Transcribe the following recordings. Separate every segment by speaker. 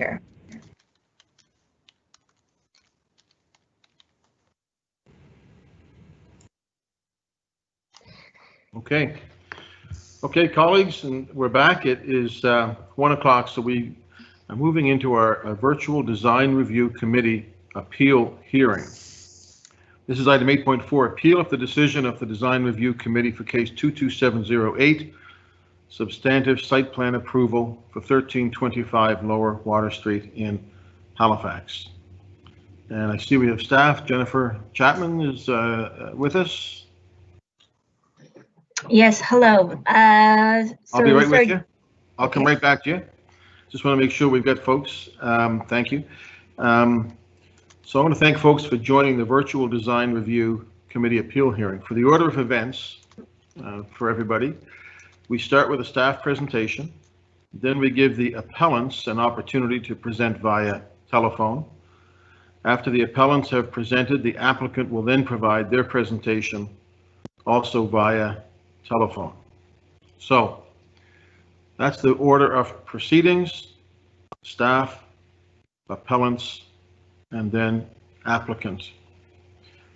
Speaker 1: here.
Speaker 2: Okay. Okay, colleagues, and we're back. It is 1 o'clock, so we are moving into our virtual design review committee appeal hearing. This is item 8.4, appeal of the decision of the design review committee for case 22708, substantive site plan approval for 1325 Lower Water Street in Halifax. And I see we have staff. Jennifer Chapman is with us.
Speaker 1: Yes, hello.
Speaker 2: I'll be right with you. I'll come right back to you. Just want to make sure we've got folks. Thank you. So I want to thank folks for joining the virtual design review committee appeal hearing. For the order of events for everybody, we start with a staff presentation. Then we give the appellants an opportunity to present via telephone. After the appellants have presented, the applicant will then provide their presentation also via telephone. So that's the order of proceedings: staff, appellants, and then applicant.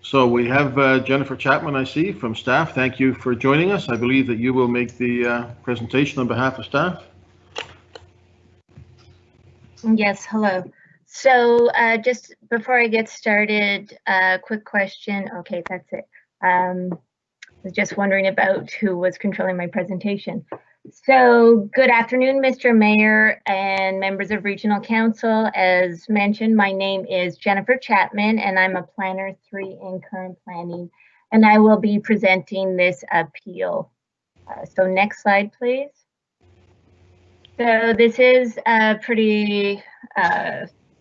Speaker 2: So we have Jennifer Chapman, I see, from staff. Thank you for joining us. I believe that you will make the presentation on behalf of staff.
Speaker 1: Yes, hello. So just before I get started, a quick question. Okay, that's it. I was just wondering about who was controlling my presentation. So good afternoon, Mr. Mayor and members of Regional Council. As mentioned, my name is Jennifer Chapman and I'm a Planner 3 in current planning, and I will be presenting this appeal. So next slide, please. So this is a pretty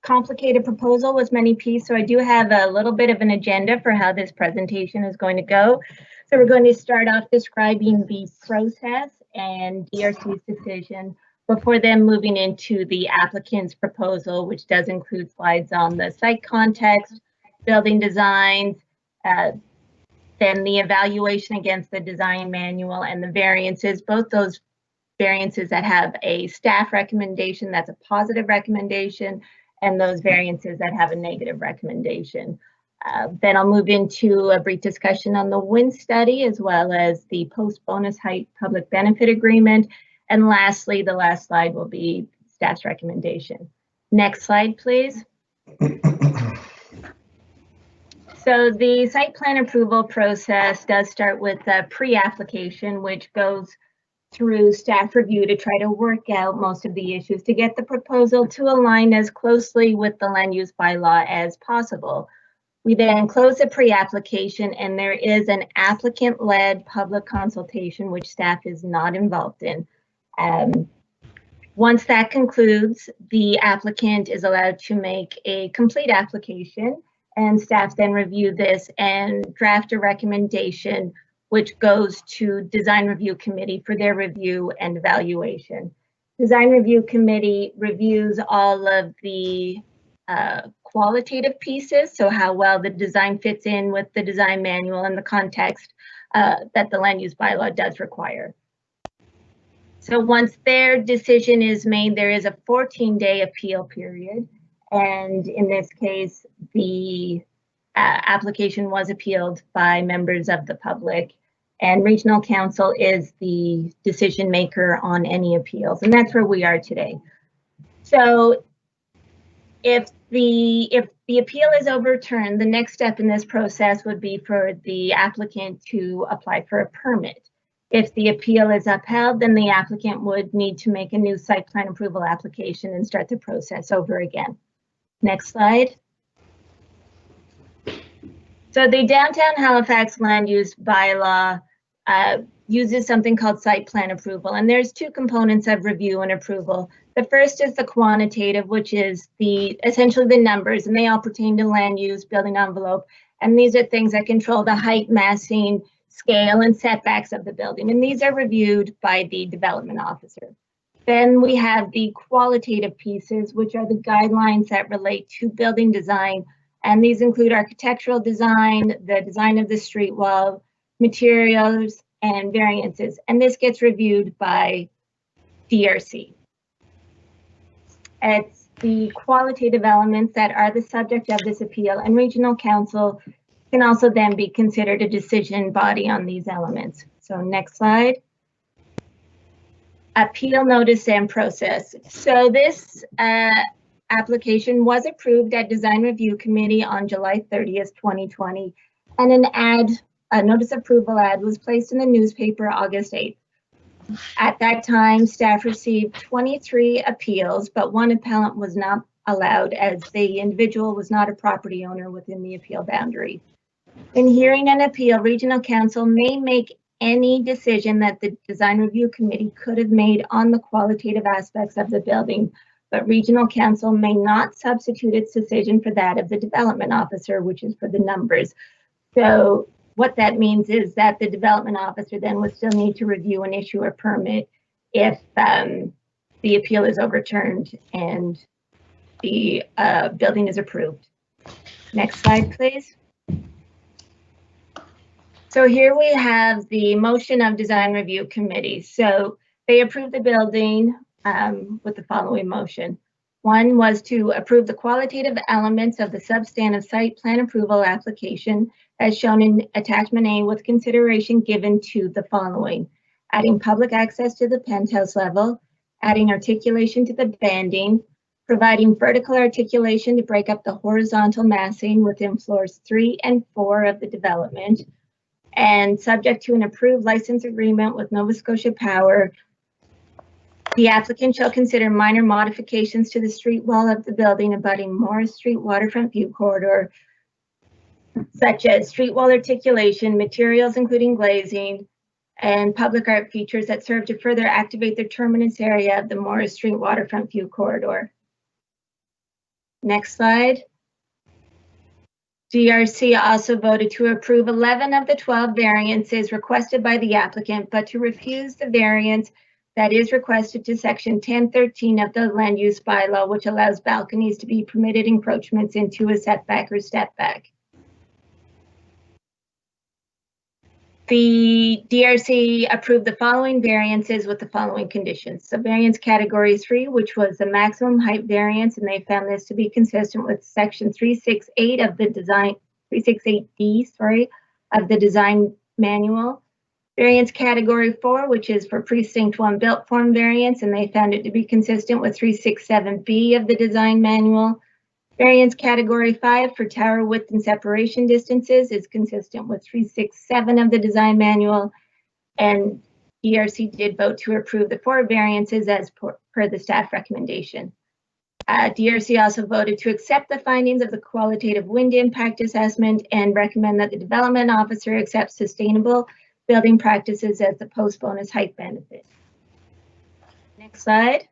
Speaker 1: complicated proposal with many pieces. So I do have a little bit of an agenda for how this presentation is going to go. So we're going to start off describing the process and DRC's decision before then moving into the applicant's proposal, which does include slides on the site context, building designs, then the evaluation against the design manual and the variances, both those variances that have a staff recommendation that's a positive recommendation, and those variances that have a negative recommendation. Then I'll move into a brief discussion on the wind study, as well as the post-bonus height public benefit agreement. And lastly, the last slide will be staff's recommendation. Next slide, please. So the site plan approval process does start with a pre-application, which goes through staff review to try to work out most of the issues to get the proposal to align as closely with the land use bylaw as possible. We then close the pre-application and there is an applicant-led public consultation, which staff is not involved in. Once that concludes, the applicant is allowed to make a complete application, and staff then review this and draft a recommendation which goes to Design Review Committee for their review and evaluation. Design Review Committee reviews all of the qualitative pieces, so how well the design fits in with the design manual and the context that the land use bylaw does require. So once their decision is made, there is a 14-day appeal period, and in this case, the application was appealed by members of the public, and Regional Council is the decision maker on any appeals, and that's where we are today. So if the appeal is overturned, the next step in this process would be for the applicant to apply for a permit. If the appeal is upheld, then the applicant would need to make a new site plan approval application and start the process over again. Next slide. So the Downtown Halifax Land Use Bylaw uses something called site plan approval, and there's two components of review and approval. The first is the quantitative, which is essentially the numbers, and they all pertain to land use, building envelope, and these are things that control the height, massing, scale, and setbacks of the building, and these are reviewed by the development officer. Then we have the qualitative pieces, which are the guidelines that relate to building design, and these include architectural design, the design of the street wall, materials, and variances, and this gets reviewed by DRC. It's the qualitative elements that are the subject of this appeal, and Regional Council can also then be considered a decision body on these elements. So next slide. Appeal notice and process. So this application was approved at Design Review Committee on July 30th, 2020, and a notice approval ad was placed in the newspaper August 8th. At that time, staff received 23 appeals, but one appellant was not allowed as the individual was not a property owner within the appeal boundary. In hearing an appeal, Regional Council may make any decision that the Design Review Committee could have made on the qualitative aspects of the building, but Regional Council may not substitute its decision for that of the Development Officer, which is for the numbers. So what that means is that the Development Officer then would still need to review and issue a permit if the appeal is overturned and the building is approved. Next slide, please. So here we have the motion of Design Review Committee. So they approved the building with the following motion. One was to approve the qualitative elements of the substantive site plan approval application as shown in attachment A with consideration given to the following: adding public access to the penthouse level, adding articulation to the banding, providing vertical articulation to break up the horizontal massing within floors 3 and 4 of the development, and subject to an approved license agreement with Nova Scotia Power, the applicant shall consider minor modifications to the street wall of the building abutting Morris Street waterfront view corridor, such as street wall articulation, materials including glazing, and public art features that serve to further activate the terminus area of the Morris Street waterfront view corridor. Next slide. DRC also voted to approve 11 of the 12 variances requested by the applicant, but to refuse the variance that is requested to section 1013 of the land use bylaw, which allows balconies to be permitted encroachments into a setback or step back. The DRC approved the following variances with the following conditions. So variance category 3, which was the maximum height variance, and they found this to be consistent with section 368 of the design, 368D, of the design manual. Variance category 4, which is for precinct 1 built form variance, and they found it to be consistent with 367B of the design manual. Variance category 5 for tower width and separation distances is consistent with 367 of the design manual, and DRC did vote to approve the 4 variances as per the staff recommendation. DRC also voted to accept the findings of the qualitative wind impact assessment and recommend that the development officer accept sustainable building practices as the post-bonus height benefit. Next slide.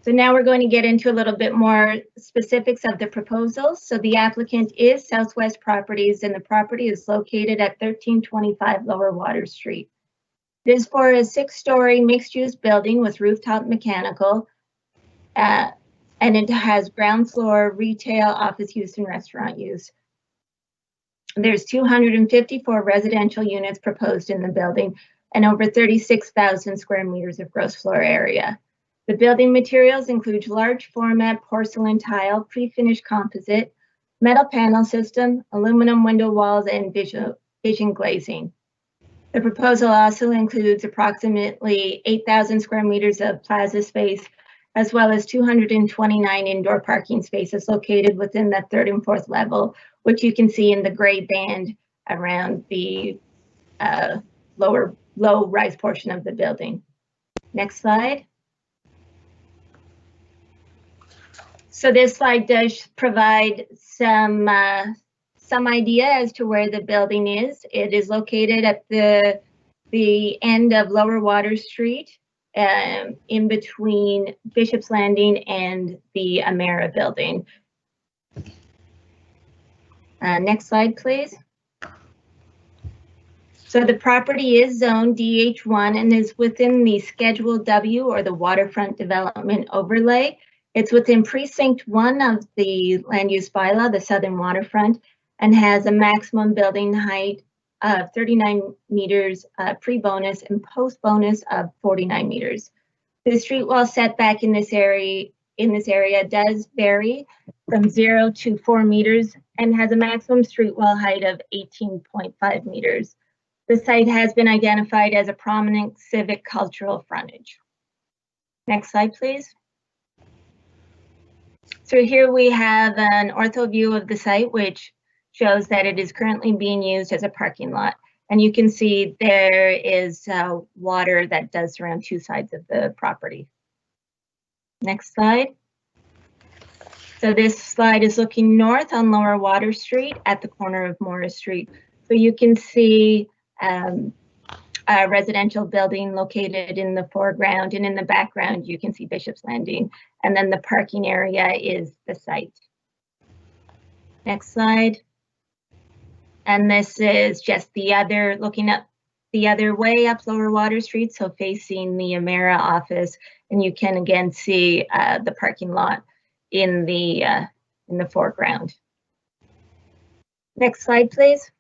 Speaker 1: So now we're going to get into a little bit more specifics of the proposal. So the applicant is Southwest Properties, and the property is located at 1325 Lower Water Street. It is for a 6-story mixed-use building with rooftop mechanical, and it has ground floor retail, office use, and restaurant use. There's 254 residential units proposed in the building and over 36,000 square meters of gross floor area. The building materials include large format porcelain tile, pre-finished composite, metal panel system, aluminum window walls, and vision glazing. The proposal also includes approximately 8,000 square meters of plaza space, as well as 229 indoor parking spaces located within the 3rd and 4th level, which you can see in the gray band around the low rise portion of the building. Next slide. So this slide does provide some idea as to where the building is. It is located at the end of Lower Water Street, in between Bishop's Landing and the Amera building. Next slide, please. So the property is zoned DH1 and is within the Schedule W, or the Waterfront Development Overlay. It's within Precinct 1 of the Land Use Bylaw, the Southern Waterfront, and has a maximum building height of 39 meters pre-bonus and post-bonus of 49 meters. The street wall setback in this area in this area does vary from 0 to 4 meters and has a maximum street wall height of 18.5 meters. The site has been identified as a prominent civic cultural frontage. Next slide, please. So here we have an ortho view of the site, which shows that it is currently being used as a parking lot. And you can see there is water that does surround two sides of the property. Next slide. So this slide is looking north on Lower Water Street at the corner of Morris Street. So you can see a residential building located in the foreground, and in the background you can see Bishop's Landing, and then the parking area is the site. Next slide. And this is just the other, looking up the other way up Lower Water Street, so facing the Emera office, and you can again see the parking lot in the foreground. Next slide, please.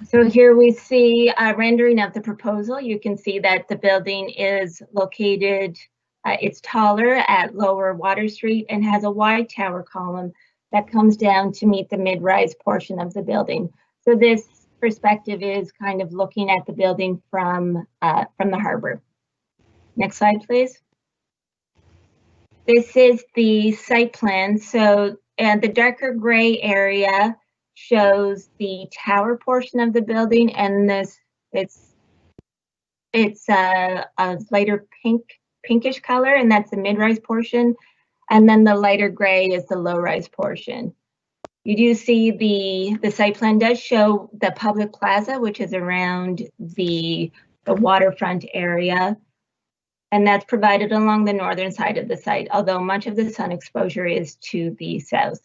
Speaker 1: So here we see a rendering of the proposal. You can see that the building is located, it's taller at Lower Water Street and has a wide tower column that comes down to meet the mid-rise portion of the building. So this perspective is kind of looking at the building from the harbor. Next slide, please. This is the site plan. So the darker gray area shows the tower portion of the building, and this it's a lighter pinkish color, and that's the mid-rise portion, and then the lighter gray is the low-rise portion. You do see the site plan does show the public plaza, which is around the waterfront area, and that's provided along the northern side of the site, although much of the sun exposure is to the south.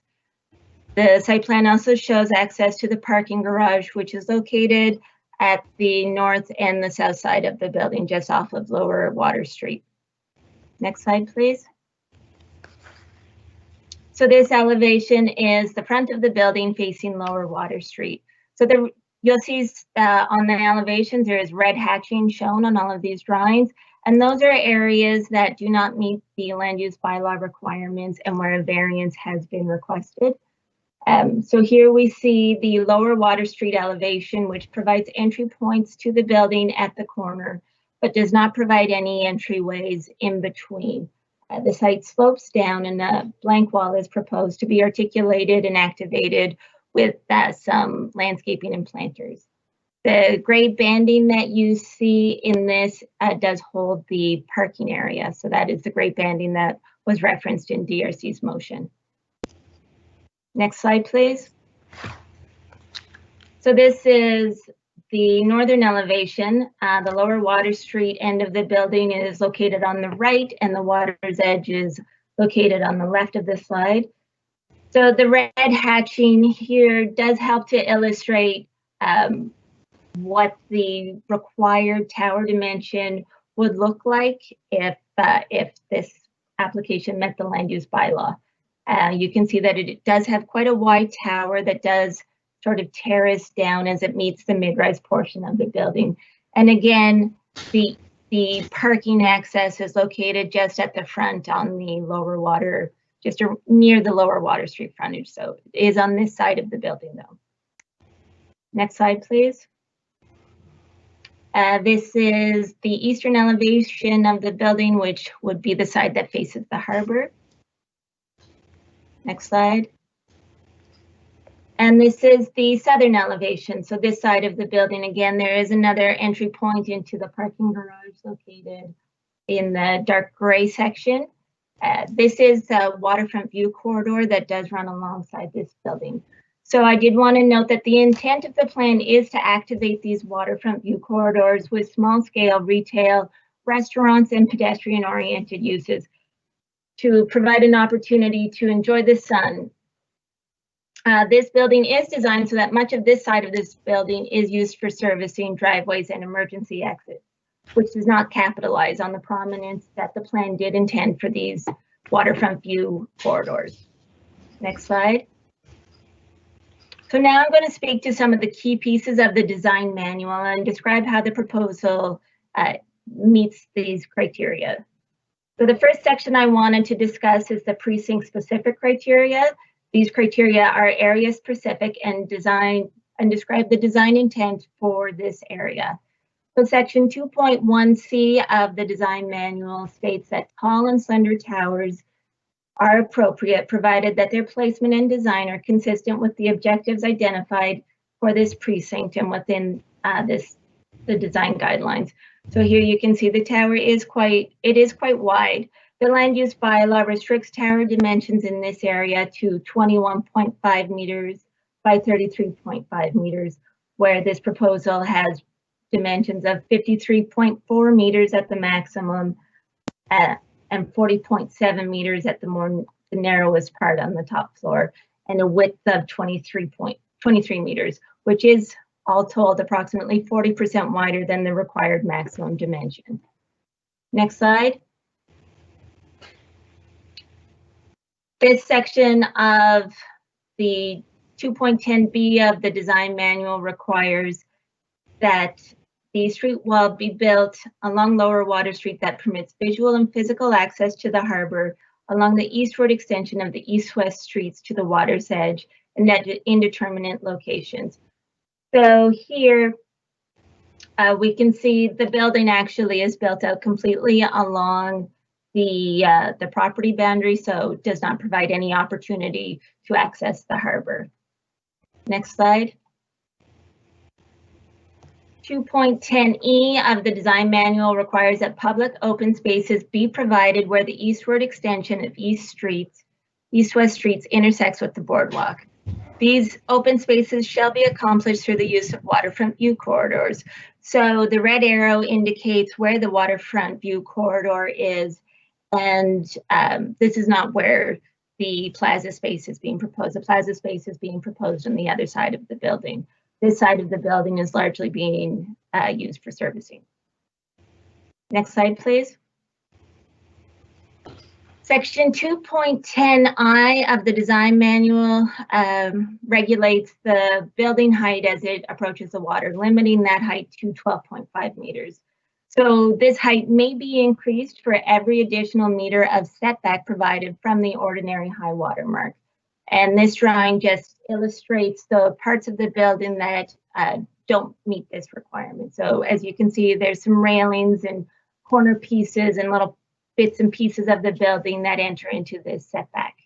Speaker 1: The site plan also shows access to the parking garage, which is located at the north and the south side of the building, just off of Lower Water Street. Next slide, please. So this elevation is the front of the building facing Lower Water Street. So you'll see on the elevations, there is red hatching shown on all of these drawings, and those are areas that do not meet the land use bylaw requirements and where a variance has been requested. So here we see the Lower Water Street elevation, which provides entry points to the building at the corner, but does not provide any entryways in between. The site slopes down, and a blank wall is proposed to be articulated and activated with some landscaping and planters. The gray banding that you see in this does hold the parking area. So that is the gray banding that was referenced in DRC's motion. Next slide, please. So this is the northern elevation. The Lower Water Street end of the building is located on the right, and the water's edge is located on the left of the slide. So the red hatching here does help to illustrate what the required tower dimension would look like if this application met the land use bylaw. You can see that it does have quite a wide tower that does sort of terrace down as it meets the mid-rise portion of the building. And again, the parking access is located just at the front on the Lower Water, just near the Lower Water Street frontage. So it is on this side of the building though. Next slide, please. This is the eastern elevation of the building, which would be the side that faces the harbor. Next slide. And this is the southern elevation. So this side of the building, again, there is another entry point into the parking garage located in the dark gray section. This is a waterfront view corridor that does run alongside this building. So I did want to note that the intent of the plan is to activate these waterfront view corridors with small scale retail, restaurants, and pedestrian oriented uses to provide an opportunity to enjoy the sun. This building is designed so that much of this side of this building is used for servicing driveways and emergency exits, which does not capitalize on the prominence that the plan did intend for these waterfront view corridors. Next slide. So now I'm going to speak to some of the key pieces of the design manual and describe how the proposal meets these criteria. So the first section I wanted to discuss is the precinct-specific criteria. These criteria are area-specific and describe the design intent for this area. So section 2.1c of the design manual states that tall and slender towers are appropriate, provided that their placement and design are consistent with the objectives identified for this precinct and within the design guidelines. So here you can see the tower is quite wide. The land use bylaw restricts tower dimensions in this area to 21.5 meters by 33.5 meters, where this proposal has dimensions of 53.4 meters at the maximum and 40.7 meters at the narrowest part on the top floor, and a width of 23 meters, which is all told approximately 40% wider than the required maximum dimension. Next slide. This section of the 2.10b of the design manual requires that the street wall be built along Lower Water Street that permits visual and physical access to the harbor along the eastward extension of the east-west streets to the water's edge and at indeterminate locations. So here we can see the building actually is built out completely along the property boundary, so it does not provide any opportunity to access the harbor. Next slide. 2.10e of the design manual requires that public open spaces be provided where the eastward extension of east-west streets intersects with the boardwalk. These open spaces shall be accomplished through the use of waterfront view corridors. So the red arrow indicates where the waterfront view corridor is, and this is not where the plaza space is being proposed. The plaza space is being proposed on the other side of the building. This side of the building is largely being used for servicing. Next slide, please. Section 2.10I of the design manual regulates the building height as it approaches the water, limiting that height to 12.5 meters. So this height may be increased for every additional meter of setback provided from the ordinary high water mark. And this drawing just illustrates the parts of the building that don't meet this requirement. So as you can see, there's some railings and corner pieces and little bits and pieces of the building that enter into this setback.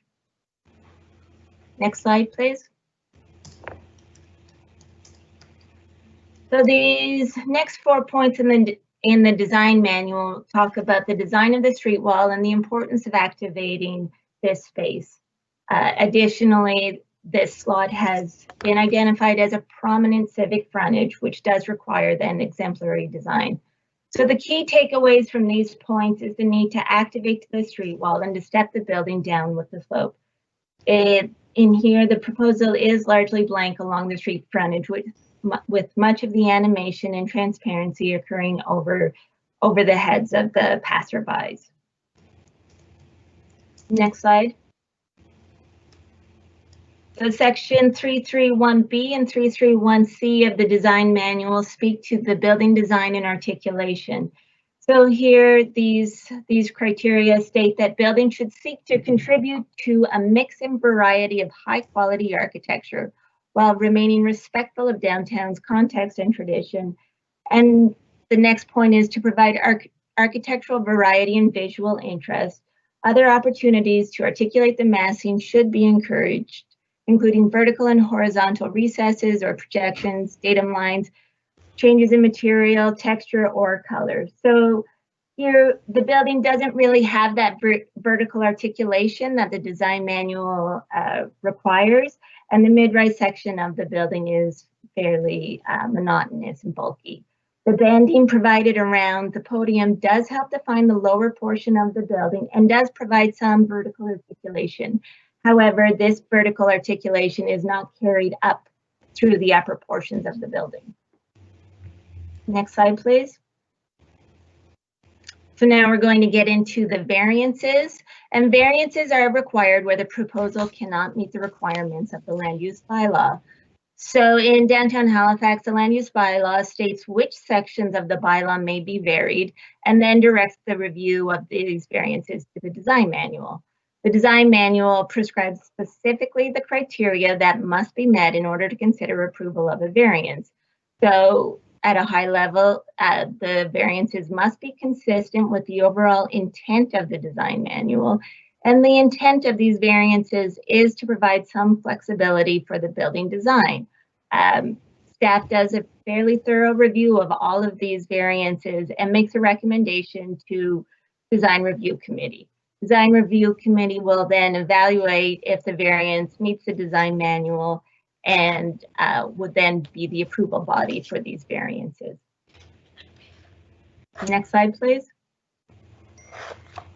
Speaker 1: Next slide, please. So these next 4 points in the design manual talk about the design of the street wall and the importance of activating this space. Additionally, this slot has been identified as a prominent civic frontage, which does require then exemplary design. So the key takeaways from these points is the need to activate the street wall and to step the building down with the slope. In here, the proposal is largely blank along the street frontage, with much of the animation and transparency occurring over the heads of the passerbys. Next slide. So section 331B and 331C of the design manual speak to the building design and articulation. So here, these criteria state that buildings should seek to contribute to a mix and variety of high quality architecture while remaining respectful of downtown's context and tradition. And the next point is to provide architectural variety and visual interest. Other opportunities to articulate the massing should be encouraged, including vertical and horizontal recesses or projections, datum lines, changes in material, texture, or color. So here, the building doesn't really have that vertical articulation that the design manual requires, and the mid-rise section of the building is fairly monotonous and bulky. The banding provided around the podium does help define the lower portion of the building and does provide some vertical articulation. However, this vertical articulation is not carried up through the upper portions of the building. Next slide, please. So now we're going to get into the variances, and variances are required where the proposal cannot meet the requirements of the land use bylaw. So in downtown Halifax, the land use bylaw states which sections of the bylaw may be varied and then directs the review of these variances to the design manual. The design manual prescribes specifically the criteria that must be met in order to consider approval of a variance. So at a high level, the variances must be consistent with the overall intent of the design manual. And the intent of these variances is to provide some flexibility for the building design. Staff does a fairly thorough review of all of these variances and makes a recommendation to Design Review Committee. Design Review Committee will then evaluate if the variance meets the design manual and would then be the approval body for these variances. Next slide, please.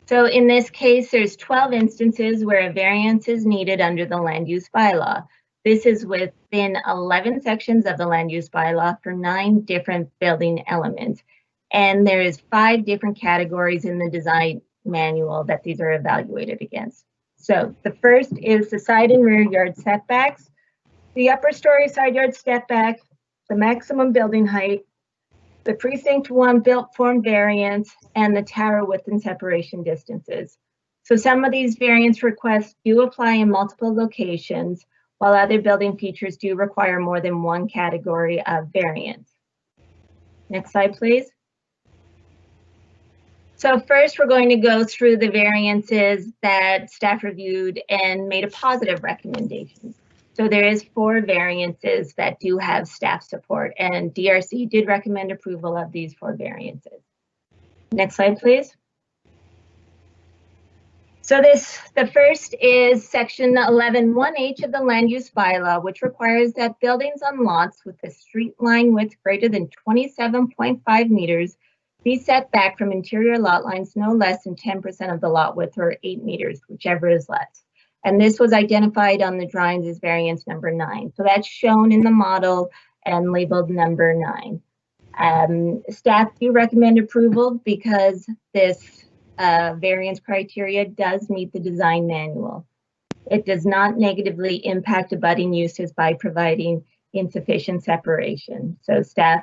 Speaker 1: So in this case, there's 12 instances where a variance is needed under the land use bylaw. This is within 11 sections of the land use bylaw for 9 different building elements. And there is 5 different categories in the design manual that these are evaluated against. So the first is the side and rear yard setbacks, the upper story side yard setback, the maximum building height, the precinct 1 built form variance, and the tower width and separation distances. So some of these variance requests do apply in multiple locations, while other building features do require more than one category of variance. Next slide, please. So first, we're going to go through the variances that staff reviewed and made a positive recommendation. So there is 4 variances that do have staff support, and DRC did recommend approval of these 4 variances. Next slide, please. So the first is section 11(1)H of the land use bylaw, which requires that buildings on lots with a street line width greater than 27.5 meters be set back from interior lot lines no less than 10% of the lot width, or 8 meters, whichever is less. And this was identified on the drawings as variance number 9. So that's shown in the model and labeled number 9. Staff do recommend approval because this variance criteria does meet the design manual. It does not negatively impact abutting uses by providing insufficient separation. So staff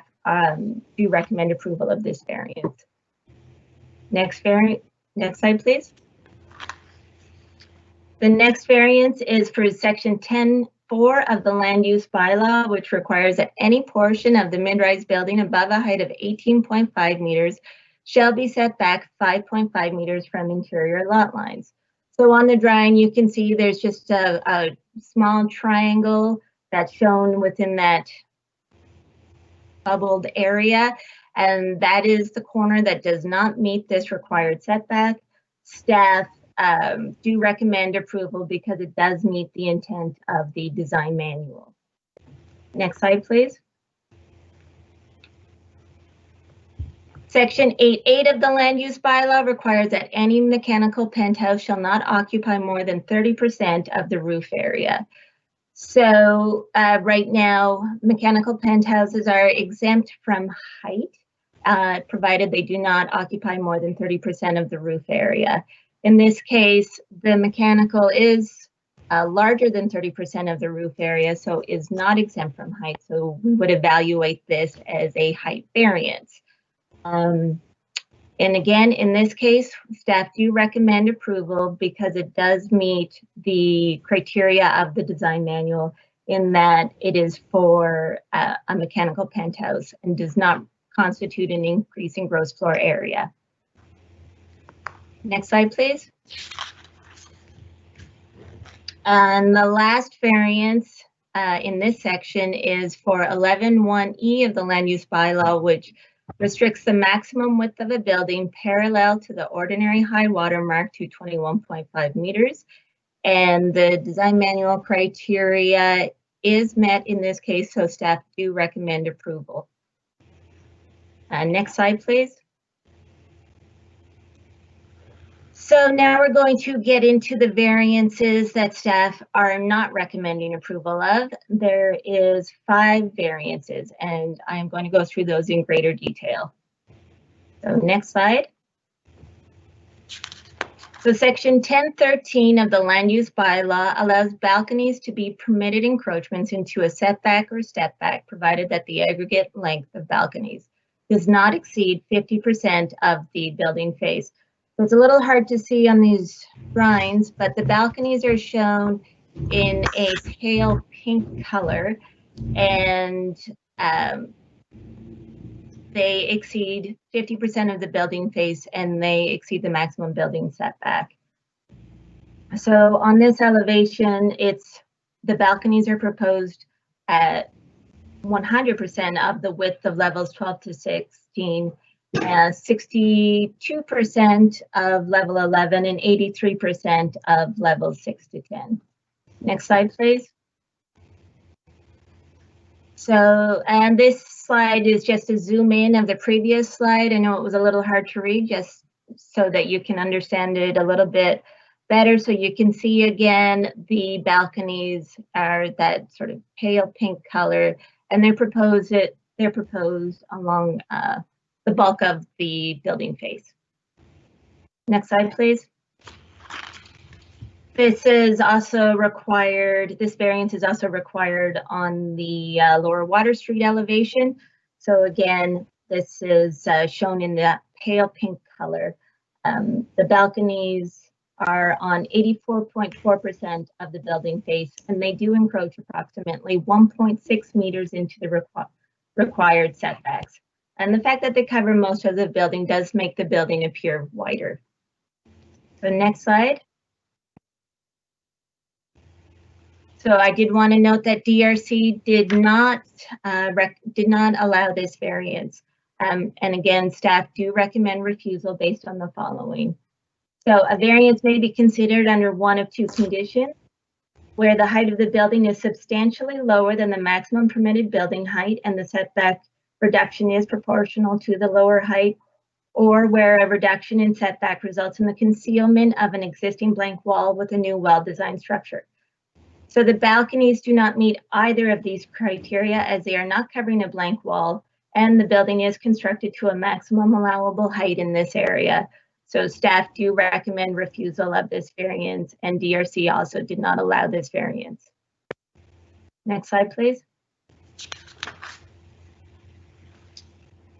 Speaker 1: do recommend approval of this variance. Next slide, please. The next variance is for section 10(4) of the land use bylaw, which requires that any portion of the mid-rise building above a height of 18.5 meters shall be set back 5.5 meters from interior lot lines. So on the drawing, you can see there's just a small triangle that's shown within that bubbled area, and that is the corner that does not meet this required setback. Staff do recommend approval because it does meet the intent of the design manual. Next slide, please. Section 8(8) of the land use bylaw requires that any mechanical penthouse shall not occupy more than 30% of the roof area. So right now, mechanical penthouses are exempt from height, provided they do not occupy more than 30% of the roof area. In this case, the mechanical is larger than 30% of the roof area, so is not exempt from height. So we would evaluate this as a height variance. And again, in this case, staff do recommend approval because it does meet the criteria of the design manual in that it is for a mechanical penthouse and does not constitute an increase in gross floor area. Next slide, please. And the last variance in this section is for 11(1)E of the land use bylaw, which restricts the maximum width of a building parallel to the ordinary high water mark to 21.5 meters. And the design manual criteria is met in this case, so staff do recommend approval. Next slide, please. So now we're going to get into the variances that staff are not recommending approval of. There is 5 variances, and I'm going to go through those in greater detail. So next slide. So section 1013 of the land use bylaw allows balconies to be permitted encroachments into a setback or step back, provided that the aggregate length of balconies does not exceed 50% of the building face. So it's a little hard to see on these drawings, but the balconies are shown in a pale pink color, and they exceed 50% of the building face, and they exceed the maximum building setback. So on this elevation, the balconies are proposed at 100% of the width of levels 12 to 16, 62% of level 11, and 83% of levels 6 to 10. Next slide, please. So, and this slide is just a zoom in of the previous slide. I know it was a little hard to read, just so that you can understand it a little bit better. So you can see again, the balconies are that sort of pale pink color, and they're proposed along the bulk of the building face. Next slide, please. This is also required, this variance is also required on the lower Water Street elevation. So again, this is shown in that pale pink color. The balconies are on 84.4% of the building face, and they do encroach approximately 1.6 meters into the required setbacks. And the fact that they cover most of the building does make the building appear wider. So next slide. So I did want to note that DRC did not allow this variance. And again, staff do recommend refusal based on the following. So a variance may be considered under one of two conditions: where the height of the building is substantially lower than the maximum permitted building height and the setback reduction is proportional to the lower height, or where a reduction in setback results in the concealment of an existing blank wall with a new well-designed structure. So the balconies do not meet either of these criteria, as they are not covering a blank wall, and the building is constructed to a maximum allowable height in this area. So staff do recommend refusal of this variance, and DRC also did not allow this variance. Next slide, please.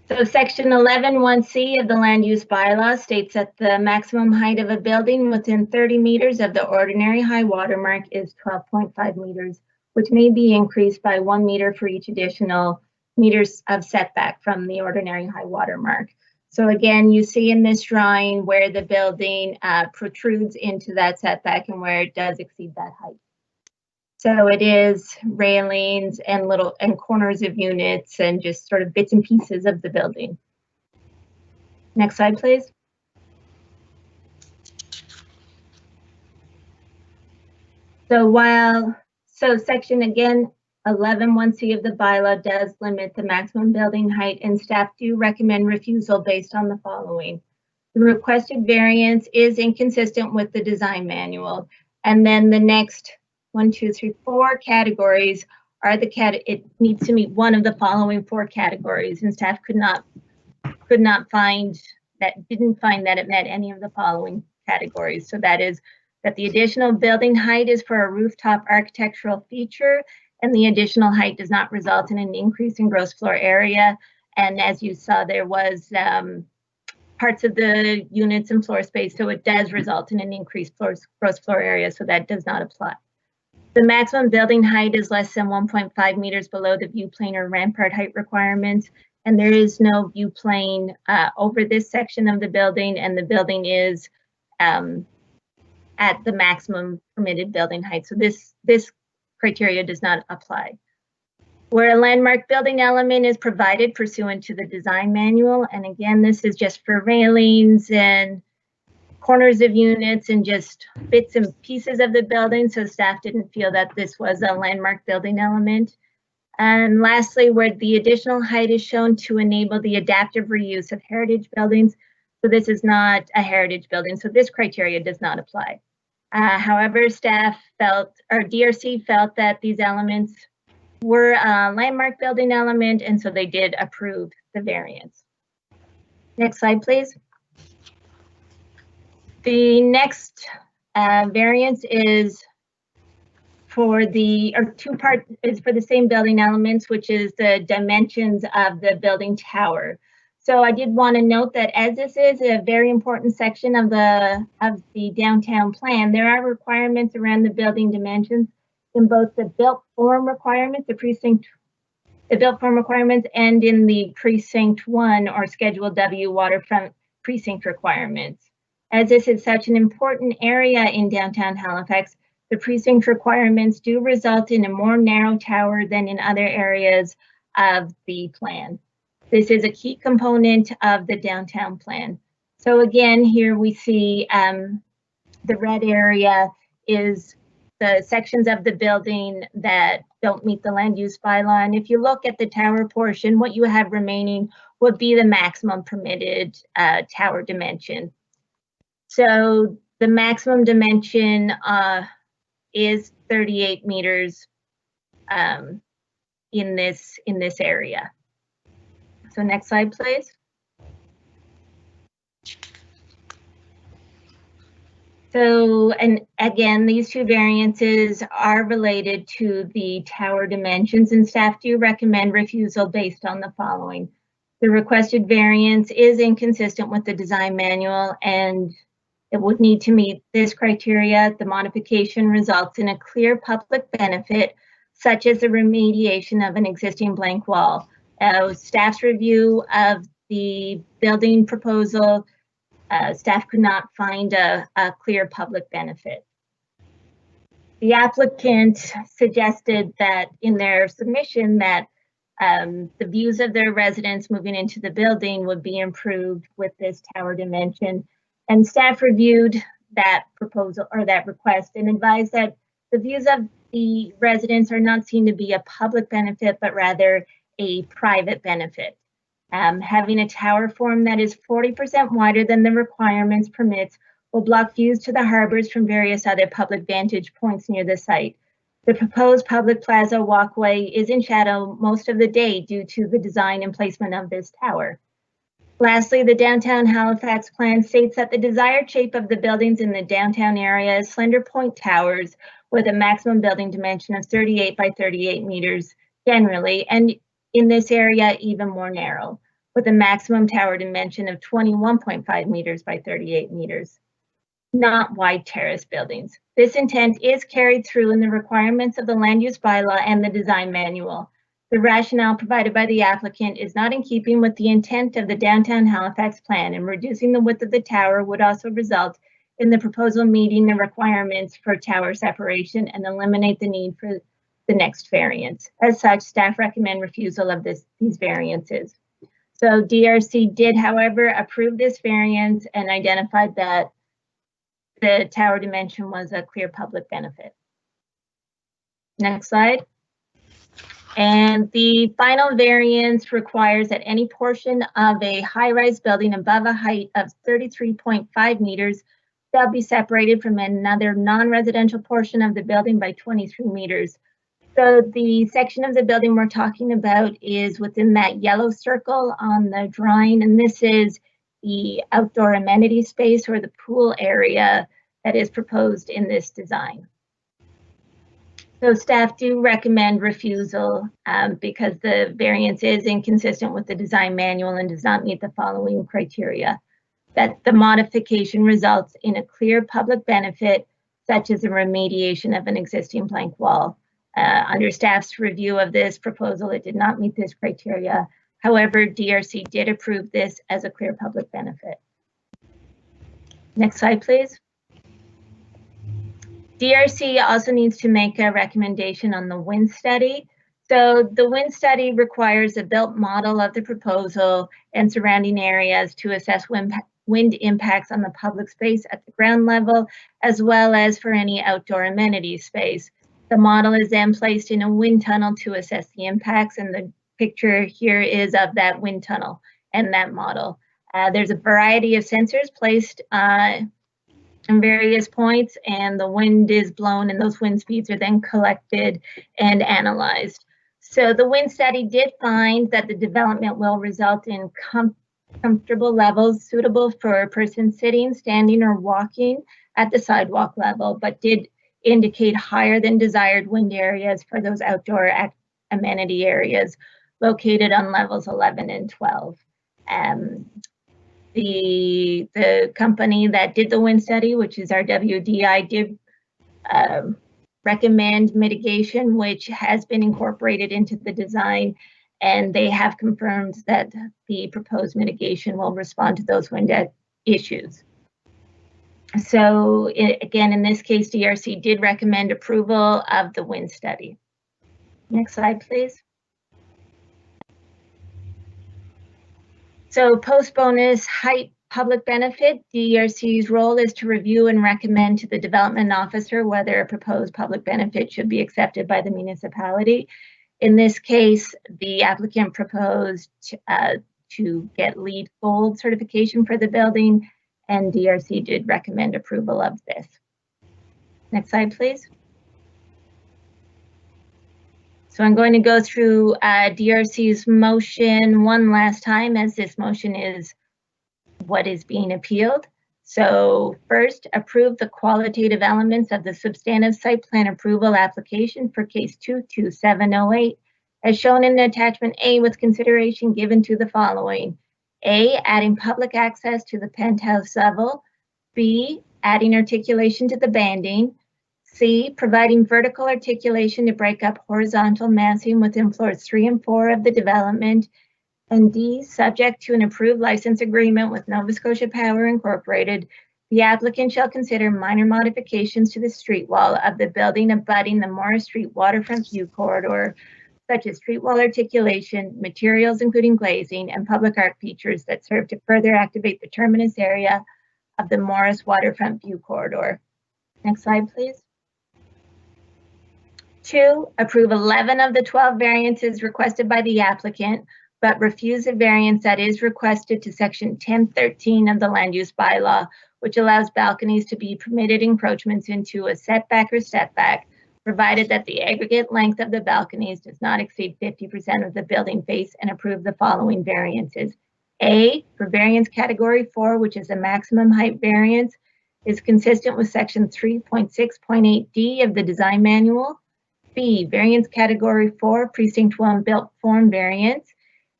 Speaker 1: So section 11(1)(c) of the land use bylaw states that the maximum height of a building within 30 meters of the ordinary high water mark is 12.5 meters, which may be increased by 1 meter for each additional meters of setback from the ordinary high water mark. So again, you see in this drawing where the building protrudes into that setback and where it does exceed that height. So it is railings and corners of units and just sort of bits and pieces of the building. Next slide, please. So section again, 11(1)(c) of the bylaw does limit the maximum building height, and staff do recommend refusal based on the following. The requested variance is inconsistent with the design manual, and then the next 1, 2, 3, 4 categories are it needs to meet one of the following 4 categories, and staff didn't find that it met any of the following categories. So that is that the additional building height is for a rooftop architectural feature, and the additional height does not result in an increase in gross floor area. And as you saw, there was parts of the units and floor space, so it does result in an increased gross floor area, so that does not apply. The maximum building height is less than 1.5 meters below the view plane or rampart height requirements, and there is no view plane over this section of the building, and the building is at the maximum permitted building height. So this criteria does not apply. Where a landmark building element is provided pursuant to the design manual, and again, this is just for railings and corners of units and just bits and pieces of the building, so staff didn't feel that this was a landmark building element. And lastly, where the additional height is shown to enable the adaptive reuse of heritage buildings, so this is not a heritage building, so this criteria does not apply. However, staff felt, or DRC felt, that these elements were a landmark building element, and so they did approve the variance. Next slide, please. The next variance is for the, or two-part, is for the same building elements, which is the dimensions of the building tower. So I did want to note that as this is a very important section of the downtown plan, there are requirements around the building dimensions in both the built form requirements, the built form requirements, and in the Precinct 1 or Schedule W waterfront precinct requirements. As this is such an important area in downtown Halifax, the precinct requirements do result in a more narrow tower than in other areas of the plan. This is a key component of the downtown plan. So again, here we see the red area is the sections of the building that don't meet the land use bylaw. And if you look at the tower portion, what you have remaining would be the maximum permitted tower dimension. So the maximum dimension is 38 meters in this area. So next slide, please. So, and again, these two variances are related to the tower dimensions, and staff do recommend refusal based on the following. The requested variance is inconsistent with the design manual, and it would need to meet this criteria. The modification results in a clear public benefit, such as the remediation of an existing blank wall. Staff's review of the building proposal, staff could not find a clear public benefit. The applicant suggested that in their submission that the views of their residents moving into the building would be improved with this tower dimension. And staff reviewed that proposal or that request and advised that the views of the residents are not seen to be a public benefit, but rather a private benefit. Having a tower form that is 40% wider than the requirements permits will block views to the harbors from various other public vantage points near the site. The proposed public plaza walkway is in shadow most of the day due to the design and placement of this tower. Lastly, the downtown Halifax plan states that the desired shape of the buildings in the downtown area is slender point towers with a maximum building dimension of 38 by 38 meters generally, and in this area even more narrow, with a maximum tower dimension of 21.5 meters by 38 meters, not wide terrace buildings. This intent is carried through in the requirements of the land use bylaw and the design manual. The rationale provided by the applicant is not in keeping with the intent of the downtown Halifax plan, and reducing the width of the tower would also result in the proposal meeting the requirements for tower separation and eliminate the need for the next variance. As such, staff recommend refusal of these variances. So DRC did, however, approve this variance and identified that the tower dimension was a clear public benefit. Next slide. And the final variance requires that any portion of a high-rise building above a height of 33.5 meters shall be separated from another non-residential portion of the building by 23 meters. So the section of the building we're talking about is within that yellow circle on the drawing, and this is the outdoor amenity space or the pool area that is proposed in this design. So staff do recommend refusal because the variance is inconsistent with the design manual and does not meet the following criteria: that the modification results in a clear public benefit, such as a remediation of an existing blank wall. Under staff's review of this proposal, it did not meet this criteria. However, DRC did approve this as a clear public benefit. Next slide, please. DRC also needs to make a recommendation on the wind study. So the wind study requires a built model of the proposal and surrounding areas to assess wind impacts on the public space at the ground level, as well as for any outdoor amenity space. The model is then placed in a wind tunnel to assess the impacts, and the picture here is of that wind tunnel and that model. There's a variety of sensors placed in various points, and the wind is blown, and those wind speeds are then collected and analyzed. So the wind study did find that the development will result in comfortable levels suitable for a person sitting, standing, or walking at the sidewalk level, but did indicate higher than desired wind areas for those outdoor amenity areas located on levels 11 and 12. The company that did the wind study, which is our WDI, did recommend mitigation, which has been incorporated into the design, and they have confirmed that the proposed mitigation will respond to those wind issues. So again, in this case, DRC did recommend approval of the wind study. Next slide, please. So post-bonus height public benefit, DRC's role is to review and recommend to the development officer whether a proposed public benefit should be accepted by the municipality. In this case, the applicant proposed to get LEED Gold certification for the building, and DRC did recommend approval of this. Next slide, please. So I'm going to go through DRC's motion one last time, as this motion is what is being appealed. So first, approve the qualitative elements of the substantive site plan approval application for case 22708, as shown in attachment A, with consideration given to the following: A, adding public access to the penthouse level; B, adding articulation to the banding; C, providing vertical articulation to break up horizontal massing within floors 3 and 4 of the development; and D, subject to an approved license agreement with Nova Scotia Power Incorporated, the applicant shall consider minor modifications to the street wall of the building abutting the Morris Street waterfront view corridor, such as street wall articulation, materials including glazing, and public art features that serve to further activate the terminus area of the Morris waterfront view corridor. Next slide, please. 2, approve 11 of the 12 variances requested by the applicant, but refuse a variance that is requested to section 1013 of the land use bylaw, which allows balconies to be permitted encroachments into a setback or stepback, provided that the aggregate length of the balconies does not exceed 50% of the building face, and approve the following variances. A, for variance category 4, which is a maximum height variance, is consistent with section 3.6.8D of the design manual. B, variance category 4, precinct 1 built form variance,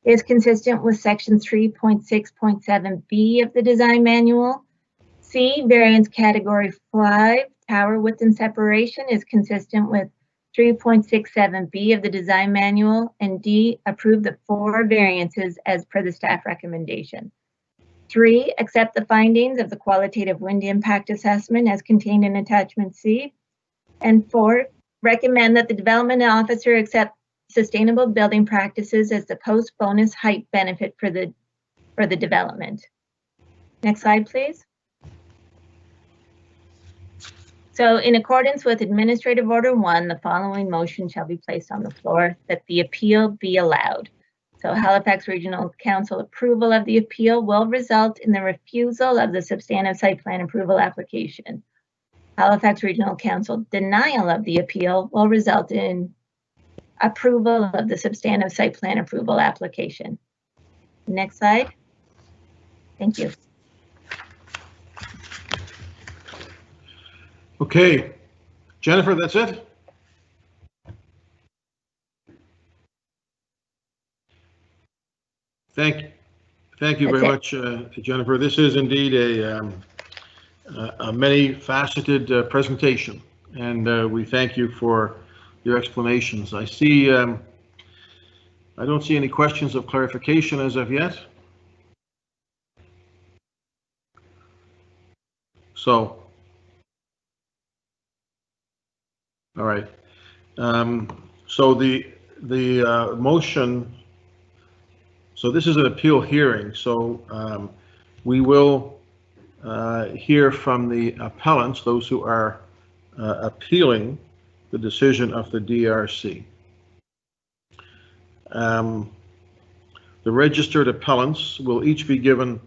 Speaker 1: is consistent with section 3.6.7B of the design manual. C, variance category 5, tower width and separation, is consistent with 3.67B of the design manual. And D, approve the 4 variances as per the staff recommendation. 3, accept the findings of the qualitative wind impact assessment as contained in attachment C. And 4, recommend that the development officer accept sustainable building practices as the post-bonus height benefit for the development. Next slide, please. So in accordance with Administrative Order 1, the following motion shall be placed on the floor: that the appeal be allowed. So Halifax Regional Council approval of the appeal will result in the refusal of the substantive site plan approval application. Halifax Regional Council denial of the appeal will result in approval of the substantive site plan approval application. Next slide. Thank you.
Speaker 2: Okay, Jennifer, that's it? Thank you very much, Jennifer. This is indeed a many-faceted presentation, and we thank you for your explanations. I see, I don't see any questions of clarification as of yet. So, all right. So the motion. So this is an appeal hearing. So we will hear from the appellants, those who are appealing the decision of the DRC. The registered appellants will each be given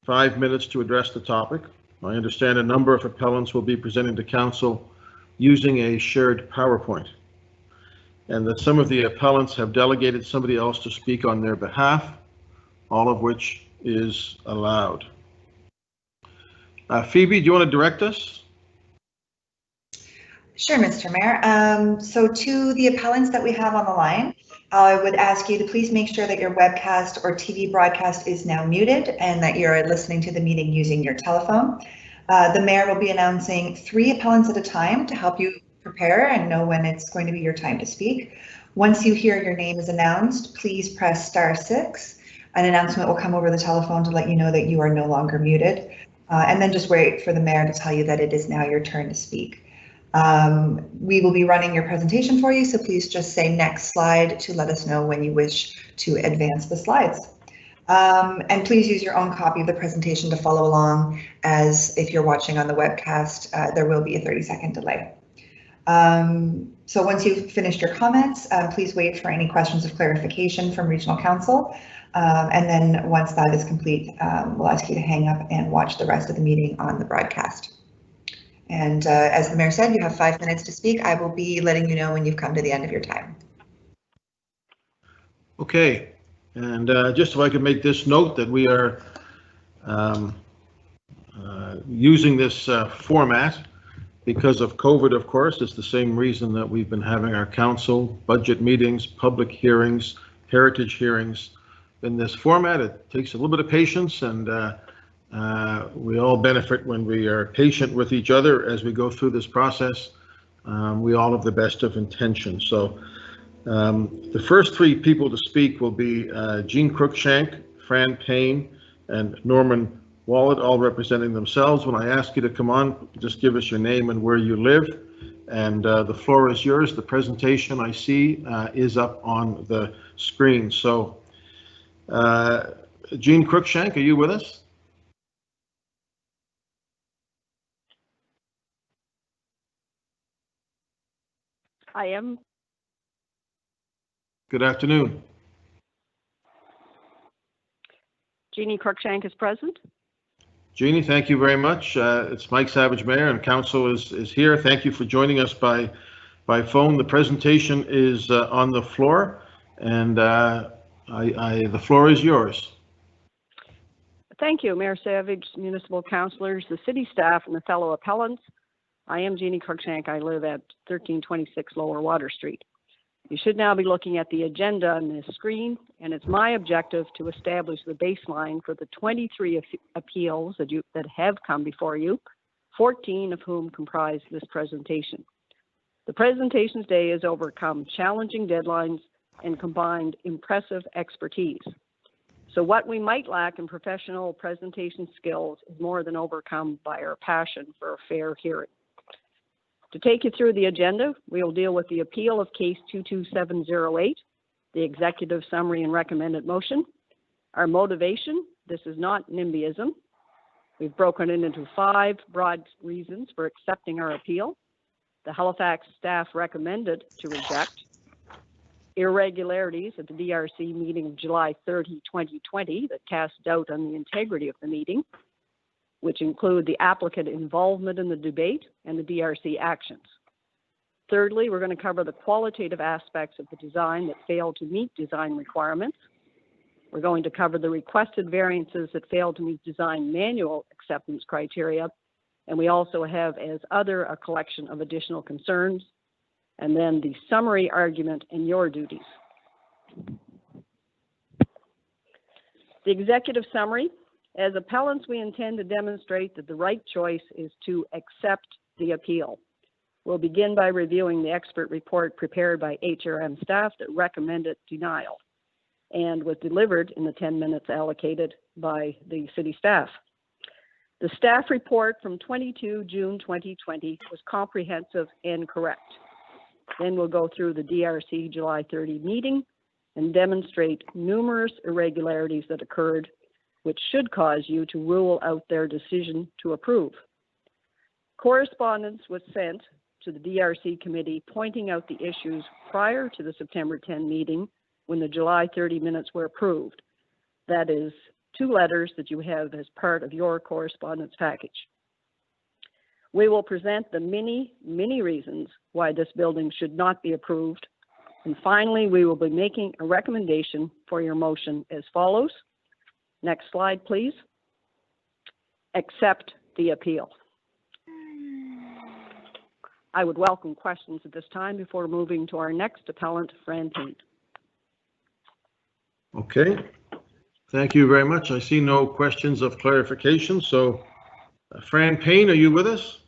Speaker 2: 5 minutes to address the topic. I understand a number of appellants will be presenting to council using a shared PowerPoint, and that some of the appellants have delegated somebody else to speak on their behalf, all of which is allowed. Phoebe, do you want to direct us?
Speaker 3: Sure, Mr. Mayor. So to the appellants that we have on the line, I would ask you to please make sure that your webcast or TV broadcast is now muted and that you're listening to the meeting using your telephone. The mayor will be announcing 3 appellants at a time to help you prepare and know when it's going to be your time to speak. Once you hear your name is announced, please press *6. An announcement will come over the telephone to let you know that you are no longer muted. And then just wait for the mayor to tell you that it is now your turn to speak. We will be running your presentation for you, so please just say next slide to let us know when you wish to advance the slides. And please use your own copy of the presentation to follow along, as if you're watching on the webcast, there will be a 30-second delay. So once you've finished your comments, please wait for any questions of clarification from Regional Council. And then once that is complete, we'll ask you to hang up and watch the rest of the meeting on the broadcast. And as the mayor said, you have 5 minutes to speak. I will be letting you know when you've come to the end of your time.
Speaker 2: Okay, and just if I could make this note that we are using this format because of COVID, of course. It's the same reason that we've been having our council, budget meetings, public hearings, heritage hearings in this format. It takes a little bit of patience, and we all benefit when we are patient with each other as we go through this process. We all have the best of intentions. So the first 3 people to speak will be Jean Cruikshank, Fran Payne, and Norman Wallet, all representing themselves. When I ask you to come on, just give us your name and where you live, and the floor is yours. The presentation I see is up on the screen. So Jean Cruikshank, are you with us?
Speaker 4: I am.
Speaker 2: Good afternoon.
Speaker 4: Jeannie Cruikshank is present.
Speaker 2: Jeannie, thank you very much. It's Mike Savage, Mayor, and Council is here. Thank you for joining us by phone. The presentation is on the floor, and the floor is yours.
Speaker 4: Thank you, Mayor Savage, municipal councillors, the city staff, and the fellow appellants. I am Jeannie Cruikshank. I live at 1326 Lower Water Street. You should now be looking at the agenda on this screen, and it's my objective to establish the baseline for the 23 appeals that have come before you, 14 of whom comprise this presentation. The presentation's day has overcome challenging deadlines and combined impressive expertise. So what we might lack in professional presentation skills is more than overcome by our passion for a fair hearing. To take you through the agenda, we will deal with the appeal of case 22708, the executive summary and recommended motion, our motivation. This is not NIMBYism. We've broken it into 5 broad reasons for accepting our appeal. The Halifax staff recommended to reject. Irregularities at the DRC meeting of July 30, 2020 that cast doubt on the integrity of the meeting, which include the applicant involvement in the debate and the DRC actions. Thirdly, we're going to cover the qualitative aspects of the design that failed to meet design requirements. We're going to cover the requested variances that failed to meet design manual acceptance criteria. And we also have as other a collection of additional concerns. And then the summary argument and your duties. The executive summary. As appellants, we intend to demonstrate that the right choice is to accept the appeal. We'll begin by reviewing the expert report prepared by HRM staff that recommended denial and was delivered in the 10 minutes allocated by the city staff. The staff report from 22 June 2020 was comprehensive and correct. Then we'll go through the DRC July 30 meeting and demonstrate numerous irregularities that occurred, which should cause you to rule out their decision to approve. Correspondence was sent to the DRC committee pointing out the issues prior to the September 10 meeting when the July 30 minutes were approved. That is 2 letters that you have as part of your correspondence package. We will present the many reasons why this building should not be approved. And finally, we will be making a recommendation for your motion as follows. Next slide, please. Accept the appeal. I would welcome questions at this time before moving to our next appellant, Fran Payne.
Speaker 2: Okay, thank you very much. I see no questions of clarification. So, Fran Payne, are you with us?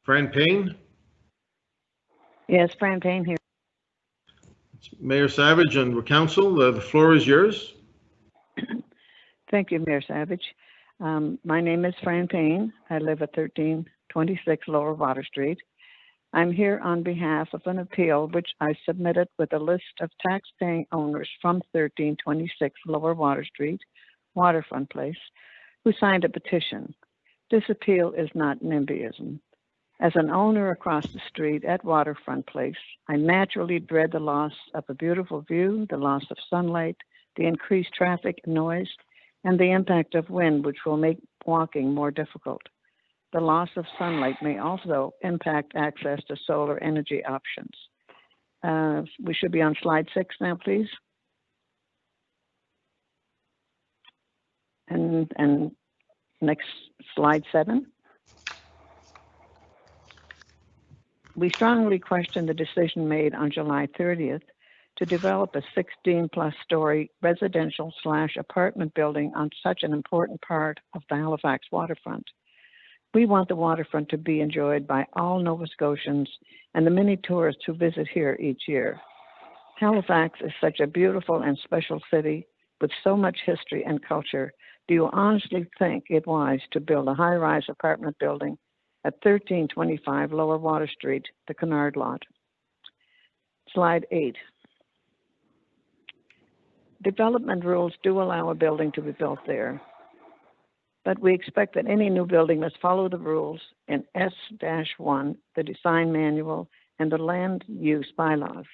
Speaker 2: Fran Payne?
Speaker 5: Yes, Fran Payne here.
Speaker 2: Mayor Savage and Council, the floor is yours.
Speaker 5: Thank you, Mayor Savage. My name is Fran Payne. I live at 1326 Lower Water Street. I'm here on behalf of an appeal which I submitted with a list of tax-paying owners from 1326 Lower Water Street, Waterfront Place, who signed a petition. This appeal is not NIMBYism. As an owner across the street at Waterfront Place, I naturally dread the loss of a beautiful view, the loss of sunlight, the increased traffic noise, and the impact of wind, which will make walking more difficult. The loss of sunlight may also impact access to solar energy options. We should be on slide 6 now, please. And next, slide 7. We strongly question the decision made on July 30th to develop a 16+ story residential / apartment building on such an important part of the Halifax waterfront. We want the waterfront to be enjoyed by all Nova Scotians and the many tourists who visit here each year. Halifax is such a beautiful and special city with so much history and culture. Do you honestly think it wise to build a high-rise apartment building at 1325 Lower Water Street, the Kennard lot? Slide 8. Development rules do allow a building to be built there, but we expect that any new building must follow the rules in S-1, the design manual, and the land use bylaws.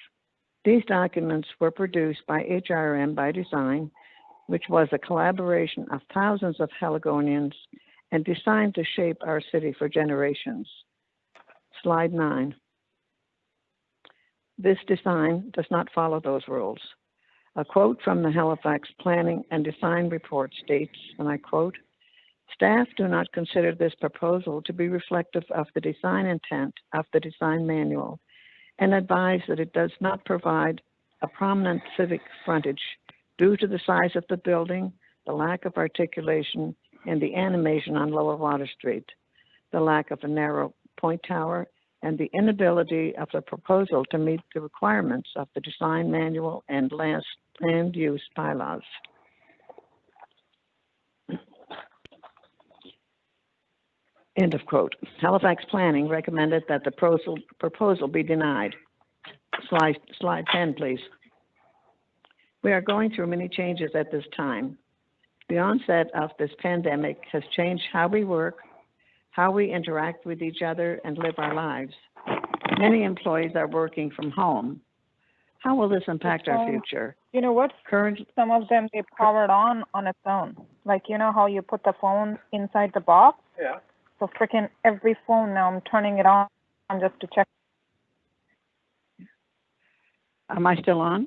Speaker 5: These documents were produced by HRM by Design, which was a collaboration of thousands of Haligonians and designed to shape our city for generations. Slide 9. This design does not follow those rules. A quote from the Halifax Planning and Design Report states, and I quote, "Staff do not consider this proposal to be reflective of the design intent of the design manual and advise that it does not provide a prominent civic frontage due to the size of the building, the lack of articulation, and the animation on Lower Water Street, the lack of a narrow point tower, and the inability of the proposal to meet the requirements of the design manual and land use bylaws." End of quote. Halifax Planning recommended that the proposal be denied. Slide 10, please. We are going through many changes at this time. The onset of this pandemic has changed how we work, how we interact with each other and live our lives. Many employees are working from home. How will this impact our future?
Speaker 6: You know what? Some of them, they powered on its own. Like, you know how you put the phone inside the box?
Speaker 7: Yeah.
Speaker 6: So freaking every phone now, I'm turning it on just to check.
Speaker 5: Am I still on?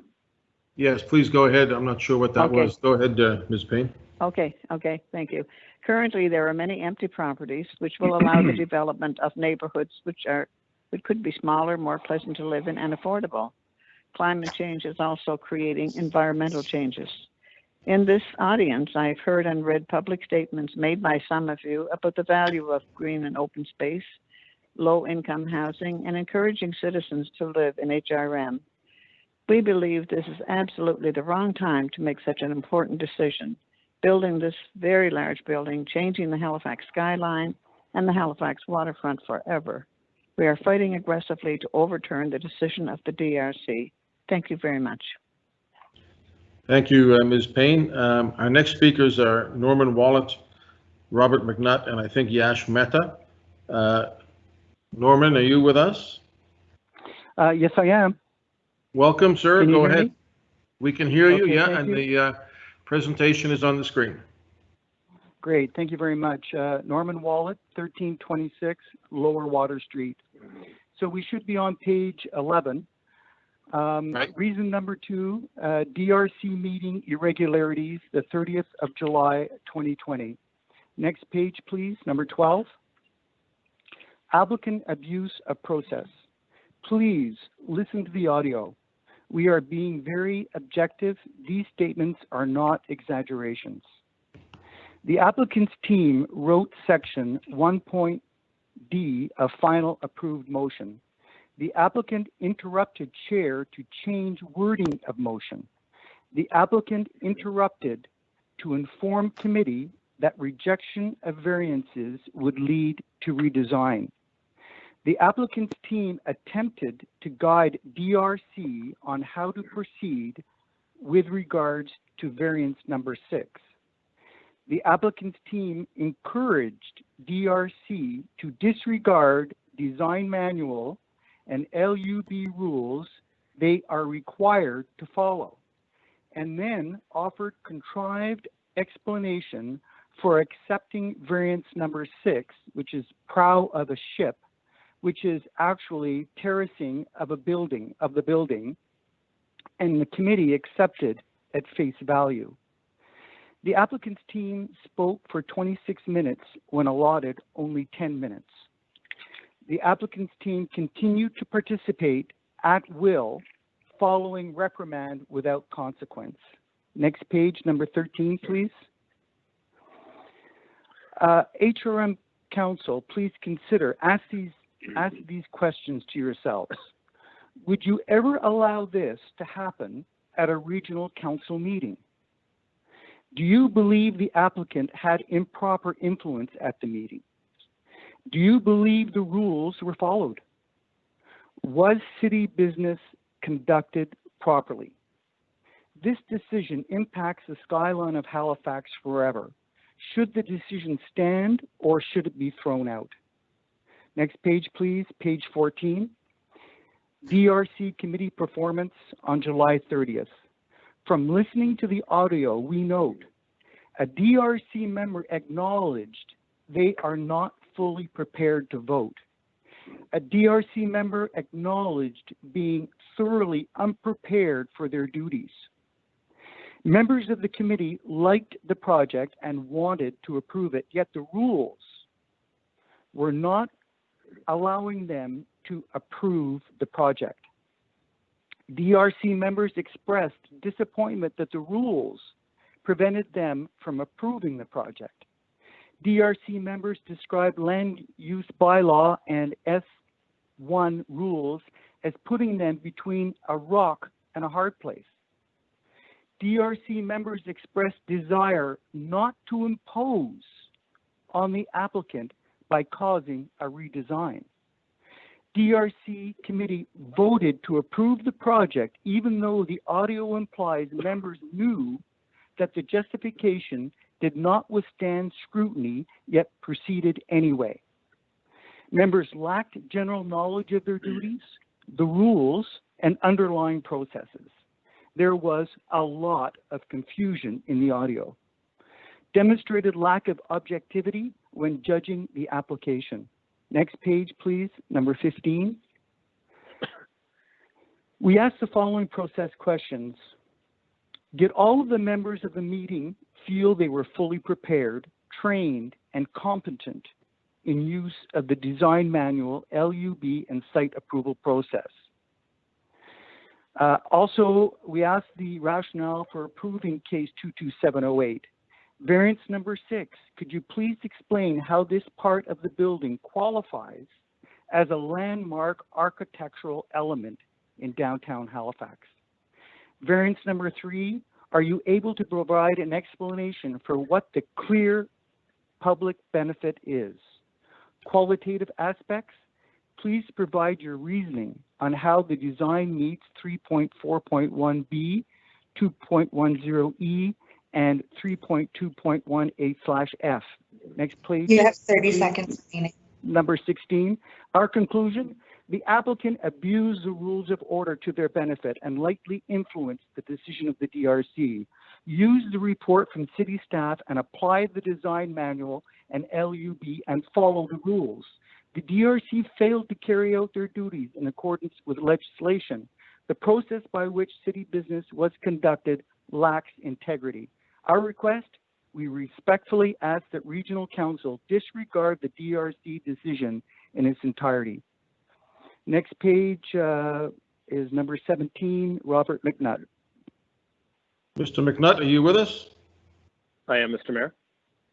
Speaker 2: Yes, please go ahead. I'm not sure what that was. Go ahead, Ms. Payne.
Speaker 5: Okay, thank you. Currently, there are many empty properties which will allow the development of neighborhoods which could be smaller, more pleasant to live in, and affordable. Climate change is also creating environmental changes. In this audience, I've heard and read public statements made by some of you about the value of green and open space, low-income housing, and encouraging citizens to live in HRM. We believe this is absolutely the wrong time to make such an important decision, building this very large building, changing the Halifax skyline and the Halifax waterfront forever. We are fighting aggressively to overturn the decision of the DRC. Thank you very much.
Speaker 2: Thank you, Ms. Payne. Our next speakers are Norman Wallet, Robert McNutt, and I think Yash Mehta. Norman, are you with us?
Speaker 7: Yes, I am.
Speaker 2: Welcome, sir. Go ahead.
Speaker 7: Me?
Speaker 2: We can hear you,
Speaker 7: Okay,
Speaker 2: yeah, and the presentation is on the screen.
Speaker 7: Great, thank you very much. Norman Wallet, 1326 Lower Water Street. So we should be on page 11.
Speaker 2: Right.
Speaker 7: Reason number 2, DRC meeting irregularities, the 30th of July, 2020. Next page, please, number 12. Applicant abuse of process. Please listen to the audio. We are being very objective. These statements are not exaggerations. The applicant's team wrote section 1.d of final approved motion. The applicant interrupted chair to change wording of motion. The applicant interrupted to inform committee that rejection of variances would lead to redesign. The applicant's team attempted to guide DRC on how to proceed with regards to variance number 6. The applicant's team encouraged DRC to disregard design manual and LUB rules they are required to follow, and then offered contrived explanation for accepting variance number 6, which is prow of a ship, which is actually terracing of the building, and the committee accepted at face value. The applicant's team spoke for 26 minutes when allotted only 10 minutes. The applicant's team continued to participate at will following reprimand without consequence. Next page, number 13, please. HRM Council, please consider, ask these questions to yourselves. Would you ever allow this to happen at a regional council meeting? Do you believe the applicant had improper influence at the meeting? Do you believe the rules were followed? Was city business conducted properly? This decision impacts the skyline of Halifax forever. Should the decision stand or should it be thrown out? Next page, please, page 14. DRC committee performance on July 30th. From listening to the audio, we note a DRC member acknowledged they are not fully prepared to vote. A DRC member acknowledged being thoroughly unprepared for their duties. Members of the committee liked the project and wanted to approve it, yet the rules were not allowing them to approve the project. DRC members expressed disappointment that the rules prevented them from approving the project. DRC members described land use bylaw and S1 rules as putting them between a rock and a hard place. DRC members expressed desire not to impose on the applicant by causing a redesign. DRC committee voted to approve the project even though the audio implies members knew that the justification did not withstand scrutiny, yet proceeded anyway. Members lacked general knowledge of their duties, the rules, and underlying processes. There was a lot of confusion in the audio. Demonstrated lack of objectivity when judging the application. Next page, please, number 15. We asked the following process questions. Did all of the members of the meeting feel they were fully prepared, trained, and competent in use of the design manual, LUB, and site approval process? Also, we asked the rationale for approving case 22708. Variance number 6, could you please explain how this part of the building qualifies as a landmark architectural element in downtown Halifax? Variance number 3, are you able to provide an explanation for what the clear public benefit is? Qualitative aspects, please provide your reasoning on how the design meets 3.4.1b, 2.10e, and 3.2.18/F. Next, please.
Speaker 3: You have 30 seconds remaining.
Speaker 7: Number 16, our conclusion, the applicant abused the rules of order to their benefit and likely influenced the decision of the DRC. use the report from city staff and apply the design manual and LUB and follow the rules. The DRC failed to carry out their duties in accordance with legislation. The process by which city business was conducted lacks integrity. Our request, we respectfully ask that Regional Council disregard the DRC decision in its entirety. Next page is number 17, Robert McNutt.
Speaker 2: Mr. McNutt, are you with us?
Speaker 8: I am, Mr. Mayor.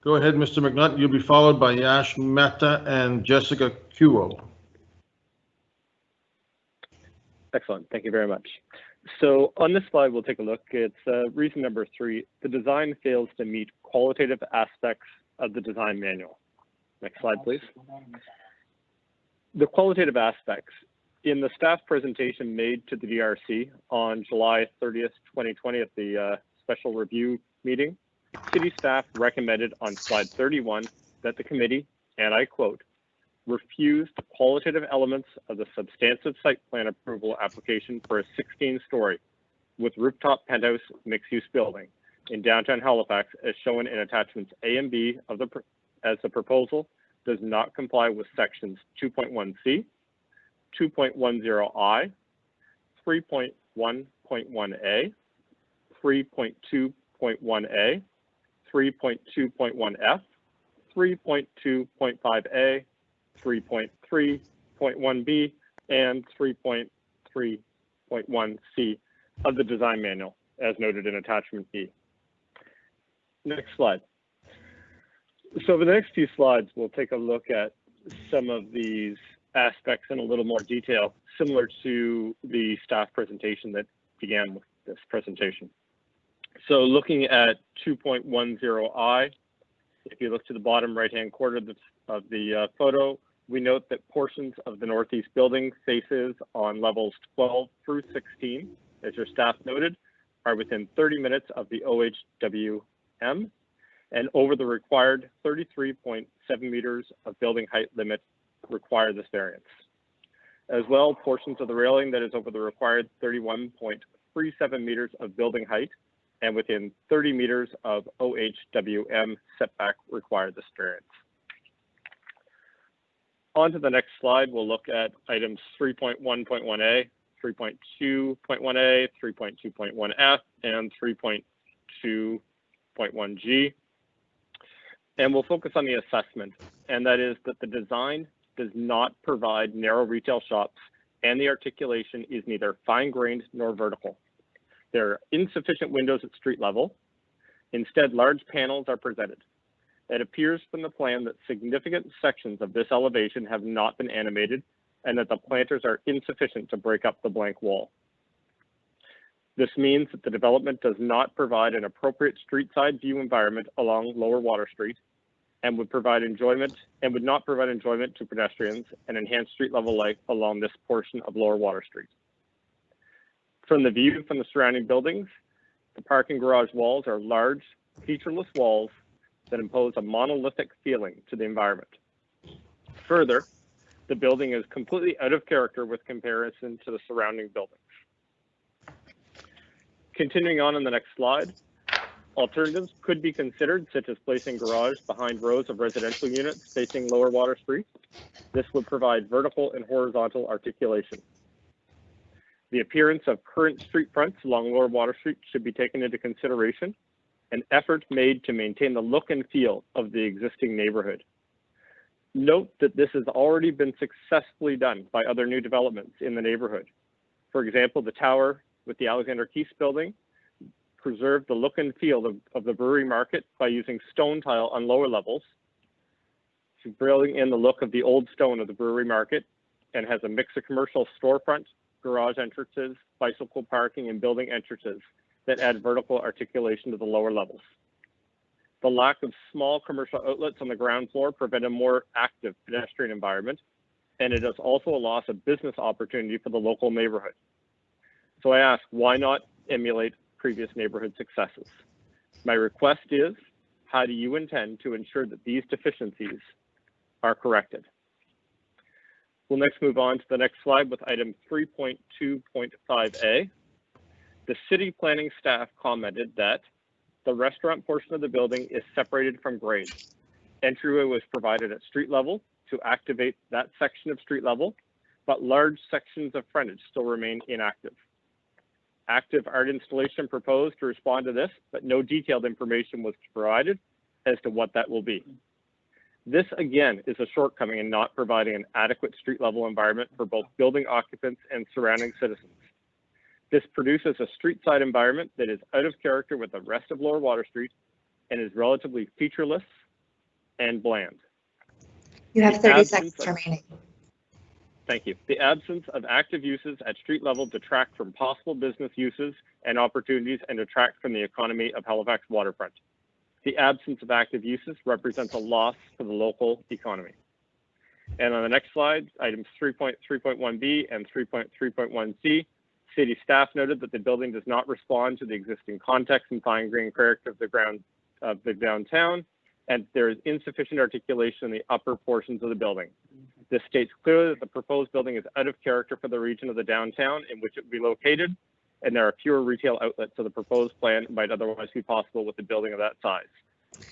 Speaker 2: Go ahead, Mr. McNutt. You'll be followed by Yash Mehta and Jessica Kuo.
Speaker 8: Excellent. Thank you very much. So on this slide, we'll take a look. It's reason number 3. The design fails to meet qualitative aspects of the design manual. Next slide, please. The qualitative aspects. In the staff presentation made to the DRC on July 30th, 2020 at the special review meeting, city staff recommended on slide 31 that the committee, and I quote, refused the qualitative elements of the substantive site plan approval application for a 16-story with rooftop penthouse mixed-use building in downtown Halifax as shown in attachments A and B of as the proposal does not comply with sections 2.1c, 2.10i, 3.1.1a, 3.2.1a, 3.2.1f, 3.2.5a, 3.3.1b, and 3.3.1c of the design manual, as noted in attachment B. Next slide. So over the next few slides, we'll take a look at some of these aspects in a little more detail, similar to the staff presentation that began with this presentation. So looking at 2.10i, if you look to the bottom right-hand corner of the photo, we note that portions of the northeast building faces on levels 12 through 16, as your staff noted, are within 30 minutes of the OHWM and over the required 33.7 meters of building height limit require this variance. As well, portions of the railing that is over the required 31.37 meters of building height and within 30 meters of OHWM setback require this variance. On to the next slide, we'll look at items 3.1.1a, 3.2.1a, 3.2.1f, and 3.2.1g. And we'll focus on the assessment, and that is that the design does not provide narrow retail shops, and the articulation is neither fine-grained nor vertical. There are insufficient windows at street level. Instead, large panels are presented. It appears from the plan that significant sections of this elevation have not been animated and that the planters are insufficient to break up the blank wall. This means that the development does not provide an appropriate street side view environment along Lower Water Street and would not provide enjoyment to pedestrians and enhance street level light along this portion of Lower Water Street. From the view from the surrounding buildings, the parking garage walls are large, featureless walls that impose a monolithic feeling to the environment. Further, the building is completely out of character with comparison to the surrounding buildings. Continuing on the next slide, alternatives could be considered, such as placing garage behind rows of residential units facing Lower Water Street. This would provide vertical and horizontal articulation. The appearance of current street fronts along Lower Water Street should be taken into consideration, an effort made to maintain the look and feel of the existing neighborhood. Note that this has already been successfully done by other new developments in the neighborhood. For example, the tower with the Alexander Keith building preserved the look and feel of the brewery market by using stone tile on lower levels, bringing in the look of the old stone of the brewery market, and has a mix of commercial storefront, garage entrances, bicycle parking, and building entrances that add vertical articulation to the lower levels. The lack of small commercial outlets on the ground floor prevent a more active pedestrian environment, and it is also a loss of business opportunity for the local neighborhood. So I ask, why not emulate previous neighborhood successes? My request is, how do you intend to ensure that these deficiencies are corrected? We'll next move on to the next slide with item 3.2.5a. The city planning staff commented that the restaurant portion of the building is separated from grade. Entryway was provided at street level to activate that section of street level, but large sections of frontage still remain inactive. Active art installation proposed to respond to this, but no detailed information was provided as to what that will be. This again is a shortcoming in not providing an adequate street level environment for both building occupants and surrounding citizens. This produces a street side environment that is out of character with the rest of Lower Water Street and is relatively featureless and bland.
Speaker 3: You have 30 seconds remaining.
Speaker 8: Thank you. The absence of active uses at street level detract from possible business uses and opportunities and detract from the economy of Halifax waterfront. The absence of active uses represents a loss for the local economy. And on the next slide, items 3.3.1b and 3.3.1c, city staff noted that the building does not respond to the existing context and fine grained character of the downtown, and there is insufficient articulation in the upper portions of the building. This states clearly that the proposed building is out of character for the region of the downtown in which it would be located, and there are fewer retail outlets, so the proposed plan might otherwise be possible with a building of that size.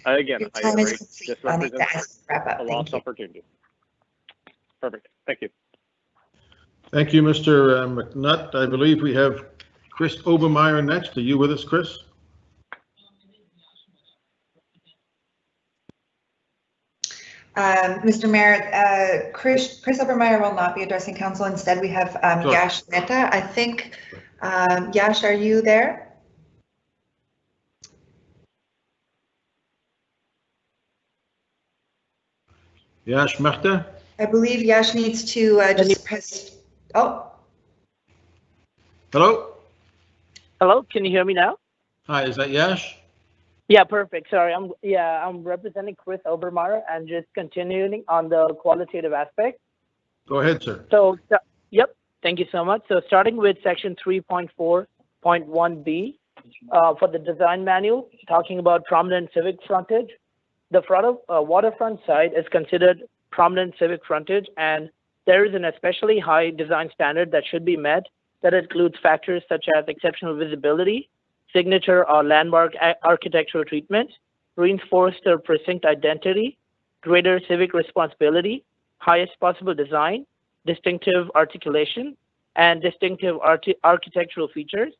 Speaker 8: Again, I agree, this represents a lost opportunity. Perfect, thank you.
Speaker 2: Thank you, Mr. McNutt. I believe we have Chris Obermeyer next. Are you with us, Chris?
Speaker 3: Mr. Mayor, Chris Obermeyer will not be addressing council. Instead, we have Yash Mehta. I think, Yash, are you there?
Speaker 2: Yash Mehta?
Speaker 3: I believe Yash needs to just press. Oh.
Speaker 2: Hello?
Speaker 9: Hello, can you hear me now?
Speaker 2: Hi, is that Yash?
Speaker 9: Yeah, perfect. Sorry, I'm representing Chris Obermeyer and just continuing on the qualitative aspect.
Speaker 2: Go ahead, sir.
Speaker 9: So, yep, thank you so much. So starting with section 3.4.1b for the design manual, talking about prominent civic frontage. The waterfront side is considered prominent civic frontage, and there is an especially high design standard that should be met that includes factors such as exceptional visibility, signature or landmark architectural treatment, reinforced or precinct identity, greater civic responsibility, highest possible design, distinctive articulation, and distinctive architectural features.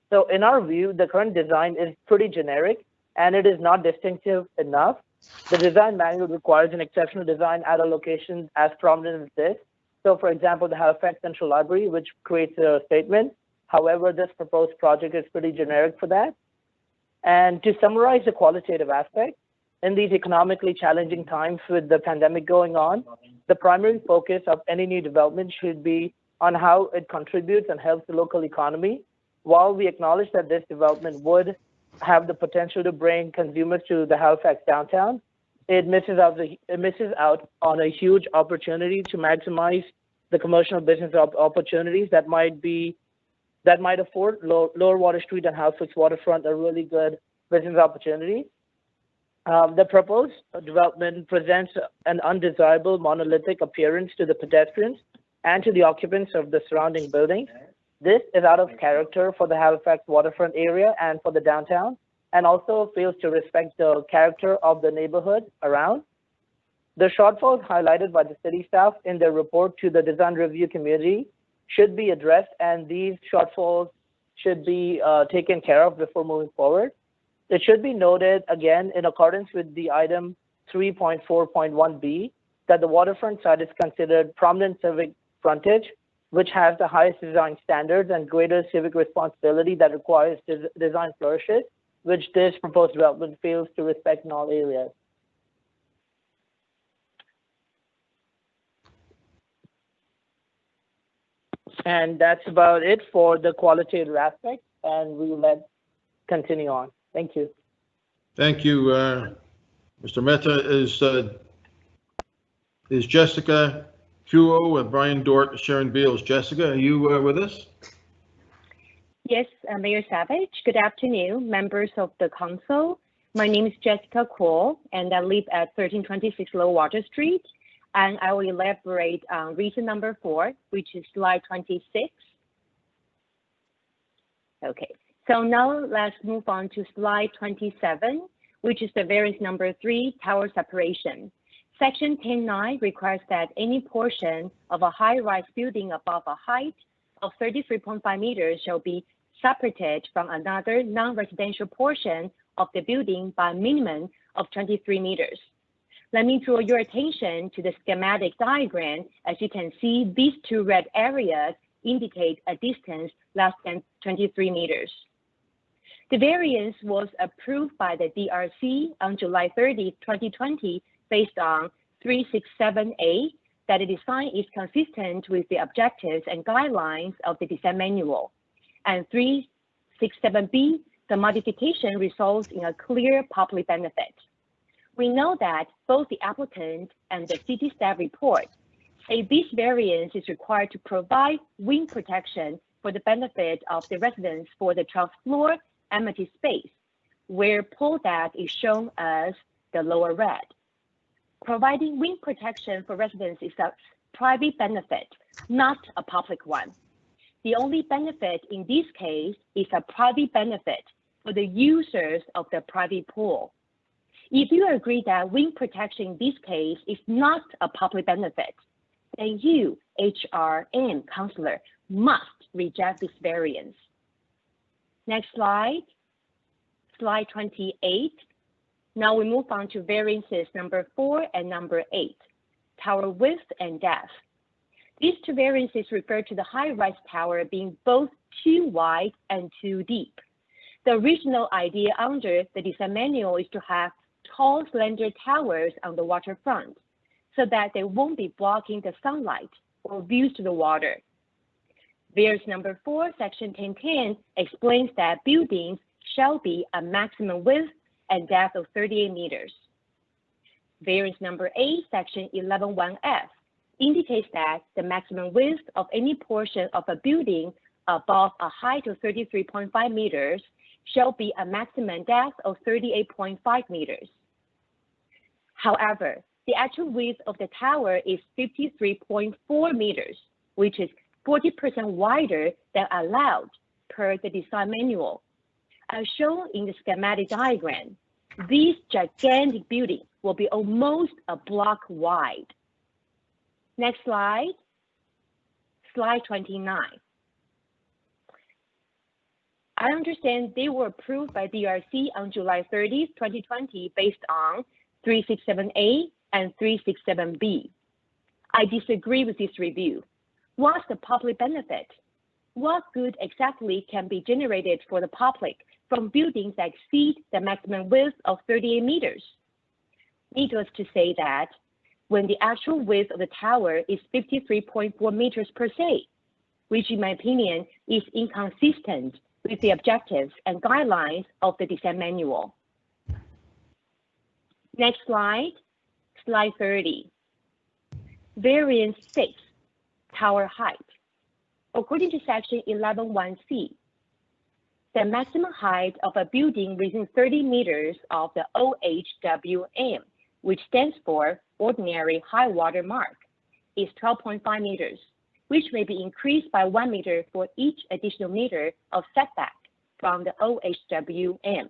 Speaker 9: So in our view, the current design is pretty generic and it is not distinctive enough. The design manual requires an exceptional design at a location as prominent as this. So for example, the Halifax Central Library, which creates a statement. However, this proposed project is pretty generic for that. And to summarize the qualitative aspect, in these economically challenging times with the pandemic going on, the primary focus of any new development should be on how it contributes and helps the local economy. While we acknowledge that this development would have the potential to bring consumers to the Halifax downtown, it misses out on a huge opportunity to maximize the commercial business opportunities that might afford Lower Water Street and Halifax waterfront a really good business opportunity. The proposed development presents an undesirable monolithic appearance to the pedestrians and to the occupants of the surrounding buildings. This is out of character for the Halifax waterfront area and for the downtown, and also fails to respect the character of the neighborhood around. The shortfalls highlighted by the city staff in their report to the design review committee should be addressed, and these shortfalls should be taken care of before moving forward. It should be noted again, in accordance with the item 3.4.1b, that the waterfront side is considered prominent civic frontage, which has the highest design standards and greater civic responsibility that requires design flourishes, which this proposed development fails to respect in all areas. And that's about it for the qualitative aspect, and we will continue on. Thank you.
Speaker 2: Thank you, Mr. Mehta. Is Jessica Kuo and Brian Dort, Sharon Beals? Jessica, are you with us?
Speaker 10: Yes, Mayor Savage. Good afternoon, members of the council. My name is Jessica Kuo, and I live at 1326 Lower Water Street. And I will elaborate on reason number 4, which is slide 26. Okay, So now let's move on to slide 27, which is the variance number 3, tower separation. Section 10.9 requires that any portion of a high-rise building above a height of 33.5 meters shall be separated from another non-residential portion of the building by a minimum of 23 meters. Let me draw your attention to the schematic diagram. As you can see, these two red areas indicate a distance less than 23 meters. The variance was approved by the DRC on July 30, 2020, based on 367A, that the design is consistent with the objectives and guidelines of the design manual. And 367B, the modification results in a clear public benefit. We know that both the applicant and the city staff report say this variance is required to provide wind protection for the benefit of the residents for the 12th floor amenity space, where pole deck is shown as the lower red. Providing wind protection for residents is a private benefit, not a public one. The only benefit in this case is a private benefit for the users of the private pool. If you agree that wind protection in this case is not a public benefit, then you, HRM councillor, must reject this variance. Next slide, slide 28. Now we move on to variances number 4 and number 8, tower width and depth. These two variances refer to the high-rise tower being both too wide and too deep. The original idea under the design manual is to have tall, slender towers on the waterfront so that they won't be blocking the sunlight or views to the water. Variance number 4, section 1010, explains that buildings shall be a maximum width and depth of 38 meters. Variance number 8, section 11.1f, indicates that the maximum width of any portion of a building above a height of 33.5 meters shall be a maximum depth of 38.5 meters. However, the actual width of the tower is 53.4 meters, which is 40% wider than allowed per the design manual. As shown in the schematic diagram, this gigantic building will be almost a block wide. Next slide, slide 29. I understand they were approved by DRC on July 30, 2020, based on 367A and 367B. I disagree with this review. What's the public benefit? What good exactly can be generated for the public from buildings that exceed the maximum width of 38 meters? Needless to say that when the actual width of the tower is 53.4 meters per se, which in my opinion is inconsistent with the objectives and guidelines of the design manual. Next slide, slide 30. Variance 6, tower height. According to section 11.1c, the maximum height of a building within 30 meters of the OHWM, which stands for ordinary high water mark, is 12.5 meters, which may be increased by 1 meter for each additional meter of setback from the OHWM.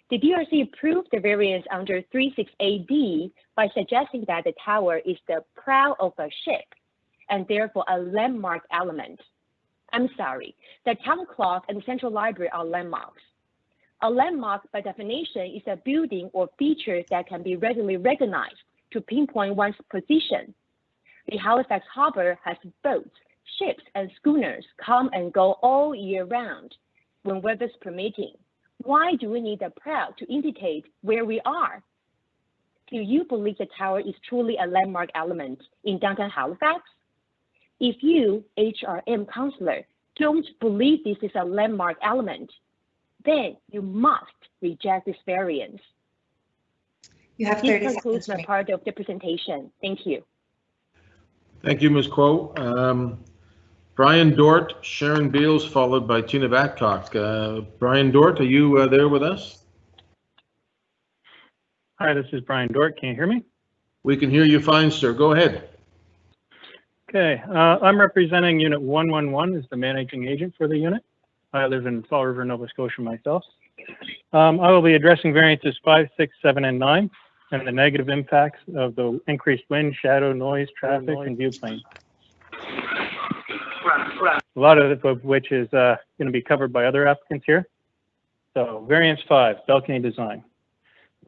Speaker 10: The DRC approved the variance under 36AD by suggesting that the tower is the prow of a ship and therefore a landmark element. I'm sorry, the town clock and the central library are landmarks. A landmark, by definition, is a building or feature that can be readily recognized to pinpoint one's position. The Halifax harbor has boats, ships, and schooners come and go all year round when weather's permitting. Why do we need a prow to indicate where we are? Do you believe the tower is truly a landmark element in downtown Halifax? If you, HRM councillor, don't believe this is a landmark element, then you must reject this variance.
Speaker 3: You have 30
Speaker 10: this concludes
Speaker 3: seconds.
Speaker 10: my part of the presentation. Thank you.
Speaker 2: Thank you, Ms. Kuo. Brian Dort, Sharon Beals, followed by Tina Babcock. Brian Dort, are you there with us?
Speaker 11: Hi, this is Brian Dort. Can you hear me?
Speaker 2: We can hear you fine, sir. Go ahead.
Speaker 11: Okay, I'm representing Unit 111 as the managing agent for the unit. I live in Fall River, Nova Scotia myself. I will be addressing variances 5, 6, 7, and 9, and the negative impacts of the increased wind, shadow, noise, traffic, and view plane. A lot of which is going to be covered by other applicants here. So variance 5, balcony design.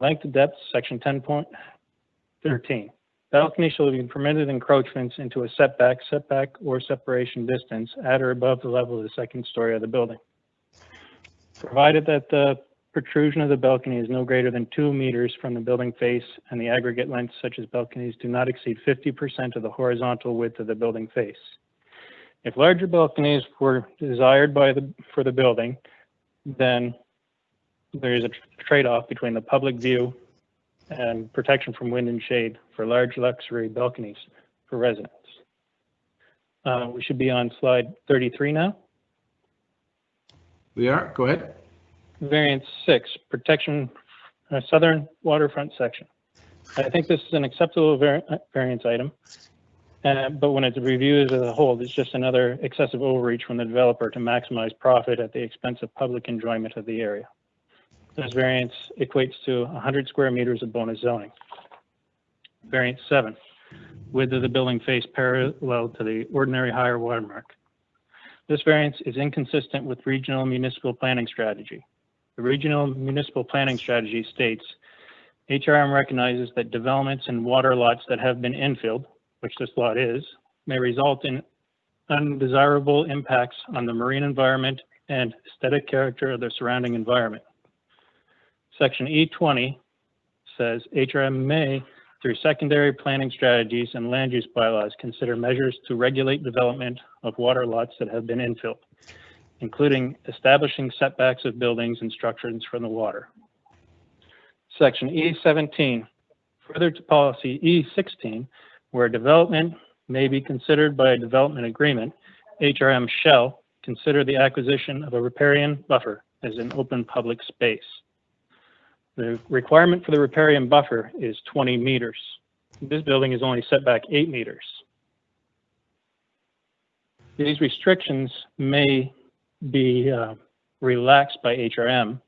Speaker 11: Length of depth, section 10.13. Balcony shall be permitted encroachments into a setback, or separation distance at or above the level of the second story of the building, provided that the protrusion of the balcony is no greater than 2 meters from the building face and the aggregate lengths such as balconies do not exceed 50% of the horizontal width of the building face. If larger balconies were desired for the building, then there is a trade-off between the public view and protection from wind and shade for large luxury balconies for residents. We should be on slide 33 now.
Speaker 2: We are, go ahead.
Speaker 11: Variance 6, protection southern waterfront section. I think this is an acceptable variance item, but when it's reviewed as a whole, it's just another excessive overreach from the developer to maximize profit at the expense of public enjoyment of the area. This variance equates to 100 square meters of bonus zoning. Variance 7, width of the building face parallel to the ordinary higher watermark. This variance is inconsistent with regional municipal planning strategy. The regional municipal planning strategy states, HRM recognizes that developments in water lots that have been infilled, which this lot is, may result in undesirable impacts on the marine environment and aesthetic character of the surrounding environment. Section E20 says HRM may, through secondary planning strategies and land use bylaws, consider measures to regulate development of water lots that have been infilled, including establishing setbacks of buildings and structures from the water. Section E17, further to policy E16, where development may be considered by a development agreement, HRM shall consider the acquisition of a riparian buffer as an open public space. The requirement for the riparian buffer is 20 meters. This building is only set back 8 meters. These restrictions may be relaxed by HRM,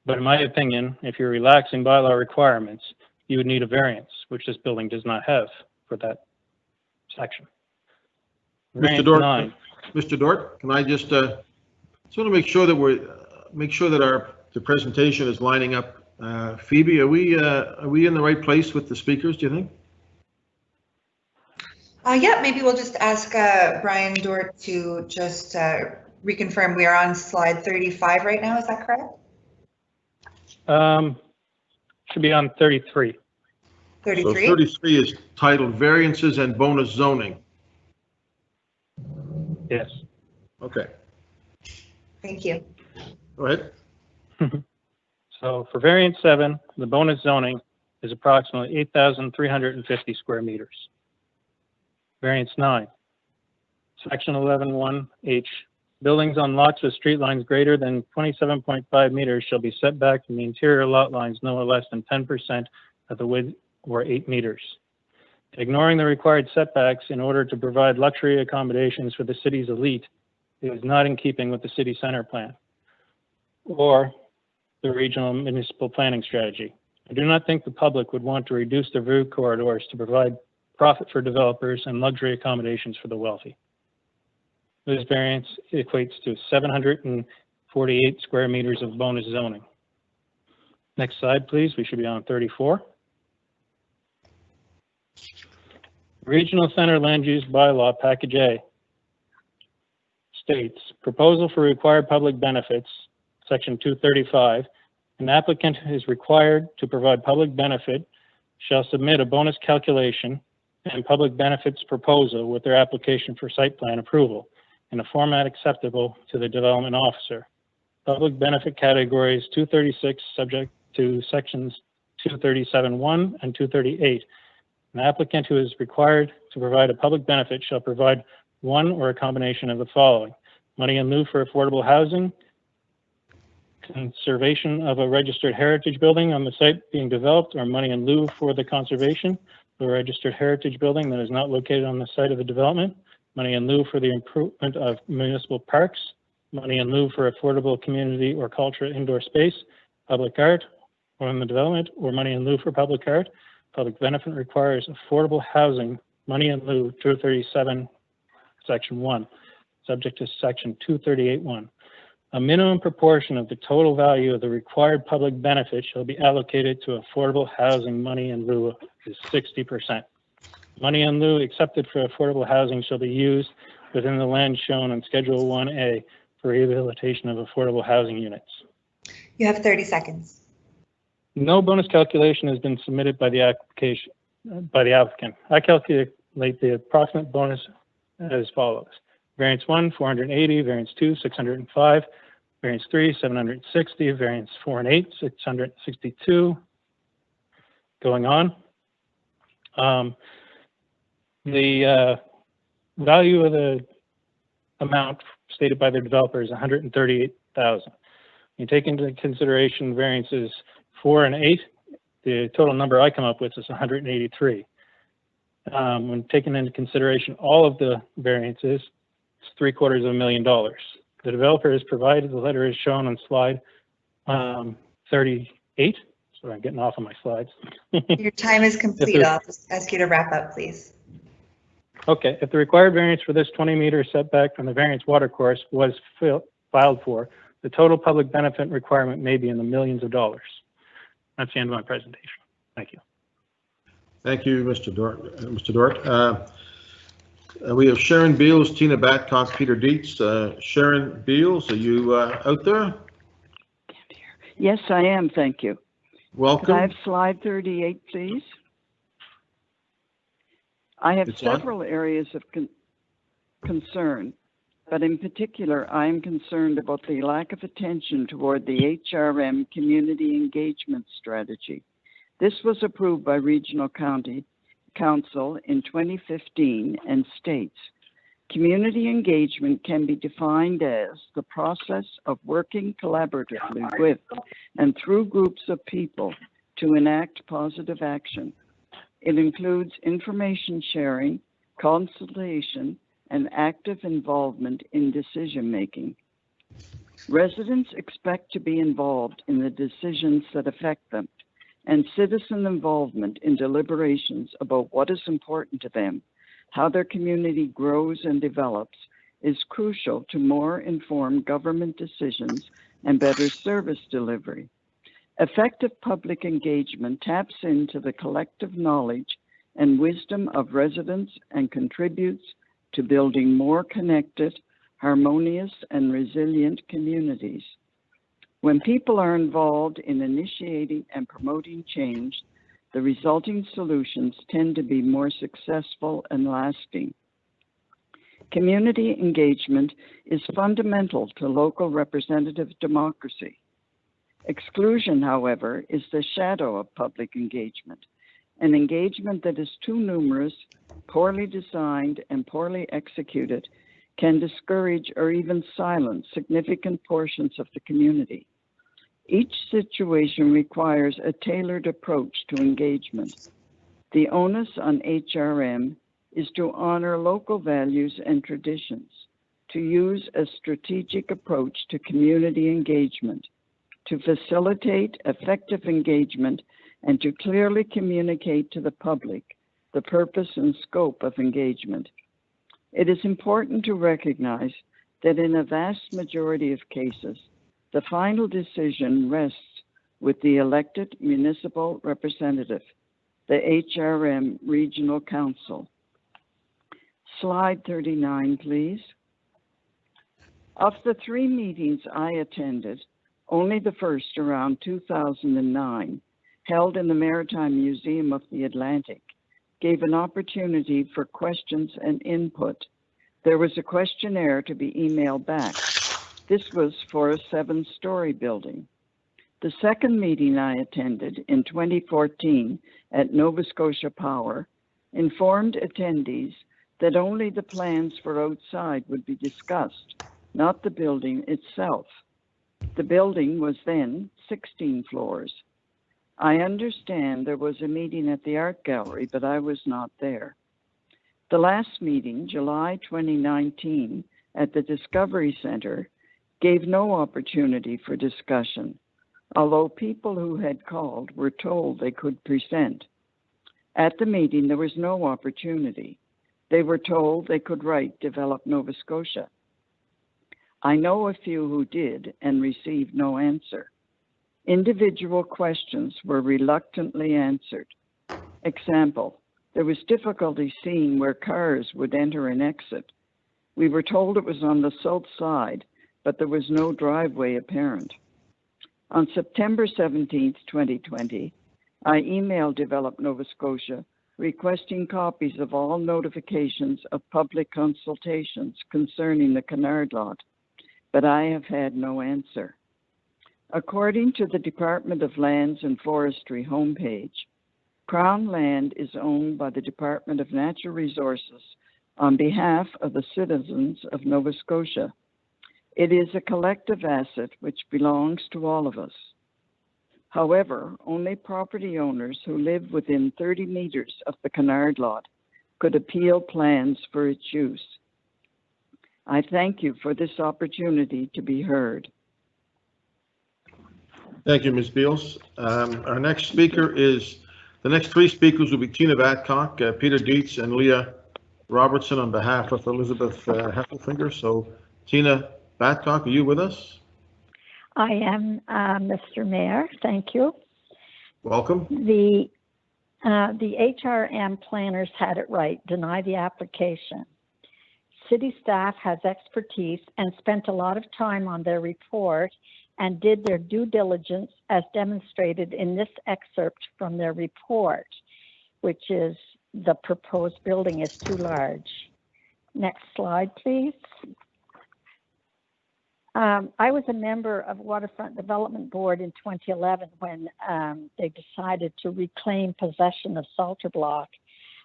Speaker 11: but in my opinion, if you're relaxing bylaw requirements, you would need a variance, which this building does not have for that section.
Speaker 2: Mr. Dort, Mr. Dort, can I just want to make sure that the presentation is lining up. Phoebe, are we in the right place with the speakers, do you think?
Speaker 3: Yeah, maybe we'll just ask Brian Dort to just reconfirm. We are on slide 35 right now, is that correct?
Speaker 11: Should be on 33.
Speaker 3: 33?
Speaker 2: So 33 is titled Variances and Bonus Zoning.
Speaker 11: Yes.
Speaker 2: Okay.
Speaker 3: Thank you.
Speaker 2: Go ahead.
Speaker 11: So for variance 7, the bonus zoning is approximately 8,350 square meters. Variance 9, section 11(1)H, buildings on lots with street lines greater than 27.5 meters shall be set back from the interior lot lines no less than 10% of the width or 8 meters. Ignoring the required setbacks in order to provide luxury accommodations for the city's elite is not in keeping with the city center plan or the regional municipal planning strategy. I do not think the public would want to reduce their view corridors to provide profit for developers and luxury accommodations for the wealthy. This variance equates to 748 square meters of bonus zoning. Next slide, please. We should be on 34. Regional Center Land Use Bylaw Package A states, proposal for required public benefits, section 235, an applicant is required to provide public benefit shall submit a bonus calculation and public benefits proposal with their application for site plan approval in a format acceptable to the development officer. Public benefit categories 236 subject to sections 237(1) and 238. An applicant who is required to provide a public benefit shall provide one or a combination of the following: money in lieu for affordable housing, conservation of a registered heritage building on the site being developed, or money in lieu for the conservation of a registered heritage building that is not located on the site of the development, money in lieu for the improvement of municipal parks, money in lieu for affordable community or cultural indoor space, public art, or in the development, or money in lieu for public art. Public benefit requires affordable housing, money in lieu, 237, section 1, subject to section 238(1). A minimum proportion of the total value of the required public benefit shall be allocated to affordable housing. Money in lieu is 60%. Money in lieu accepted for affordable housing shall be used within the land shown on Schedule 1A for rehabilitation of affordable housing units.
Speaker 3: You have 30 seconds.
Speaker 11: No bonus calculation has been submitted by the applicant. I calculate the approximate bonus as follows. Variance 1, 480, variance 2, 605, variance 3, 760, variance 4 and 8, 662. Going on. The value of the amount stated by the developer is $138,000. You take into consideration variances 4 and 8, the total number I come up with is 183. When taking into consideration all of the variances, it's $750,000. The developer has provided the letter as shown on slide 38. So I'm getting off on my slides.
Speaker 3: Your time is complete. I'll just ask you to wrap up, please.
Speaker 11: Okay, if the required variance for this 20-meter setback from the variance watercourse was filed for, the total public benefit requirement may be in the millions of dollars. That's the end of my presentation. Thank you.
Speaker 2: Thank you, Mr. Dort. We have Sharon Beals, Tina Batcock, Peter Dietz. Sharon Beals, are you out there?
Speaker 5: Yes, I am. Thank you.
Speaker 2: Welcome.
Speaker 5: Could I have slide 38, please? I have several areas of concern, but in particular, I am concerned about the lack of attention toward the HRM community engagement strategy. This was approved by Regional County Council in 2015 and states, community engagement can be defined as the process of working collaboratively with and through groups of people to enact positive action. It includes information sharing, consultation, and active involvement in decision-making. Residents expect to be involved in the decisions that affect them, and citizen involvement in deliberations about what is important to them, how their community grows and develops, is crucial to more informed government decisions and better service delivery. Effective public engagement taps into the collective knowledge and wisdom of residents and contributes to building more connected, harmonious, and resilient communities. When people are involved in initiating and promoting change, the resulting solutions tend to be more successful and lasting. Community engagement is fundamental to local representative democracy. Exclusion, however, is the shadow of public engagement. An engagement that is too numerous, poorly designed, and poorly executed can discourage or even silence significant portions of the community. Each situation requires a tailored approach to engagement. The onus on HRM is to honor local values and traditions, to use a strategic approach to community engagement, to facilitate effective engagement, and to clearly communicate to the public the purpose and scope of engagement. It is important to recognize that in a vast majority of cases, the final decision rests with the elected municipal representative, the HRM Regional Council. Slide 39, please. Of the 3 meetings I attended, only the first, around 2009, held in the Maritime Museum of the Atlantic, gave an opportunity for questions and input. There was a questionnaire to be emailed back. This was for a 7-story building. The second meeting I attended in 2014 at Nova Scotia Power informed attendees that only the plans for outside would be discussed, not the building itself. The building was then 16 floors. I understand there was a meeting at the art gallery, but I was not there. The last meeting, July 2019, at the Discovery Center, gave no opportunity for discussion, although people who had called were told they could present. At the meeting, there was no opportunity. They were told they could write Develop Nova Scotia. I know a few who did and received no answer. Individual questions were reluctantly answered. Example, there was difficulty seeing where cars would enter and exit. We were told it was on the south side, but there was no driveway apparent. On September 17, 2020, I emailed Develop Nova Scotia requesting copies of all notifications of public consultations concerning the Canard lot, but I have had no answer. According to the Department of Lands and Forestry homepage, Crown land is owned by the Department of Natural Resources on behalf of the citizens of Nova Scotia. It is a collective asset which belongs to all of us. However, only property owners who live within 30 meters of the Canard lot could appeal plans for its use. I thank you for this opportunity to be heard.
Speaker 2: Thank you, Ms. Beals. Our next speaker is, the next three speakers will be Tina Badcock, Peter Dietz, and Leah Robertson on behalf of Elizabeth Heffelfinger. So, Tina Badcock, are you with us?
Speaker 12: I am, Mr. Mayor. Thank you.
Speaker 2: Welcome.
Speaker 12: The HRM planners had it right, deny the application. City staff has expertise and spent a lot of time on their report and did their due diligence as demonstrated in this excerpt from their report, which is the proposed building is too large. Next slide, please. I was a member of Waterfront Development Board in 2011 when they decided to reclaim possession of Salter Block,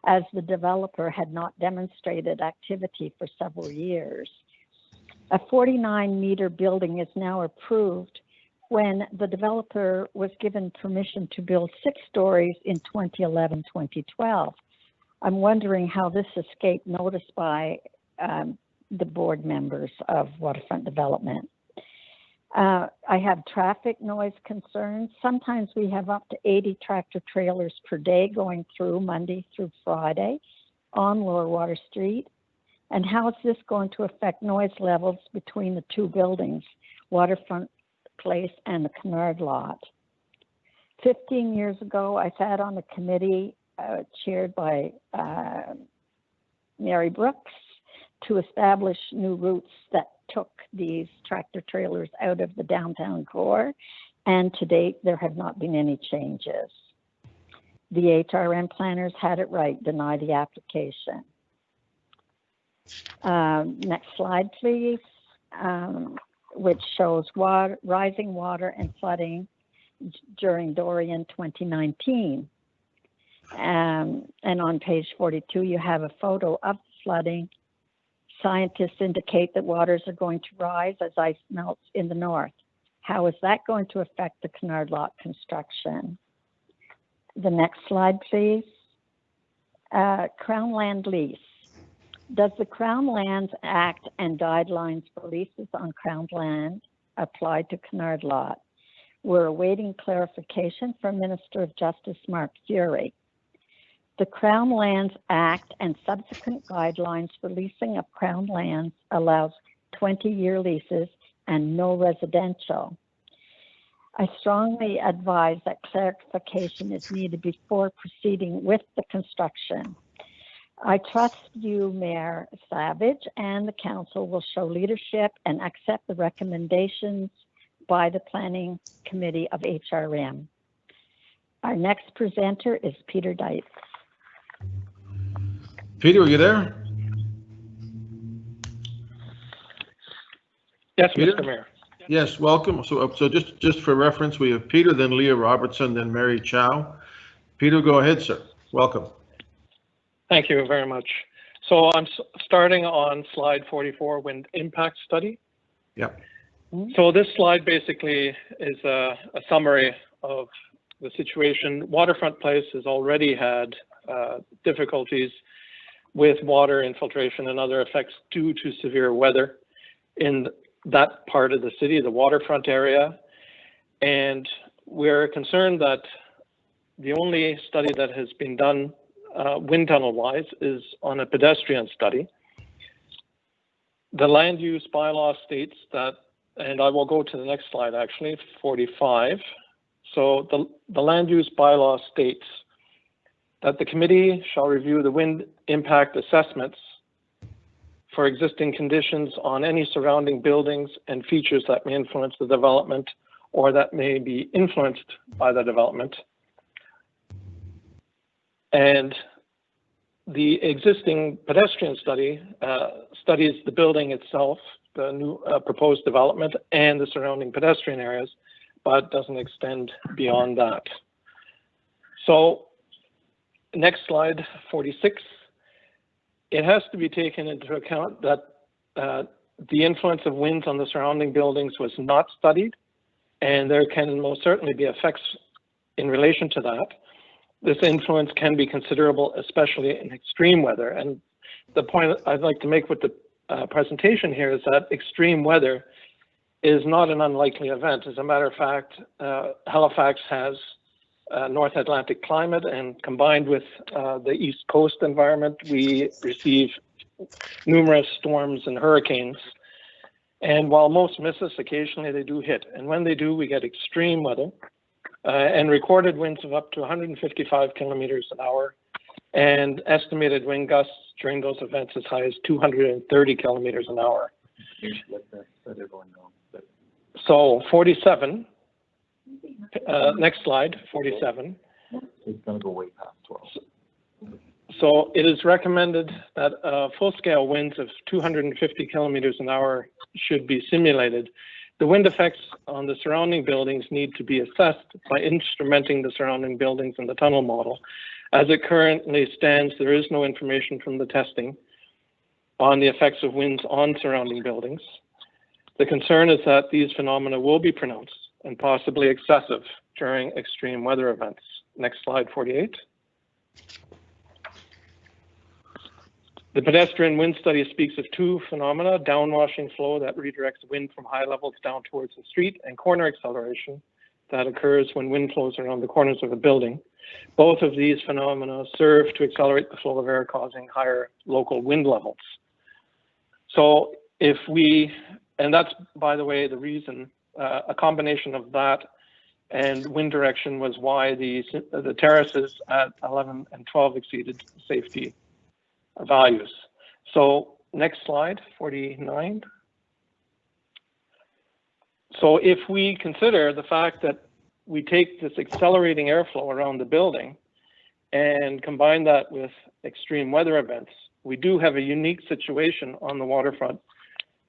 Speaker 12: as the developer had not demonstrated activity for several years. A 49-meter building is now approved when the developer was given permission to build 6 stories in 2011-2012. I'm wondering how this escaped notice by the board members of Waterfront Development. I have traffic noise concerns. Sometimes we have up to 80 tractor trailers per day going through Monday through Friday on Lower Water Street. And how is this going to affect noise levels between the two buildings, Waterfront Place and the Canard lot? 15 years ago, I sat on a committee chaired by Mary Brooks to establish new routes that took these tractor trailers out of the downtown core, and to date there have not been any changes. The HRM planners had it right, deny the application. Next slide, please, which shows rising water and flooding during Dorian 2019. And on page 42, you have a photo of the flooding. Scientists indicate that waters are going to rise as ice melts in the north. How is that going to affect the Canard lot construction? The next slide, please. Crown land lease. Does the Crown Lands Act and guidelines for leases on Crown land apply to Canard lot? We're awaiting clarification from Minister of Justice Mark Fury. The Crown Lands Act and subsequent guidelines for leasing of Crown lands allows 20-year leases and no residential. I strongly advise that clarification is needed before proceeding with the construction. I trust you, Mayor Savage, and the council will show leadership and accept the recommendations by the Planning Committee of HRM. Our next presenter is Peter Dietz.
Speaker 2: Peter, are you there?
Speaker 11: Yes,
Speaker 2: Peter?
Speaker 11: Mr. Mayor.
Speaker 2: Yes, welcome. So just for reference, we have Peter, then Leah Robertson, then Mary Chow. Peter, go ahead, sir. Welcome.
Speaker 11: Thank you very much. So I'm starting on slide 44, wind impact study.
Speaker 2: Yeah.
Speaker 11: So this slide basically is a summary of the situation. Waterfront Place has already had difficulties with water infiltration and other effects due to severe weather. In that part of the city, the waterfront area. And we're concerned that the only study that has been done wind tunnel wise is on a pedestrian study. The land use bylaw states that, and I will go to the next slide actually, 45. So the land use bylaw states that the committee shall review the wind impact assessments for existing conditions on any surrounding buildings and features that may influence the development or that may be influenced by the development. And the existing pedestrian study studies the building itself, the new proposed development, and the surrounding pedestrian areas, but doesn't extend beyond that. So next slide, 46. It has to be taken into account that the influence of winds on the surrounding buildings was not studied, and there can most certainly be effects in relation to that. This influence can be considerable, especially in extreme weather. And the point I'd like to make with the presentation here is that extreme weather is not an unlikely event. As a matter of fact, Halifax has North Atlantic climate, and combined with the East Coast environment, we receive numerous storms and hurricanes. And while most miss us, occasionally they do hit. And when they do, we get extreme weather and recorded winds of up to 155 kilometers an hour, and estimated wind gusts during those events as high as 230 kilometers an hour. So 47, next slide, 47.
Speaker 13: It's going to go way past 12.
Speaker 11: So it is recommended that full-scale winds of 250 kilometers an hour should be simulated. The wind effects on the surrounding buildings need to be assessed by instrumenting the surrounding buildings in the tunnel model. As it currently stands, there is no information from the testing on the effects of winds on surrounding buildings. The concern is that these phenomena will be pronounced and possibly excessive during extreme weather events. Next slide, 48. The pedestrian wind study speaks of two phenomena: downwashing flow that redirects wind from high levels down towards the street, and corner acceleration that occurs when wind flows around the corners of a building. Both of these phenomena serve to accelerate the flow of air, causing higher local wind levels. So if we, and that's, by the way, the reason, a combination of that and wind direction was why the terraces at 11 and 12 exceeded safety values. So next slide, 49. So if we consider the fact that we take this accelerating airflow around the building and combine that with extreme weather events, we do have a unique situation on the waterfront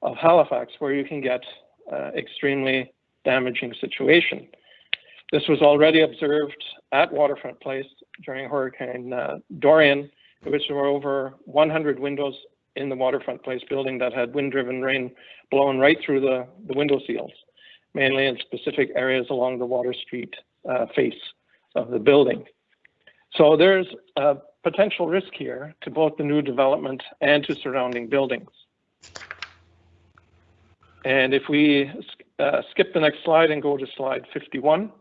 Speaker 11: of Halifax where you can get extremely damaging situation. This was already observed at Waterfront Place during Hurricane Dorian, in which there were over 100 windows in the Waterfront Place building that had wind-driven rain blown right through the window seals, mainly in specific areas along the Water Street face of the building. So there's a potential risk here to both the new development and to surrounding buildings. And if we skip the next slide and go to slide 51,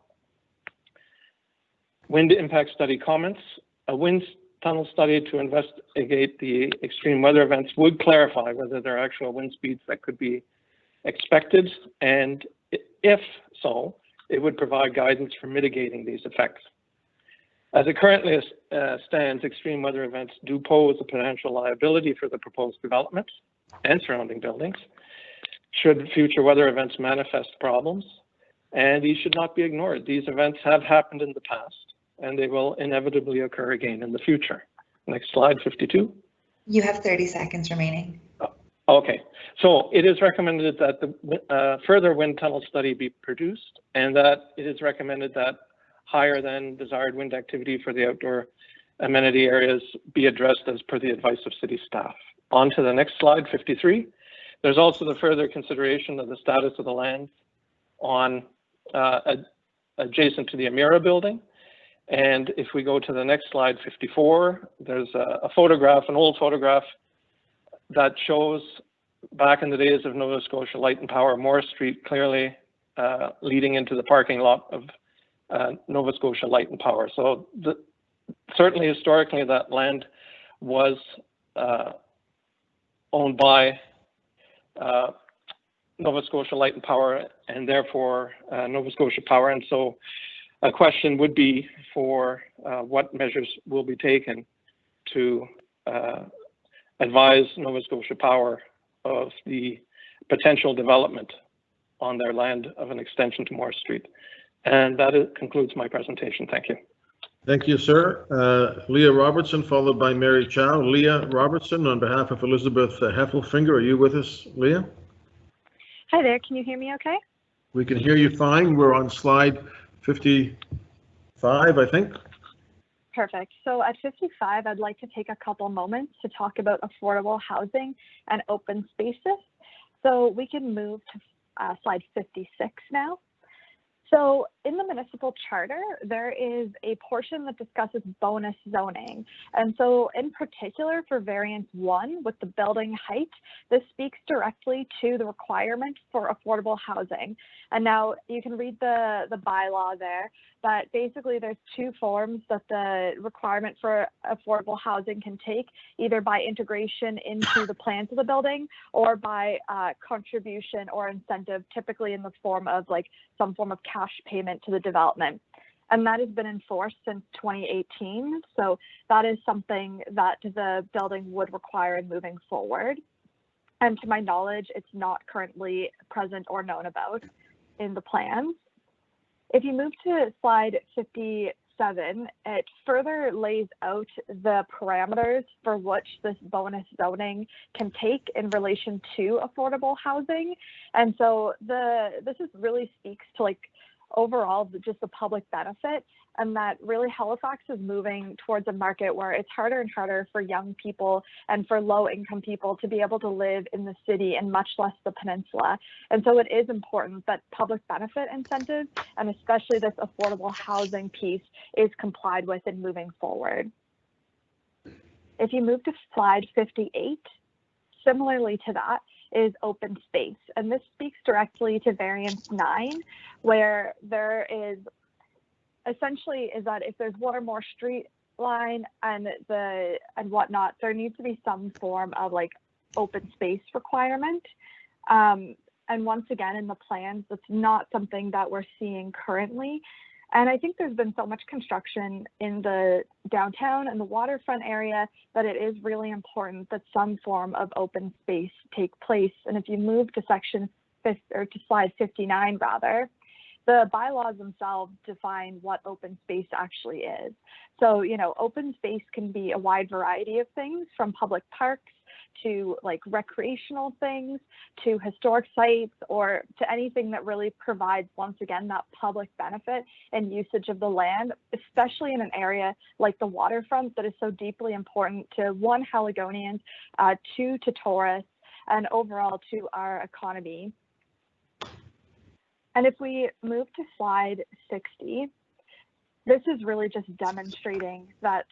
Speaker 11: wind impact study comments. A wind tunnel study to investigate the extreme weather events would clarify whether there are actual wind speeds that could be expected, and if so, it would provide guidance for mitigating these effects. As it currently stands, extreme weather events do pose a potential liability for the proposed development and surrounding buildings should future weather events manifest problems, and these should not be ignored. These events have happened in the past, and they will inevitably occur again in the future. Next slide, 52.
Speaker 3: You have 30 seconds remaining.
Speaker 11: Okay, so it is recommended that the further wind tunnel study be produced, and that it is recommended that higher than desired wind activity for the outdoor amenity areas be addressed as per the advice of city staff. On to the next slide, 53. There's also the further consideration of the status of the land on adjacent to the Amira building. And if we go to the next slide, 54, there's a photograph, an old photograph that shows back in the days of Nova Scotia Light and Power, Morris Street clearly leading into the parking lot of Nova Scotia Light and Power. So certainly historically that land was owned by Nova Scotia Light and Power, and therefore Nova Scotia Power. And so a question would be for what measures will be taken to advise Nova Scotia Power of the potential development on their land of an extension to Morris Street. And that concludes my presentation. Thank you.
Speaker 2: Thank you, sir. Leah Robertson, followed by Mary Chow. Leah Robertson, on behalf of Elizabeth Heffelfinger. Are you with us, Leah?
Speaker 14: Hi there. Can you hear me okay?
Speaker 2: We can hear you fine. We're on slide 55, I think.
Speaker 14: Perfect. So at 55, I'd like to take a couple moments to talk about affordable housing and open spaces. So we can move to slide 56 now. So in the municipal charter, there is a portion that discusses bonus zoning. And so in particular for variance 1 with the building height, this speaks directly to the requirement for affordable housing. And now you can read the bylaw there, but basically there's two forms that the requirement for affordable housing can take, either by integration into the plans of the building or by contribution or incentive, typically in the form of like some form of cash payment to the development. And that has been enforced since 2018. So that is something that the building would require in moving forward. And to my knowledge, it's not currently present or known about in the plans. If you move to slide 57, it further lays out the parameters for which this bonus zoning can take in relation to affordable housing. And so this really speaks to like overall just the public benefit, and that really Halifax is moving towards a market where it's harder and harder for young people and for low income people to be able to live in the city and much less the peninsula. And so it is important that public benefit incentives, and especially this affordable housing piece, is complied with in moving forward. If you move to slide 58, similarly to that is open space. And this speaks directly to variance 9, where there is essentially is that if there's one or more street line and whatnot, there needs to be some form of like open space requirement. And once again, in the plans, that's not something that we're seeing currently. And I think there's been so much construction in the downtown and the waterfront area that it is really important that some form of open space take place. And if you move to slide 59 rather, the bylaws themselves define what open space actually is. So, you know, open space can be a wide variety of things, from public parks to like recreational things, to historic sites, or to anything that really provides, once again, that public benefit and usage of the land, especially in an area like the waterfront that is so deeply important to, one, Haligonians, two, to tourists, and overall to our economy. And if we move to slide 60, this is really just demonstrating that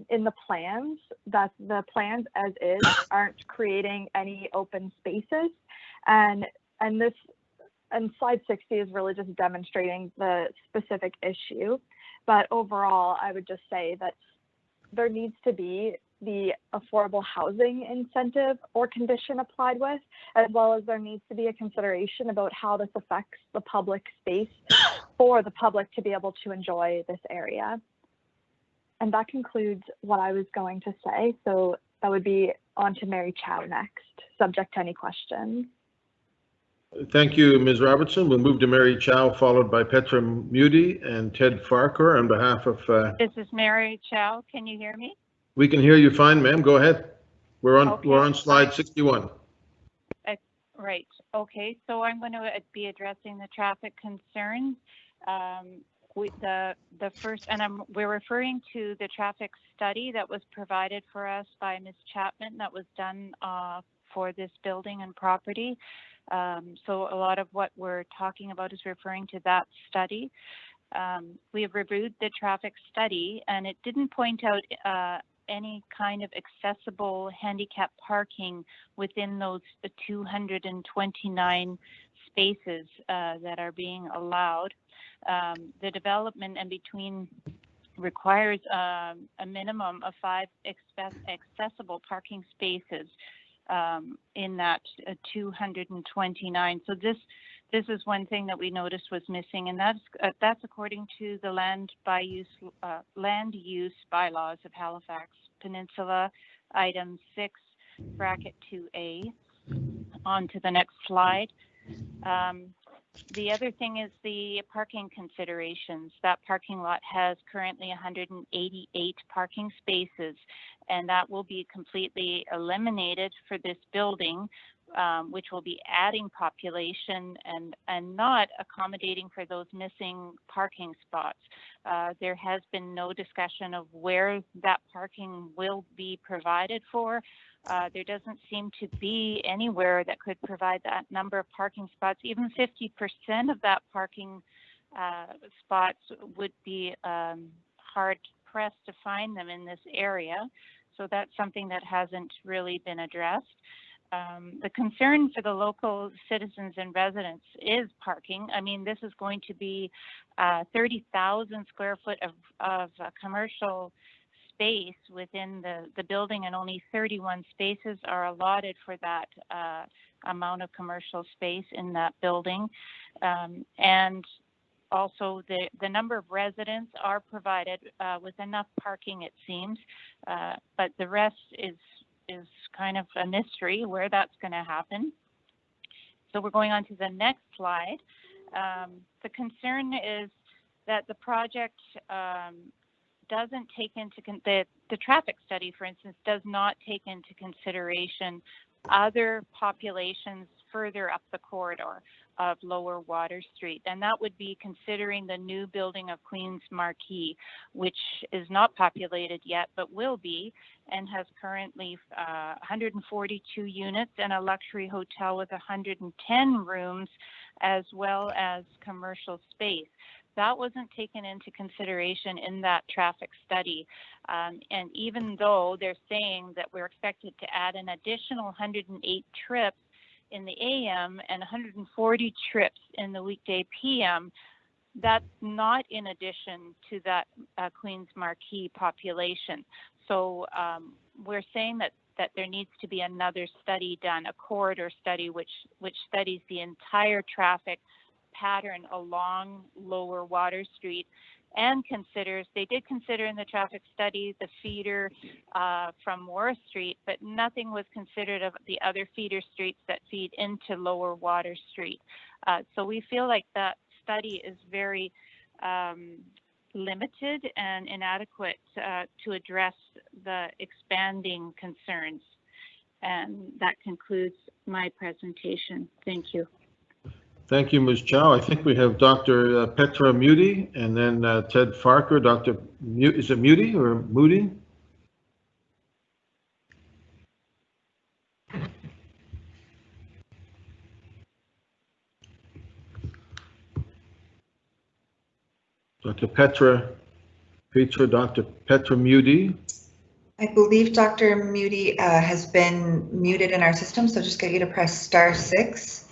Speaker 14: in the plans, that the plans as is aren't creating any open spaces. And slide 60 is really just demonstrating the specific issue. But overall, I would just say that there needs to be the affordable housing incentive or condition applied with, as well as there needs to be a consideration about how this affects the public space for the public to be able to enjoy this area. And that concludes what I was going to say. So that would be on to Mary Chow next, subject to any questions.
Speaker 2: Thank you, Ms. Robertson. We'll move to Mary Chow, followed by Petra Moody and Ted Farquhar on behalf of...
Speaker 15: This is Mary Chow. Can you hear me?
Speaker 2: We can hear you fine, ma'am. Go ahead. We're on slide 61.
Speaker 15: Right. Okay. So I'm going to be addressing the traffic concerns. With the first, and we're referring to the traffic study that was provided for us by Ms. Chapman that was done for this building and property. So a lot of what we're talking about is referring to that study. We have reviewed the traffic study, and it didn't point out any kind of accessible handicap parking within those 229 spaces that are being allowed. The development and between requires a minimum of 5 accessible parking spaces in that 229. So this is one thing that we noticed was missing, and that's according to the land use bylaws of Halifax Peninsula, item 6, bracket 2A. On to the next slide. The other thing is the parking considerations. That parking lot has currently 188 parking spaces, and that will be completely eliminated for this building, which will be adding population and not accommodating for those missing parking spots. There has been no discussion of where that parking will be provided for. There doesn't seem to be anywhere that could provide that number of parking spots. Even 50% of that parking spots would be hard pressed to find them in this area. So that's something that hasn't really been addressed. The concern for the local citizens and residents is parking. I mean, this is going to be 30,000 square foot of commercial space within the building, and only 31 spaces are allotted for that amount of commercial space in that building. And also the number of residents are provided with enough parking, it seems, but the rest is kind of a mystery where that's going to happen. So we're going on to the next slide. The concern is that the project doesn't take into the traffic study, for instance, does not take into consideration other populations further up the corridor of Lower Water Street, and that would be considering the new building of Queen's Marquee, which is not populated yet but will be, and has currently 142 units and a luxury hotel with 110 rooms, as well as commercial space. That wasn't taken into consideration in that traffic study. And even though they're saying that we're expected to add an additional 108 trips in the AM and 140 trips in the weekday PM, that's not in addition to that Queen's Marquee population. So we're saying that there needs to be another study done, a corridor study, which studies the entire traffic pattern along Lower Water Street, and they did consider in the traffic study the feeder from Moore Street, but nothing was considered of the other feeder streets that feed into Lower Water Street. So we feel like that study is very limited and inadequate to address the expanding concerns. And that concludes my presentation. Thank you.
Speaker 2: Thank you, Ms. Chow. I think we have Dr. Petra Moody and then Ted Farker. Is it Moody or Moody? Dr. Petra Moody.
Speaker 3: I believe Dr. Moody has been muted in our system, so just get you to press *6.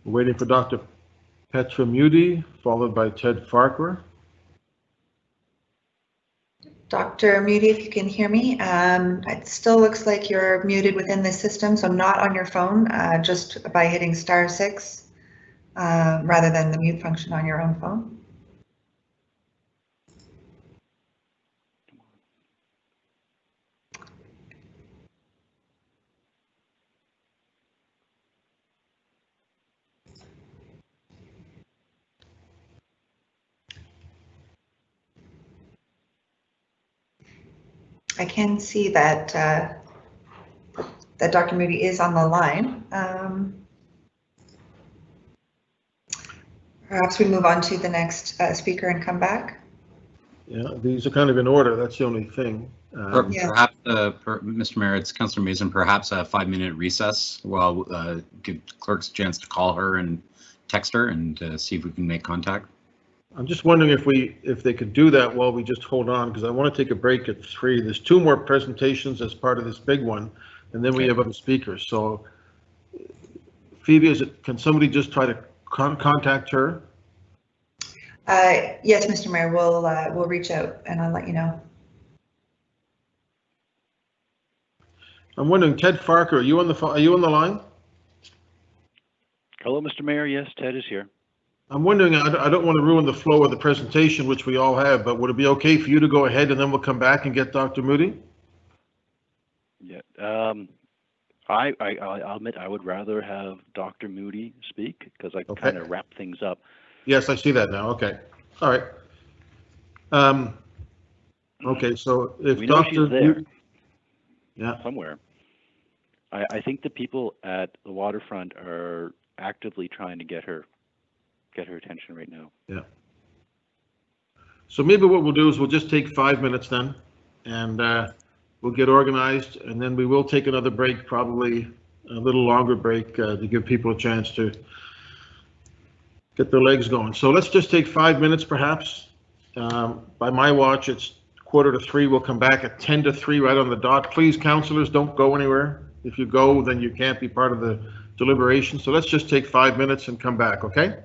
Speaker 2: We're waiting for Dr. Petra Moody, followed by Ted Farquhar.
Speaker 3: Dr. Moody, if you can hear me, it still looks like you're muted within the system, so not on your phone, just by hitting *6 rather than the mute function on your own phone. I can see that that Dr. Moody is on the line. Perhaps we move on to the next speaker and come back.
Speaker 2: Yeah, these are kind of in order. That's the only thing.
Speaker 16: Perhaps, Mr. Mayor, it's Councillor Mason, perhaps a 5-minute recess while give clerks a chance to call her and text her and see if we can make contact.
Speaker 2: I'm just wondering if they could do that while we just hold on, because I want to take a break at 3. There's 2 more presentations as part of this big one, and then we have other speakers. So, Phoebe, can somebody just try to contact her?
Speaker 3: Yes, Mr. Mayor, we'll reach out and I'll let you know.
Speaker 2: I'm wondering, Ted Farker, are you on the line?
Speaker 17: Hello, Mr. Mayor. Yes, Ted is here.
Speaker 2: I'm wondering, I don't want to ruin the flow of the presentation, which we all have, but would it be okay for you to go ahead and then we'll come back and get Dr. Moody?
Speaker 17: Yeah. I'll admit I would rather have Dr. Moody speak because I can kind of wrap things up.
Speaker 2: Yes, I see that now. Okay. All right. Okay, so if
Speaker 17: we know she's there,
Speaker 2: yeah,
Speaker 17: somewhere. I think the people at the waterfront are actively trying to get her attention right now.
Speaker 2: Yeah. So maybe what we'll do is we'll just take 5 minutes then, and we'll get organized, and then we will take another break, probably a little longer break to give people a chance to get their legs going. So let's just take 5 minutes perhaps. By my watch, it's 2:45. We'll come back at 2 to 3 right on the dot. Please, councillors, don't go anywhere. If you go, then you can't be part of the deliberation. So let's just take 5 minutes and come back, okay?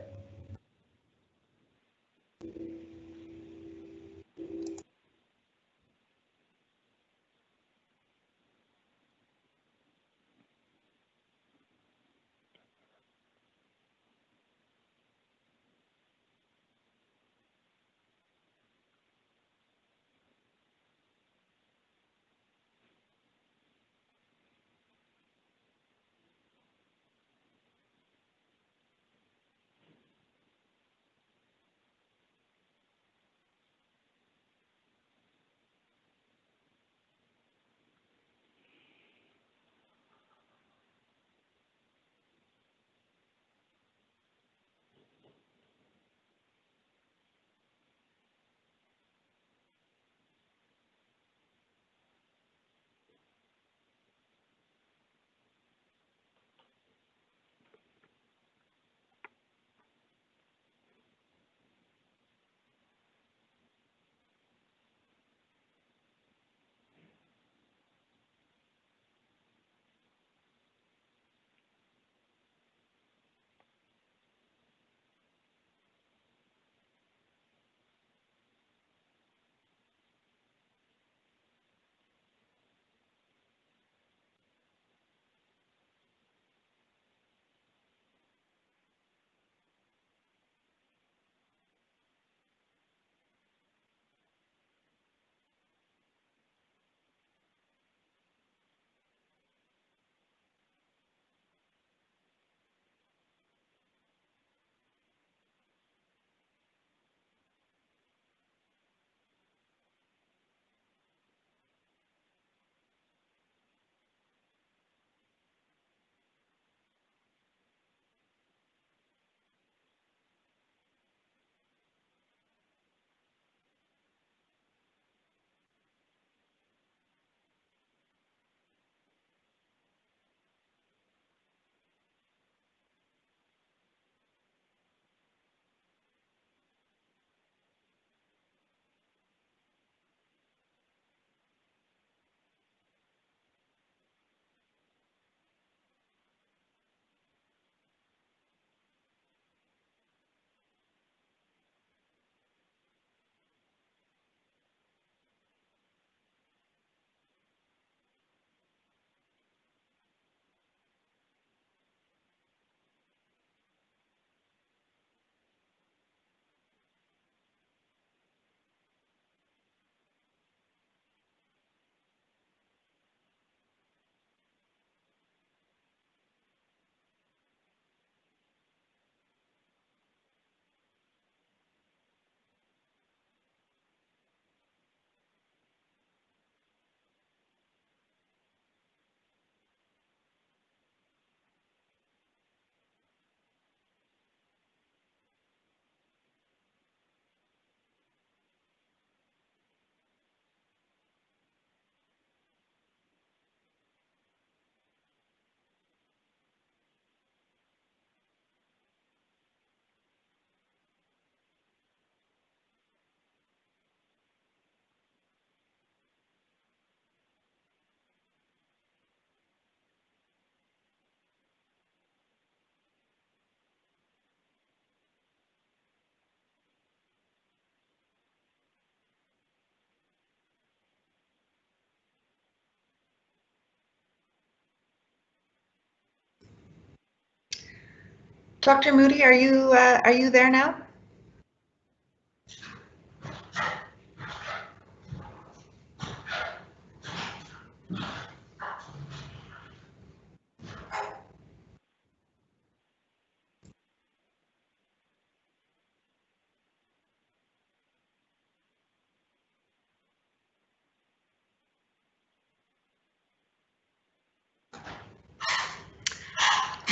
Speaker 3: Dr. Moody, are you there now?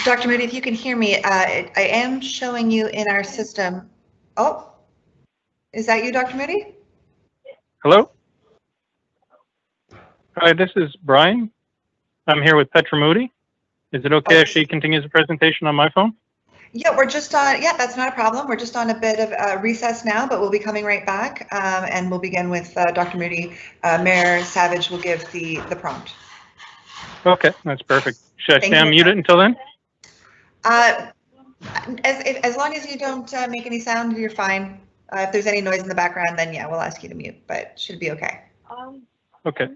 Speaker 3: Dr. Moody, if you can hear me, I am showing you in our system. Oh, is that you, Dr. Moody?
Speaker 11: Hello? Hi, this is Brian. I'm here with Petra Moody. Is it okay if she continues the presentation on my phone?
Speaker 3: Yeah, we're just on, yeah, that's not a problem. We're just on a bit of recess now, but we'll be coming right back, and we'll begin with Dr. Moody. Mayor Savage will give the prompt.
Speaker 11: Okay, that's perfect. Should I
Speaker 3: Thank
Speaker 11: stay
Speaker 3: you.
Speaker 11: unmuted until then?
Speaker 3: As long as you don't make any sound, you're fine. If there's any noise in the background, then yeah, we'll ask you to mute, but should be okay.
Speaker 11: Okay.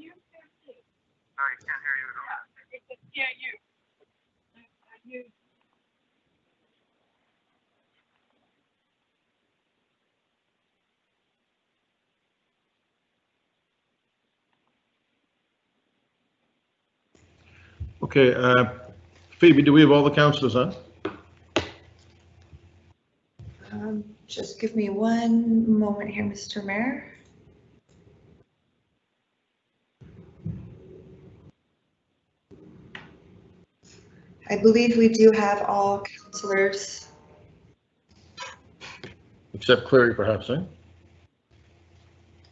Speaker 2: Okay, Phoebe, do we have all the councillors on?
Speaker 3: Just give me one moment here, Mr. Mayor. I believe we do have all councillors.
Speaker 2: Except Cleary, perhaps, eh?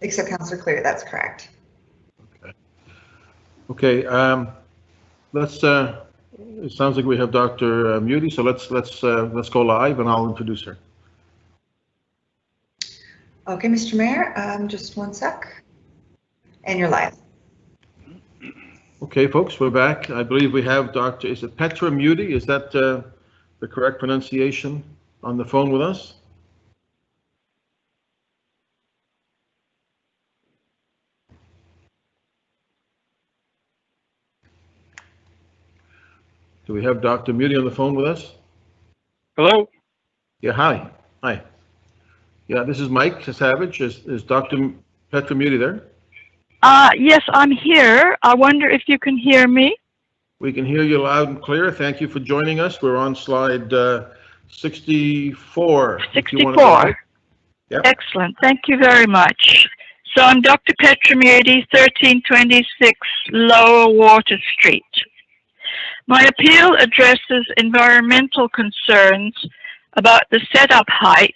Speaker 3: Except Councillor Clear, that's correct.
Speaker 2: Okay, let's. It sounds like we have Dr. Moody, so let's go live, and I'll introduce her.
Speaker 3: Okay, Mr. Mayor, just one sec, and you're live.
Speaker 2: Okay, folks, we're back. I believe we have Dr. Is it Petra Moody? Is that the correct pronunciation on the phone with us? Do we have Dr. Moody on the phone with us?
Speaker 11: Hello?
Speaker 2: Yeah, hi. Hi. Yeah, this is Mike Savage. Is Dr. Petra Moody there?
Speaker 18: Yes, I'm here. I wonder if you can hear me.
Speaker 2: We can hear you loud and clear. Thank you for joining us. We're on slide 64.
Speaker 18: 64.
Speaker 2: Yep.
Speaker 18: Excellent. Thank you very much. So I'm Dr. Petra Moody, 1326 Lower Water Street. My appeal addresses environmental concerns about the setup height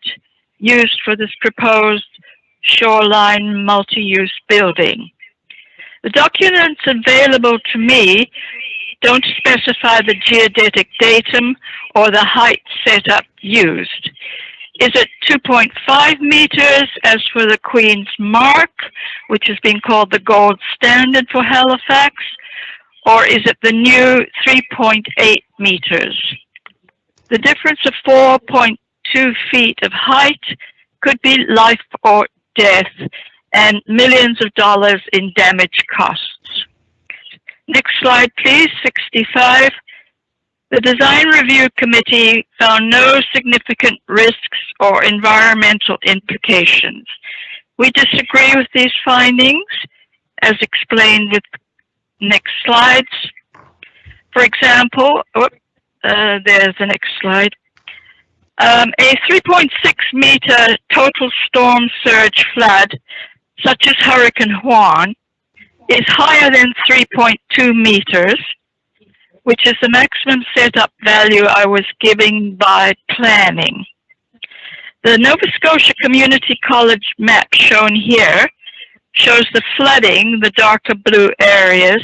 Speaker 18: used for this proposed shoreline multi-use building. The documents available to me don't specify the geodetic datum or the height setup used. Is it 2.5 meters as for the Queen's Mark, which has been called the gold standard for Halifax, or is it the new 3.8 meters? The difference of 4.2 feet of height could be life or death and millions of dollars in damage costs. Next slide, please, 65. The Design Review Committee found no significant risks or environmental implications. We disagree with these findings, as explained with next slides. For example, there's the next slide. A 3.6 meter total storm surge flood, such as Hurricane Juan, is higher than 3.2 meters, which is the maximum setup value I was giving by planning. The Nova Scotia Community College map shown here shows the flooding, the darker blue areas,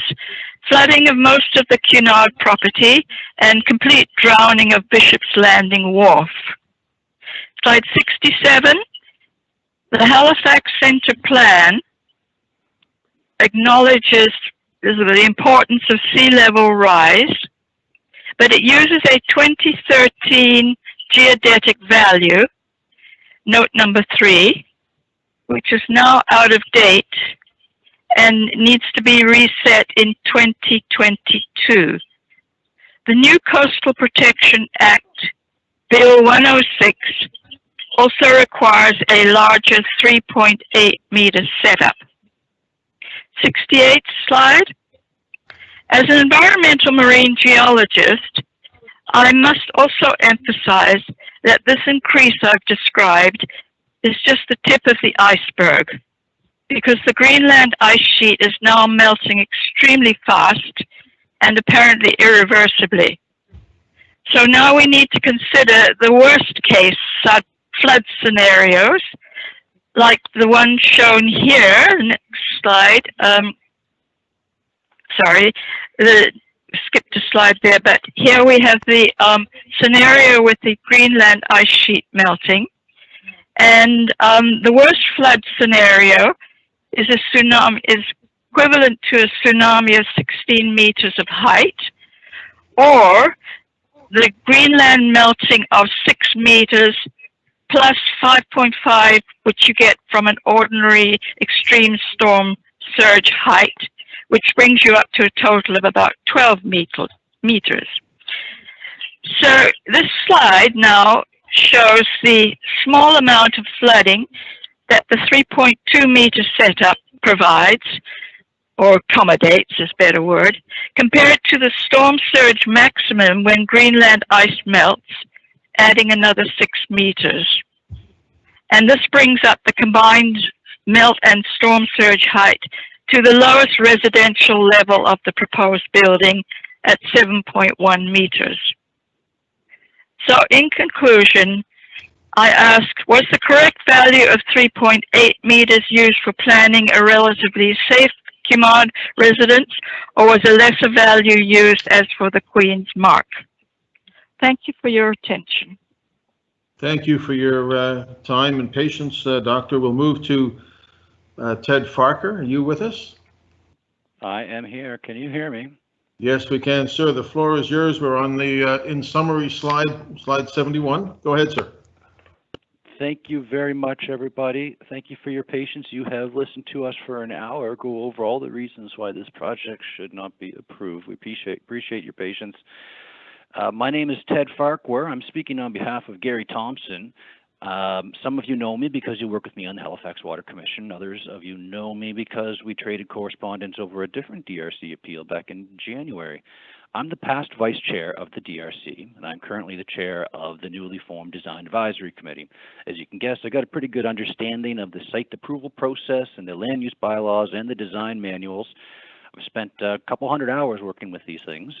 Speaker 18: flooding of most of the Cunard property, and complete drowning of Bishop's Landing Wharf. Slide 67, the Halifax Centre Plan acknowledges the importance of sea level rise, but it uses a 2013 geodetic value, note number 3, which is now out of date and needs to be reset in 2022. The new Coastal Protection Act Bill 106 also requires a larger 3.8 meter setup. 68th slide. As an environmental marine geologist, I must also emphasize that this increase I've described is just the tip of the iceberg, because the Greenland ice sheet is now melting extremely fast and apparently irreversibly. So now we need to consider the worst case flood scenarios, like the one shown here. Next slide. Sorry, skipped a slide there, but here we have the scenario with the Greenland ice sheet melting. And the worst flood scenario is a tsunami, is equivalent to a tsunami of 16 meters of height, or the Greenland melting of 6 meters plus 5.5, which you get from an ordinary extreme storm surge height, which brings you up to a total of about 12 meters. So this slide now shows the small amount of flooding that the 3.2 meter setup provides, or accommodates is a better word, compared to the storm surge maximum when Greenland ice melts, adding another 6 meters. And this brings up the combined melt and storm surge height to the lowest residential level of the proposed building at 7.1 meters. So in conclusion, I ask, was the correct value of 3.8 meters used for planning a relatively safe Kimard residence, or was a lesser value used as for the Queen's Mark? Thank you for your attention.
Speaker 2: Thank you for your time and patience, Doctor. We'll move to Ted Farker. Are you with us?
Speaker 17: I am here. Can you hear me?
Speaker 2: Yes, we can, sir. The floor is yours. We're on the in summary slide 71. Go ahead, sir.
Speaker 17: Thank you very much, everybody. Thank you for your patience. You have listened to us for an hour go over all the reasons why this project should not be approved. We appreciate your patience. My name is Ted Farquhar. I'm speaking on behalf of Gary Thompson. Some of you know me because you work with me on the Halifax Water Commission. Others of you know me because we traded correspondence over a different DRC appeal back in January. I'm the past vice chair of the DRC, and I'm currently the chair of the newly formed Design Advisory Committee. As you can guess, I got a pretty good understanding of the site approval process and the land use bylaws and the design manuals. I've spent a couple hundred hours working with these things,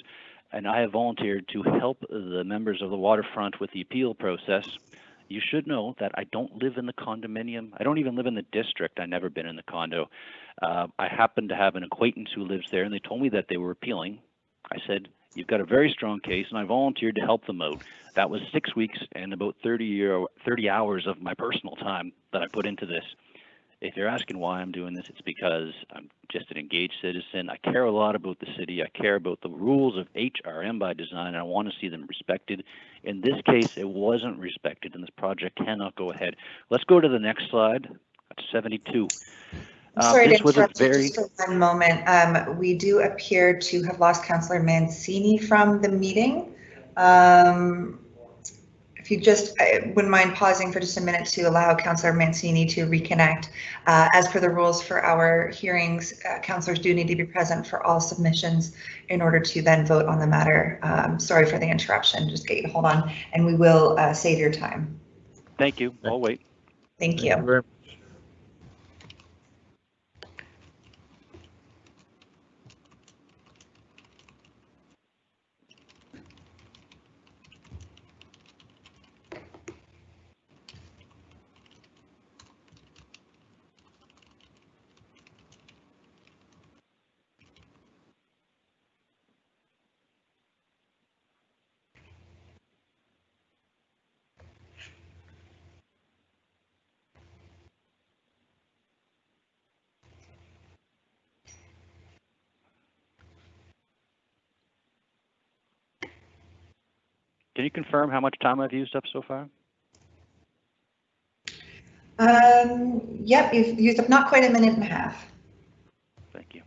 Speaker 17: and I have volunteered to help the members of the waterfront with the appeal process. You should know that I don't live in the condominium. I don't even live in the district. I've never been in the condo. I happen to have an acquaintance who lives there, and they told me that they were appealing. I said, you've got a very strong case, and I volunteered to help them out. That was 6 weeks and about 30 hours of my personal time that I put into this. If you're asking why I'm doing this, it's because I'm just an engaged citizen. I care a lot about the city. I care about the rules of HRM by design, and I want to see them respected. In this case, it wasn't respected, and this project cannot go ahead. Let's go to the next slide. That's 72.
Speaker 3: Sorry to
Speaker 17: this
Speaker 3: interrupt
Speaker 17: was a very...
Speaker 3: just for one moment. We do appear to have lost Councillor Mancini from the meeting. If you just wouldn't mind pausing for just a minute to allow Councillor Mancini to reconnect. As per the rules for our hearings, councillors do need to be present for all submissions in order to then vote on the matter. Sorry for the interruption. Just get you to hold on, and we will save your time.
Speaker 17: Thank you. I'll wait.
Speaker 3: Thank you.
Speaker 2: Thank you very much.
Speaker 17: Can you confirm how much time I've used up so far?
Speaker 3: Yep, you've used up not quite a minute and a half.
Speaker 17: Thank you.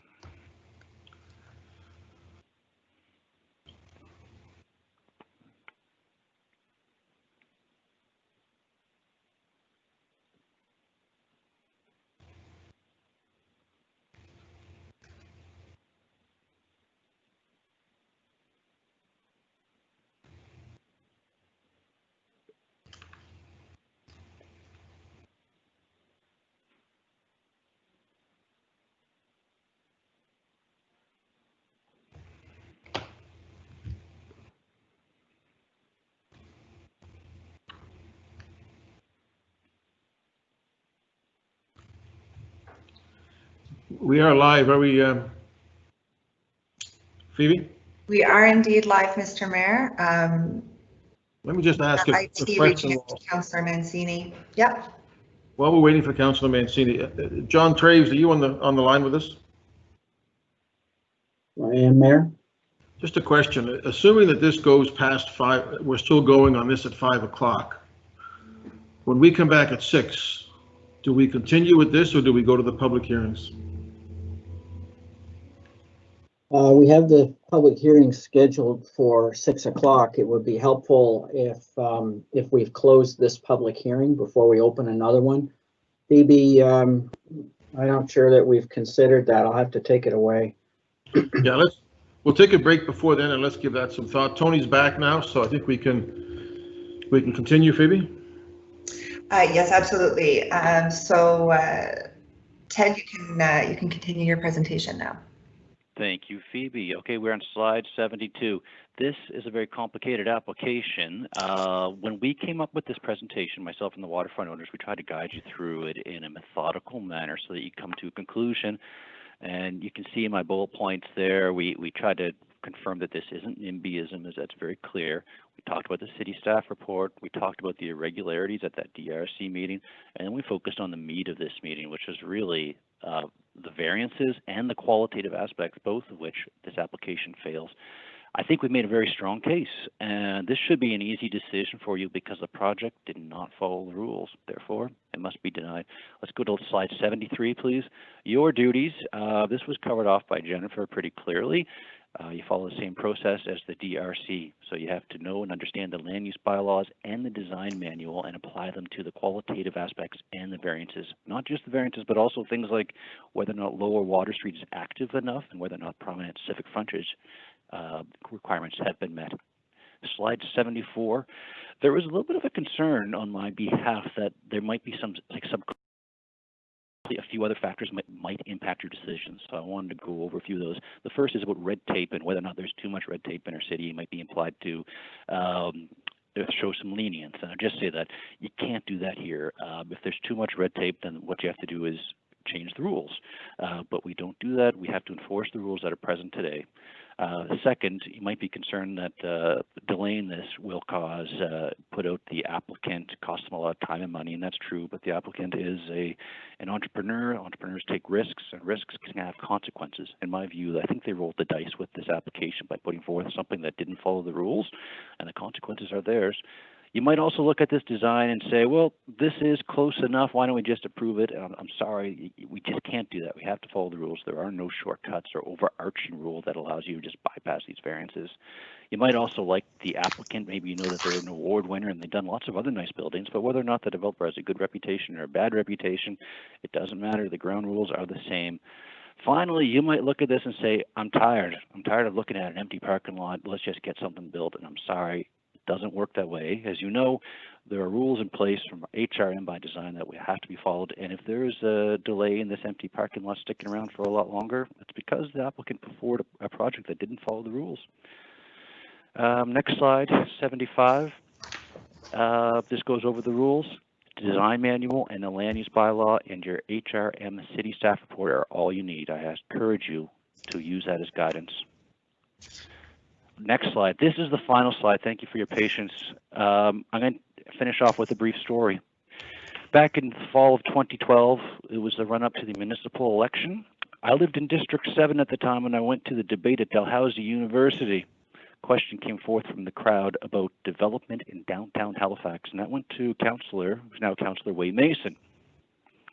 Speaker 2: We are live, are we, Phoebe?
Speaker 3: We are indeed live, Mr. Mayor.
Speaker 2: Let me just ask a
Speaker 3: IT
Speaker 2: question.
Speaker 3: reaching out to Councillor Mancini. Yep.
Speaker 2: While we're waiting for Councillor Mancini, John Traves, are you on the line with us?
Speaker 19: I am, Mayor.
Speaker 2: Just a question. Assuming that this goes past 5, we're still going on this at 5 o'clock. When we come back at 6, do we continue with this or do we go to the public hearings?
Speaker 19: We have the public hearing scheduled for 6 o'clock. It would be helpful if we've closed this public hearing before we open another one. Phoebe, I'm not sure that we've considered that. I'll have to take it away.
Speaker 2: Yeah, we'll take a break before then and let's give that some thought. Tony's back now, so I think we can continue, Phoebe.
Speaker 3: Yes, absolutely. Ted, you can continue your presentation now.
Speaker 17: Thank you, Phoebe. Okay, we're on slide 72. This is a very complicated application. When we came up with this presentation, myself and the waterfront owners, we tried to guide you through it in a methodical manner so that you come to a conclusion. And you can see in my bullet points there, we tried to confirm that this isn't NIMBYism, as that's very clear. We talked about the city staff report. We talked about the irregularities at that DRC meeting. And then we focused on the meat of this meeting, which is really the variances and the qualitative aspects, both of which this application fails. I think we've made a very strong case, and this should be an easy decision for you because the project did not follow the rules. Therefore, it must be denied. Let's go to slide 73, please. Your duties. This was covered off by Jennifer pretty clearly. You follow the same process as the DRC. So you have to know and understand the land use bylaws and the design manual and apply them to the qualitative aspects and the variances. Not just the variances, but also things like whether or not Lower Water Street is active enough and whether or not prominent civic frontage requirements have been met. Slide 74. There was a little bit of a concern on my behalf that there might be a few other factors might impact your decisions. So I wanted to go over a few of those. The first is about red tape and whether or not there's too much red tape in our city. It might be implied to show some lenience. And I'll just say that you can't do that here. If there's too much red tape, then what you have to do is change the rules. But we don't do that. We have to enforce the rules that are present today. Second, you might be concerned that delaying this will put out the applicant, cost them a lot of time and money, and that's true, but the applicant is an entrepreneur. Entrepreneurs take risks, and risks can have consequences. In my view, I think they rolled the dice with this application by putting forth something that didn't follow the rules, and the consequences are theirs. You might also look at this design and say, well, this is close enough. Why don't we just approve it? I'm sorry, we just can't do that. We have to follow the rules. There are no shortcuts or overarching rule that allows you to just bypass these variances. You might also like the applicant. Maybe you know that they're an award winner and they've done lots of other nice buildings, but whether or not the developer has a good reputation or a bad reputation, it doesn't matter. The ground rules are the same. Finally, you might look at this and say, I'm tired. I'm tired of looking at an empty parking lot. Let's just get something built. And I'm sorry. Doesn't work that way. As you know, there are rules in place from HRM by design that we have to be followed. And if there is a delay in this empty parking lot sticking around for a lot longer, it's because the applicant put forward a project that didn't follow the rules. Next slide, 75. This goes over the rules. Design manual and the land use bylaw and your HRM city staff report are all you need. I encourage you to use that as guidance. Next slide. This is the final slide. Thank you for your patience. I'm going to finish off with a brief story. Back in the fall of 2012, it was the run-up to the municipal election. I lived in District 7 at the time, and I went to the debate at Dalhousie University. Question came forth from the crowd about development in downtown Halifax, and that went to Councillor, who's now Councillor Wade Mason.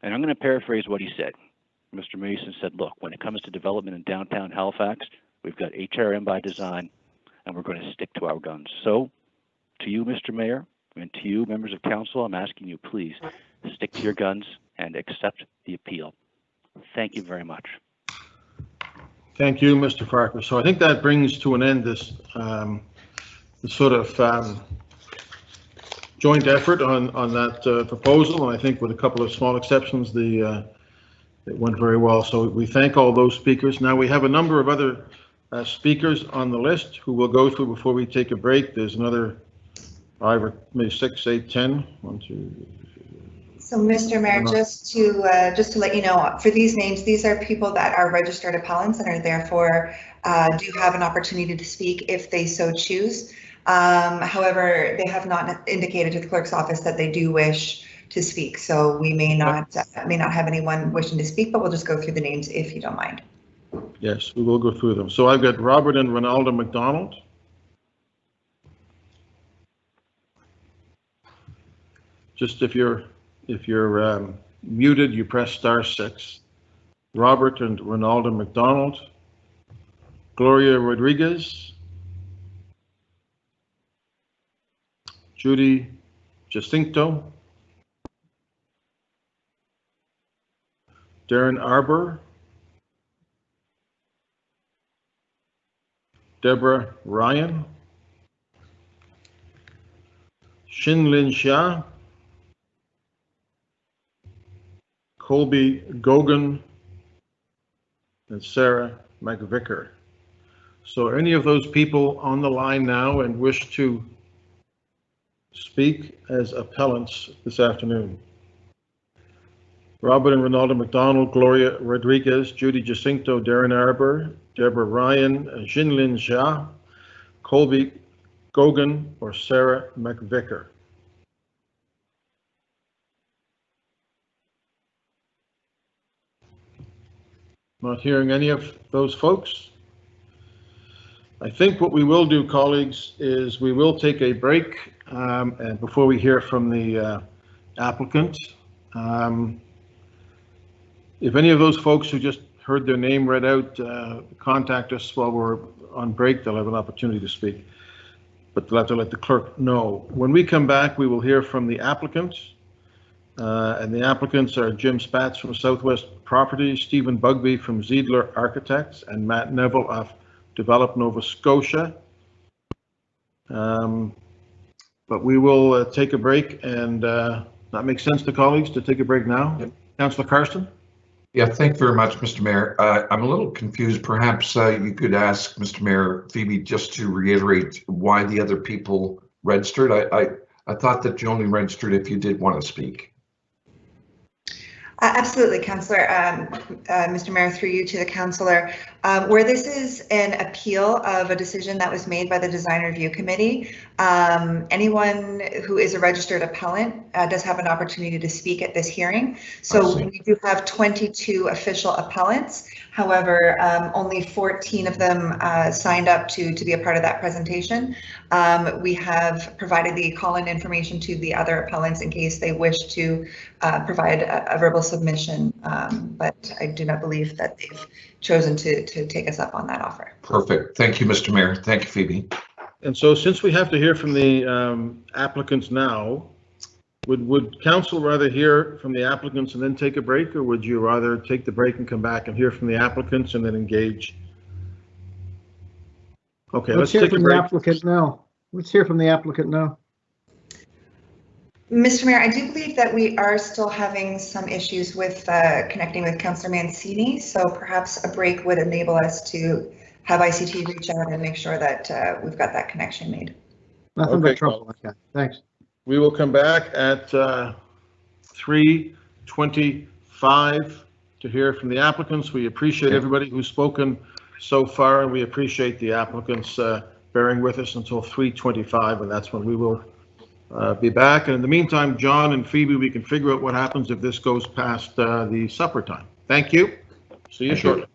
Speaker 17: And I'm going to paraphrase what he said. Mr. Mason said, look, when it comes to development in downtown Halifax, we've got HRM by design, and we're going to stick to our guns. So, to you, Mr. Mayor, and to you, members of council, I'm asking you, please, stick to your guns and accept the appeal. Thank you very much.
Speaker 2: Thank you, Mr. Farquhar. So I think that brings to an end this sort of joint effort on that proposal, and I think with a couple of small exceptions, it went very well. So we thank all those speakers. Now we have a number of other speakers on the list who we'll go through before we take a break. There's another 5 or maybe 6, 8, 10. 1, 2,
Speaker 3: So, Mr. Mayor, just to let you know, for these names, these are people that are registered appellants and are therefore do have an opportunity to speak if they so choose. However, they have not indicated to the clerk's office that they do wish to speak. So we may not have anyone wishing to speak, but we'll just go through the names if you don't mind.
Speaker 2: Yes, we will go through them. So I've got Robert and Ronaldo McDonald. Just if you're muted, you press *6. Robert and Ronaldo McDonald. Gloria Rodriguez. Judy Jacinto. Darren Arbor. Deborah Ryan. Shinlin Xia. Colby Gogan, and Sarah McVicker. So are any of those people on the line now and wish to speak as appellants this afternoon? Robert and Ronaldo McDonald, Gloria Rodriguez, Judy Jacinto, Darren Arbor, Deborah Ryan, Jinlin Xia, Colby Gogan, or Sarah McVicker. Not hearing any of those folks. I think what we will do, colleagues, is we will take a break and before we hear from the applicant. If any of those folks who just heard their name read out contact us while we're on break, they'll have an opportunity to speak, but they'll have to let the clerk know. When we come back, we will hear from the applicant. And the applicants are Jim Spatz from Southwest Properties, Stephen Bugby from Ziedler Architects, and Matt Neville of Develop Nova Scotia. But we will take a break, and that makes sense to colleagues to take a break now. Yep. Councillor Karsten?
Speaker 20: Yeah, thank you very much, Mr. Mayor. I'm a little confused. Perhaps you could ask Mr. Mayor Phoebe just to reiterate why the other people registered. I thought that you only registered if you did want to speak.
Speaker 3: Absolutely, Councillor. Mr. Mayor, through you to the Councillor. Where this is an appeal of a decision that was made by the Design Review Committee, anyone who is a registered appellant does have an opportunity to speak at this hearing. So we do have 22 official appellants. However, only 14 of them signed up to be a part of that presentation. We have provided the call-in information to the other appellants in case they wish to provide a verbal submission, but I do not believe that they've chosen to take us up on that offer.
Speaker 20: Perfect. Thank you, Mr. Mayor. Thank you, Phoebe.
Speaker 2: And so since we have to hear from the applicants now, would council rather hear from the applicants and then take a break, or would you rather take the break and come back and hear from the applicants and then engage? Okay, let's take a break.
Speaker 21: Let's hear from the applicant now.
Speaker 3: Mr. Mayor, I do believe that we are still having some issues with connecting with Councillor Mancini, so perhaps a break would enable us to have ICT reach out and make sure that we've got that connection made.
Speaker 21: Nothing but trouble. Okay, thanks.
Speaker 2: We will come back at 3:25 to hear from the applicants. We appreciate everybody who's spoken so far, and we appreciate the applicants bearing with us until 3:25, and that's when we will be back. And in the meantime, John and Phoebe, we can figure out what happens if this goes past the supper time. Thank you. See you shortly.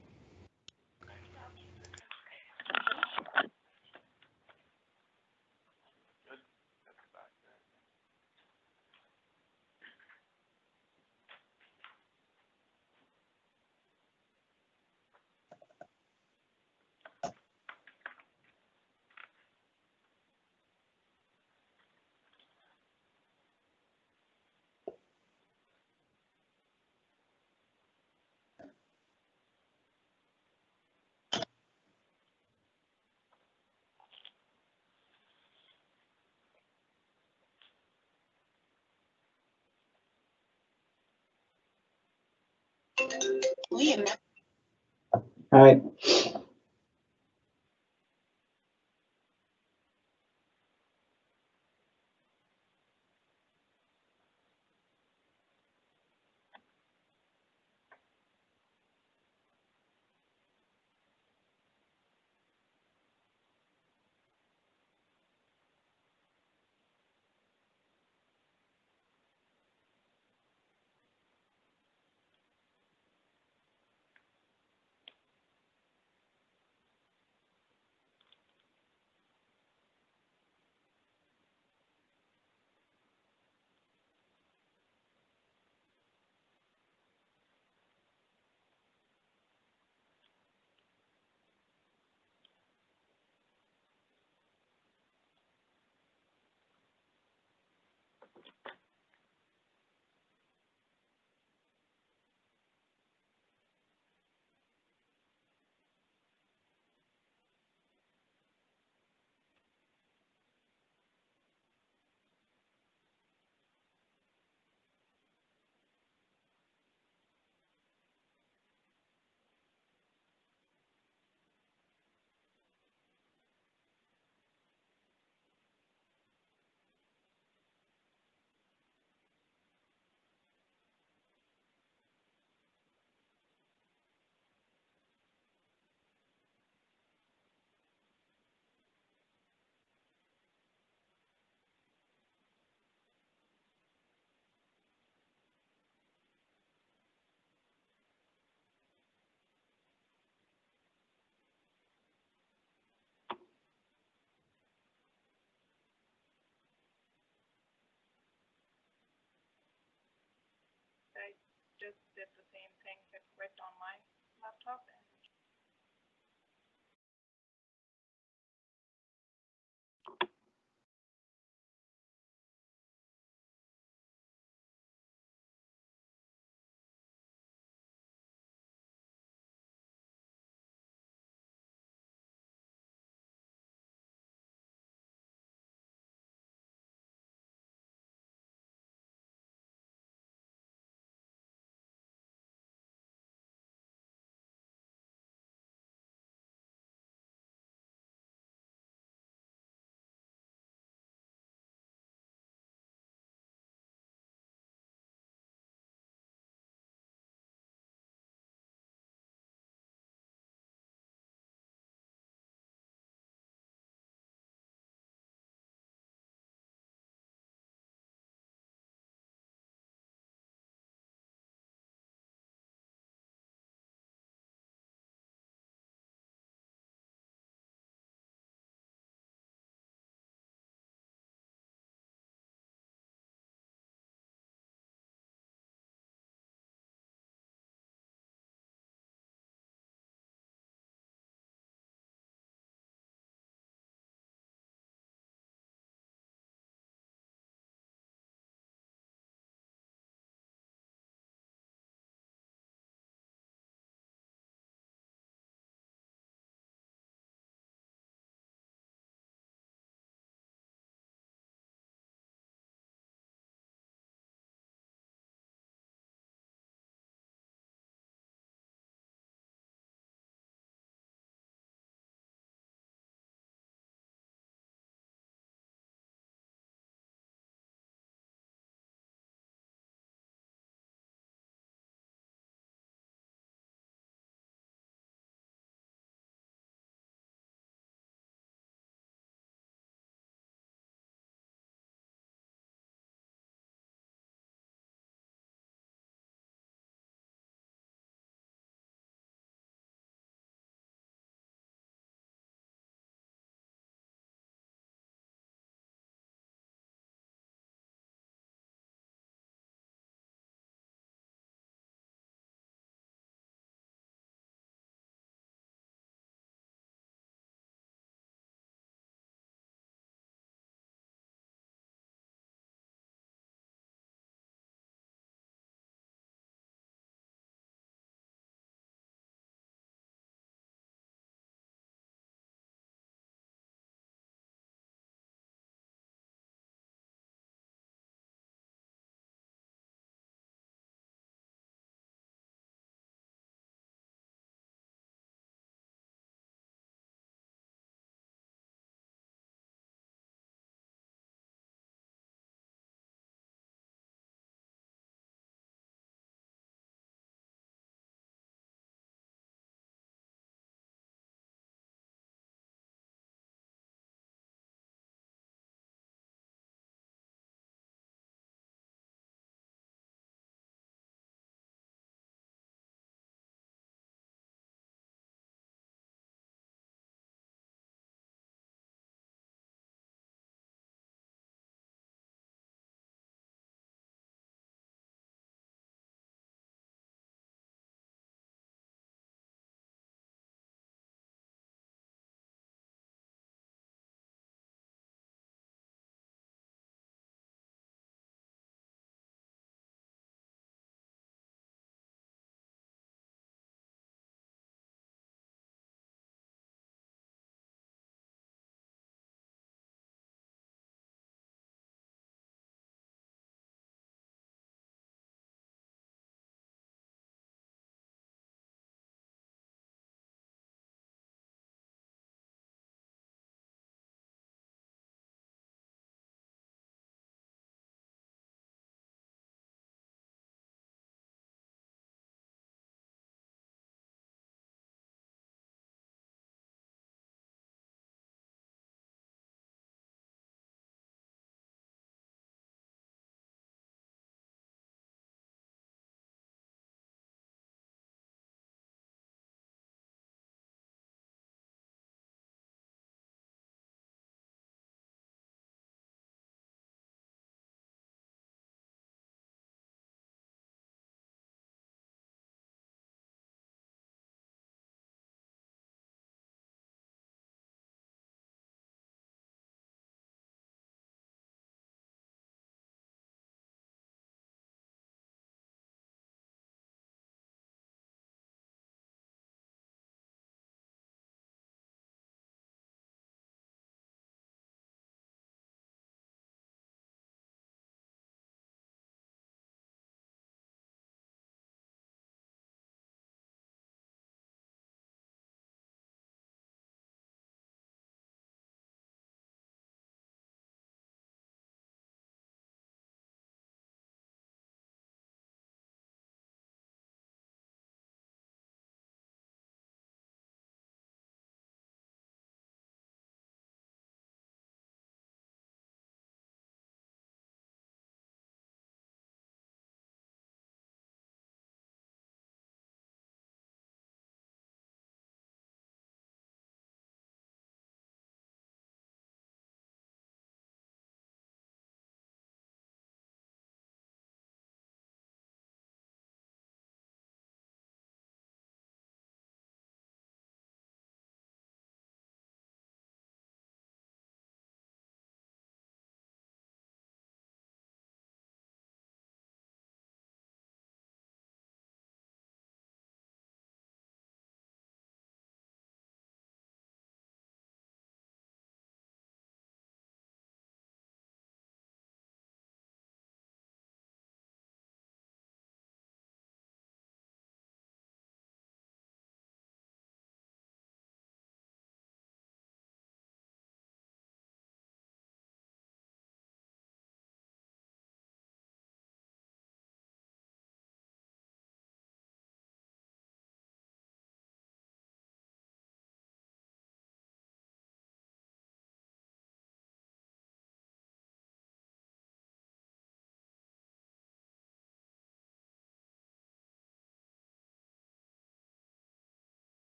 Speaker 19: All right.
Speaker 6: just did the same thing that quit on my laptop.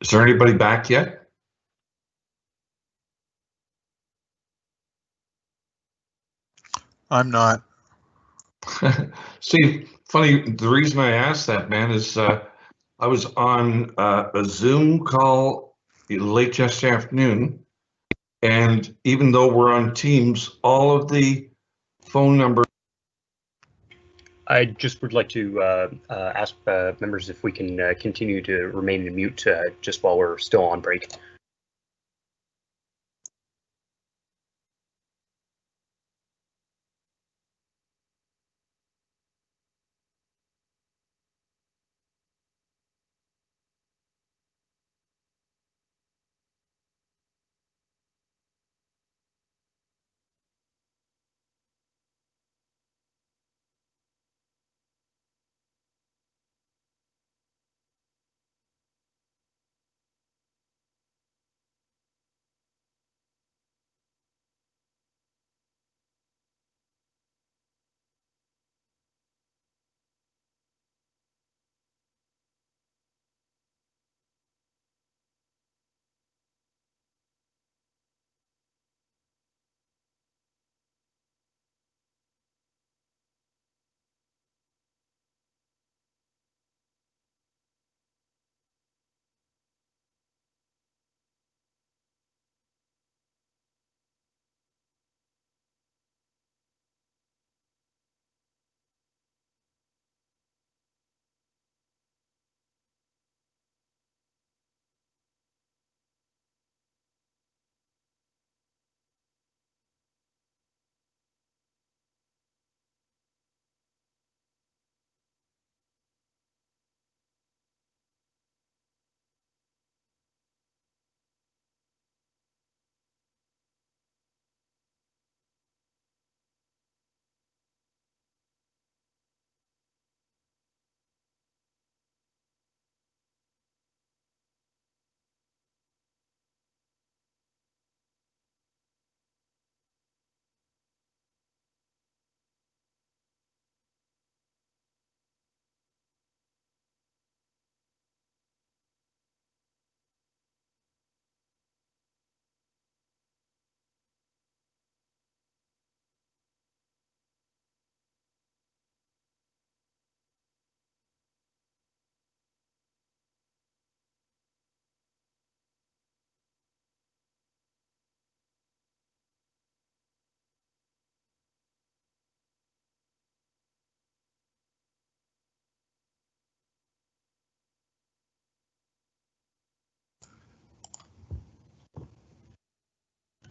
Speaker 20: Is there anybody back yet?
Speaker 1: I'm not.
Speaker 20: See, funny, the reason I asked that, man, is I was on a Zoom call late yesterday afternoon, and even though we're on Teams, all of the phone numbers.
Speaker 22: I just would like to ask members if we can continue to remain in mute just while we're still on break.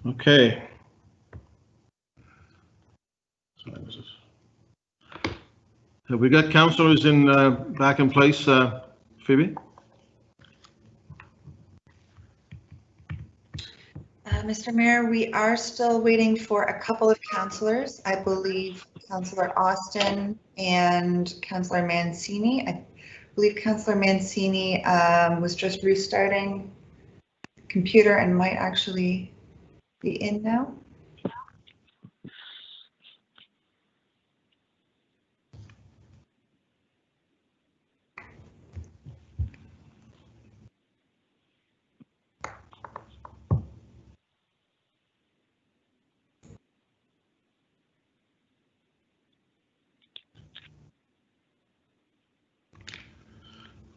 Speaker 2: Okay. Have we got councillors in back in place, Phoebe?
Speaker 3: Mr. Mayor, we are still waiting for a couple of councillors. I believe Councillor Austin and Councillor Mancini. I believe Councillor Mancini was just restarting the computer and might actually be in now.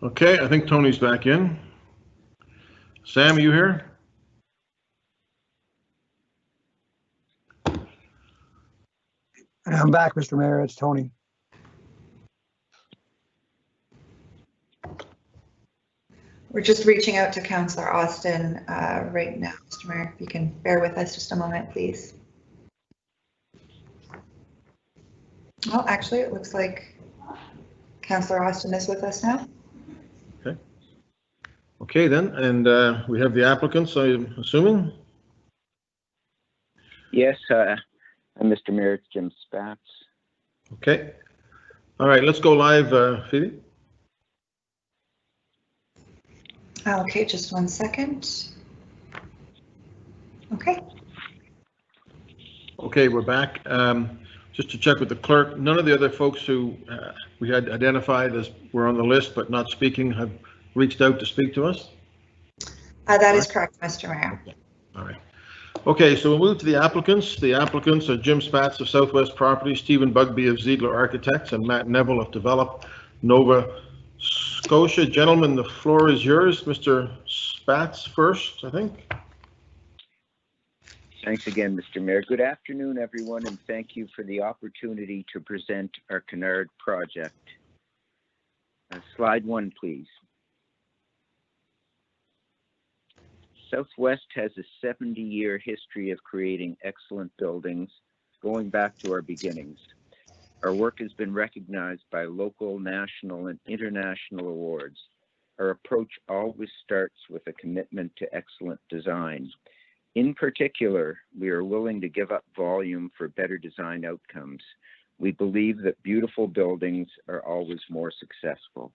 Speaker 2: Okay, I think Tony's back in. Sam, are you here?
Speaker 23: I'm back, Mr. Mayor. It's Tony.
Speaker 3: We're just reaching out to Councillor Austin right now, Mr. Mayor. If you can bear with us just a moment, please. Well, actually, it looks like Councillor Austin is with us now.
Speaker 2: Okay. Okay then, and we have the applicants, I'm assuming?
Speaker 24: Yes, Mr. Mayor, it's Jim Spatz.
Speaker 2: Okay. All right, let's go live, Phoebe.
Speaker 3: Okay, just 1 second. Okay.
Speaker 2: Okay, we're back. Just to check with the clerk, none of the other folks who we had identified as were on the list but not speaking have reached out to speak to us?
Speaker 3: That is correct, Mr. Mayor.
Speaker 2: All right. Okay, so we'll move to the applicants. The applicants are Jim Spatz of Southwest Properties, Stephen Bugby of Ziegler Architects, and Matt Neville of Develop Nova Scotia. Gentlemen, the floor is yours. Mr. Spatz first, I think.
Speaker 24: Thanks again, Mr. Mayor. Good afternoon, everyone, and thank you for the opportunity to present our Kennard project. Slide 1, please. Southwest has a 70-year history of creating excellent buildings, going back to our beginnings. Our work has been recognized by local, national, and international awards. Our approach always starts with a commitment to excellent design. In particular, we are willing to give up volume for better design outcomes. We believe that beautiful buildings are always more successful.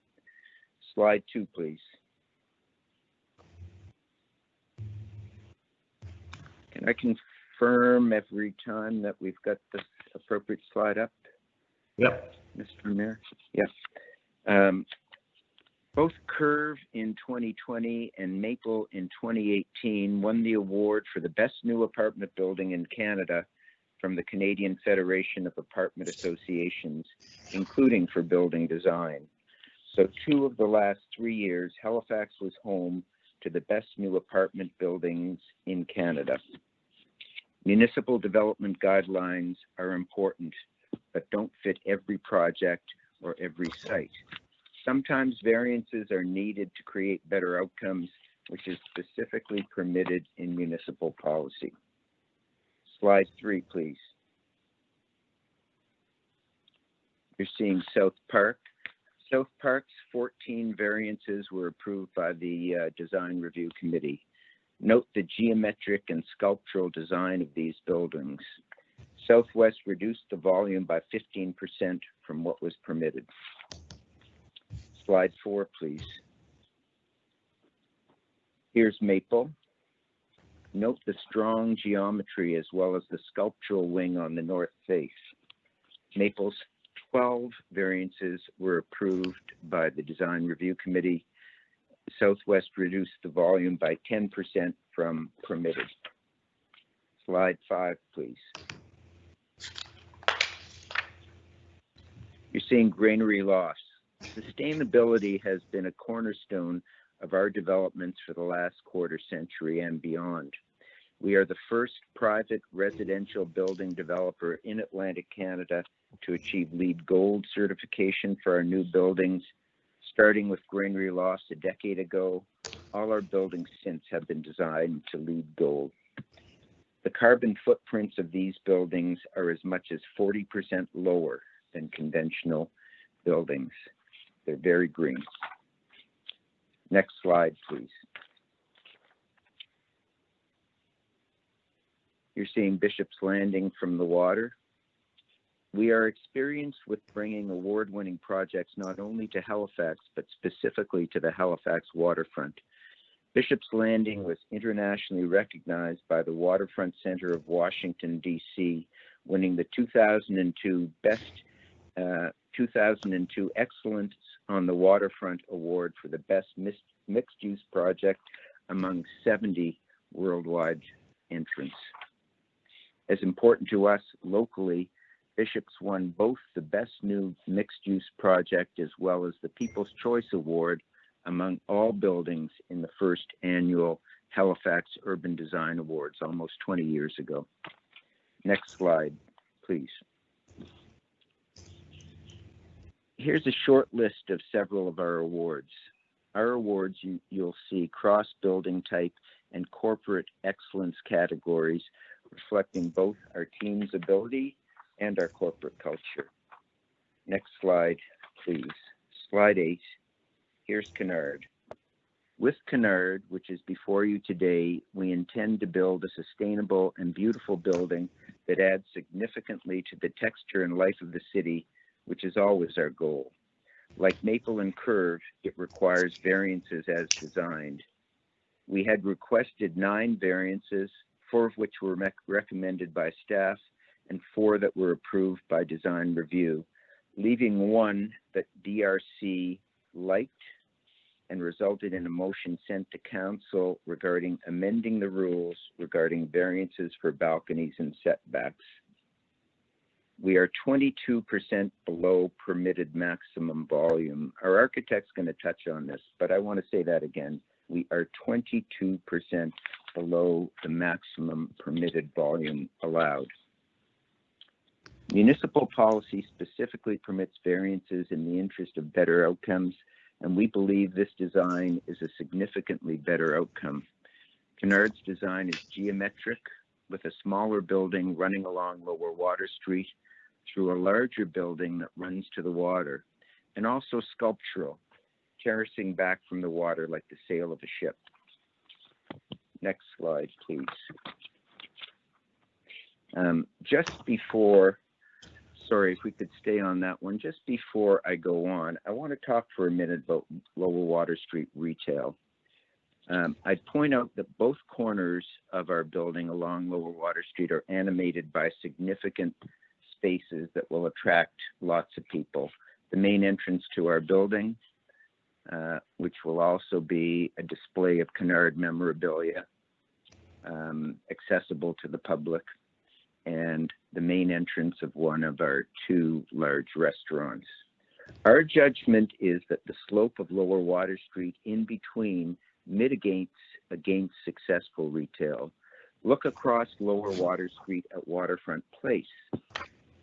Speaker 24: Slide 2, please. Can I confirm every time that we've got the appropriate slide up?
Speaker 2: Yep.
Speaker 24: Mr. Mayor? Yes. Both Curve in 2020 and Maple in 2018 won the award for the best new apartment building in Canada from the Canadian Federation of Apartment Associations, including for building design. So 2 of the last 3 years, Halifax was home to the best new apartment buildings in Canada. Municipal development guidelines are important, but don't fit every project or every site. Sometimes variances are needed to create better outcomes, which is specifically permitted in municipal policy. Slide 3, please. You're seeing South Park. South Park's 14 variances were approved by the Design Review Committee. Note the geometric and sculptural design of these buildings. Southwest reduced the volume by 15% from what was permitted. Slide 4, please. Here's Maple. Note the strong geometry as well as the sculptural wing on the north face. Maple's 12 variances were approved by the Design Review Committee. Southwest reduced the volume by 10% from permitted. Slide 5, please. You're seeing granary loss. Sustainability has been a cornerstone of our developments for the last quarter century and beyond. We are the first private residential building developer in Atlantic Canada to achieve LEED Gold certification for our new buildings. Starting with granary loss a decade ago, all our buildings since have been designed to LEED Gold. The carbon footprints of these buildings are as much as 40% lower than conventional buildings. They're very green. Next slide, please. You're seeing Bishop's Landing from the water. We are experienced with bringing award-winning projects not only to Halifax, but specifically to the Halifax waterfront. Bishop's Landing was internationally recognized by the Waterfront Center of Washington, D.C., winning the 2002 Excellence on the Waterfront Award for the best mixed-use project among 70 worldwide entrants. As important to us locally, Bishop's won both the Best New Mixed-Use Project as well as the People's Choice Award among all buildings in the first annual Halifax Urban Design Awards almost 20 years ago. Next slide, please. Here's a short list of several of our awards. Our awards you'll see cross building type and corporate excellence categories reflecting both our team's ability and our corporate culture. Next slide, please. Slide 8. Here's Kennard. With Kennard, which is before you today, we intend to build a sustainable and beautiful building that adds significantly to the texture and life of the city, which is always our goal. Like Maple and Curve, it requires variances as designed. We had requested 9 variances, 4 of which were recommended by staff and 4 that were approved by design review, leaving 1 that DRC liked and resulted in a motion sent to council regarding amending the rules regarding variances for balconies and setbacks. We are 22% below permitted maximum volume. Our architect's going to touch on this, but I want to say that again. We are 22% below the maximum permitted volume allowed. Municipal policy specifically permits variances in the interest of better outcomes, and we believe this design is a significantly better outcome. Kennard's design is geometric, with a smaller building running along Lower Water Street through a larger building that runs to the water, and also sculptural, terracing back from the water like the sail of a ship. Next slide, please. Just before, sorry, if we could stay on that one, just before I go on, I want to talk for a minute about Lower Water Street retail. I'd point out that both corners of our building along Lower Water Street are animated by significant spaces that will attract lots of people. The main entrance to our building, which will also be a display of Kennard memorabilia, accessible to the public, and the main entrance of one of our two large restaurants. Our judgment is that the slope of Lower Water Street in between mitigates against successful retail. Look across Lower Water Street at Waterfront Place,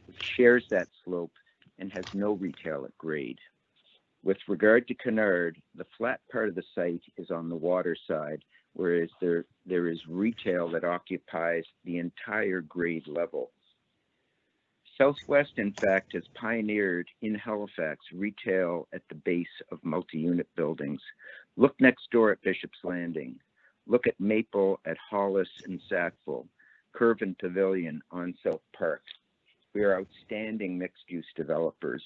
Speaker 24: which shares that slope and has no retail at grade. With regard to Kennard, the flat part of the site is on the water side, whereas there is retail that occupies the entire grade level. Southwest, in fact, has pioneered in Halifax retail at the base of multi-unit buildings. Look next door at Bishop's Landing. Look at Maple at Hollis and Sackville, Curve and Pavilion on South Park. We are outstanding mixed-use developers.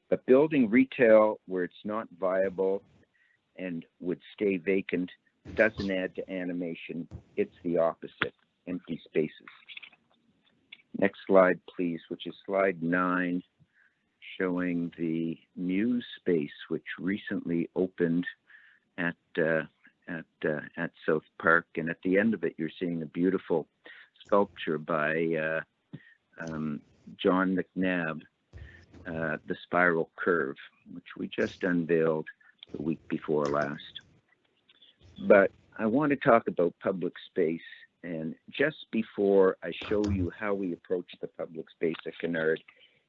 Speaker 24: But building retail where it's not viable and would stay vacant doesn't add to animation. It's the opposite, empty spaces. Next slide, please, which is slide 9, showing the Muse space, which recently opened at South Park. And at the end of it, you're seeing a beautiful sculpture by John McNabb, The Spiral Curve, which we just unveiled the week before last. But I want to talk about public space. And just before I show you how we approach the public space at Kennard,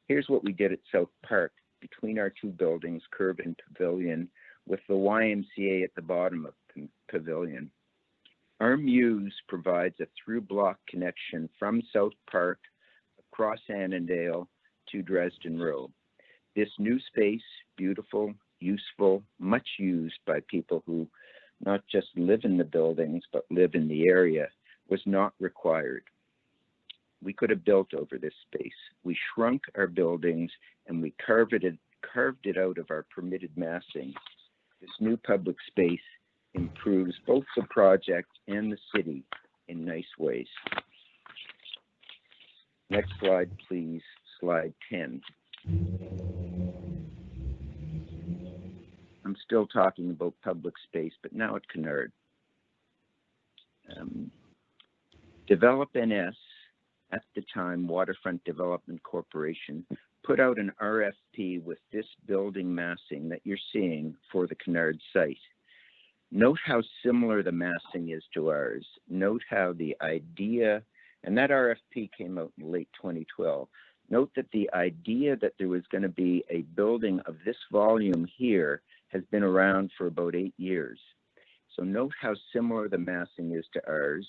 Speaker 24: here's what we did at South Park between our two buildings, Curve and Pavilion, with the YMCA at the bottom of Pavilion. Our Muse provides a through block connection from South Park across Annandale to Dresden Road. This new space, beautiful, useful, much used by people who not just live in the buildings, but live in the area, was not required. We could have built over this space. We shrunk our buildings and we carved it out of our permitted massing. This new public space improves both the project and the city in nice ways. Next slide, please, slide 10. I'm still talking about public space, but now at Kennard. Develop NS, at the time Waterfront Development Corporation, put out an RFP with this building massing that you're seeing for the Kennard site. Note how similar the massing is to ours. Note how the idea, and that RFP came out in late 2012. Note that the idea that there was going to be a building of this volume here has been around for about 8 years. So note how similar the massing is to ours.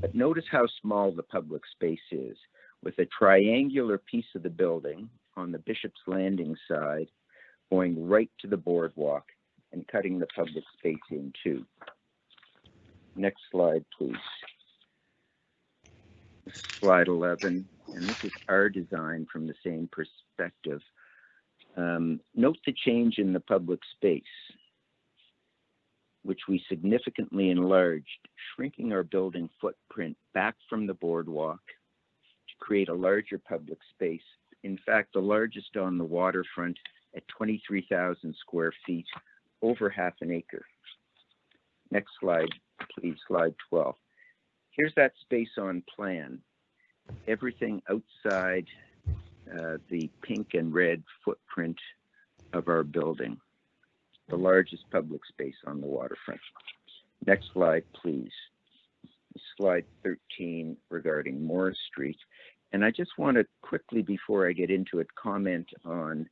Speaker 24: But notice how small the public space is, with a triangular piece of the building on the Bishop's Landing side going right to the boardwalk and cutting the public space in two. Next slide, please. Slide 11, and this is our design from the same perspective. Note the change in the public space, which we significantly enlarged, shrinking our building footprint back from the boardwalk to create a larger public space. In fact, the largest on the waterfront at 23,000 square feet over half an acre. Next slide, please, slide 12. Here's that space on plan. Everything outside the pink and red footprint of our building, the largest public space on the waterfront. Next slide, please. Slide 13 regarding Morris Street. And I just want to quickly, before I get into it, comment on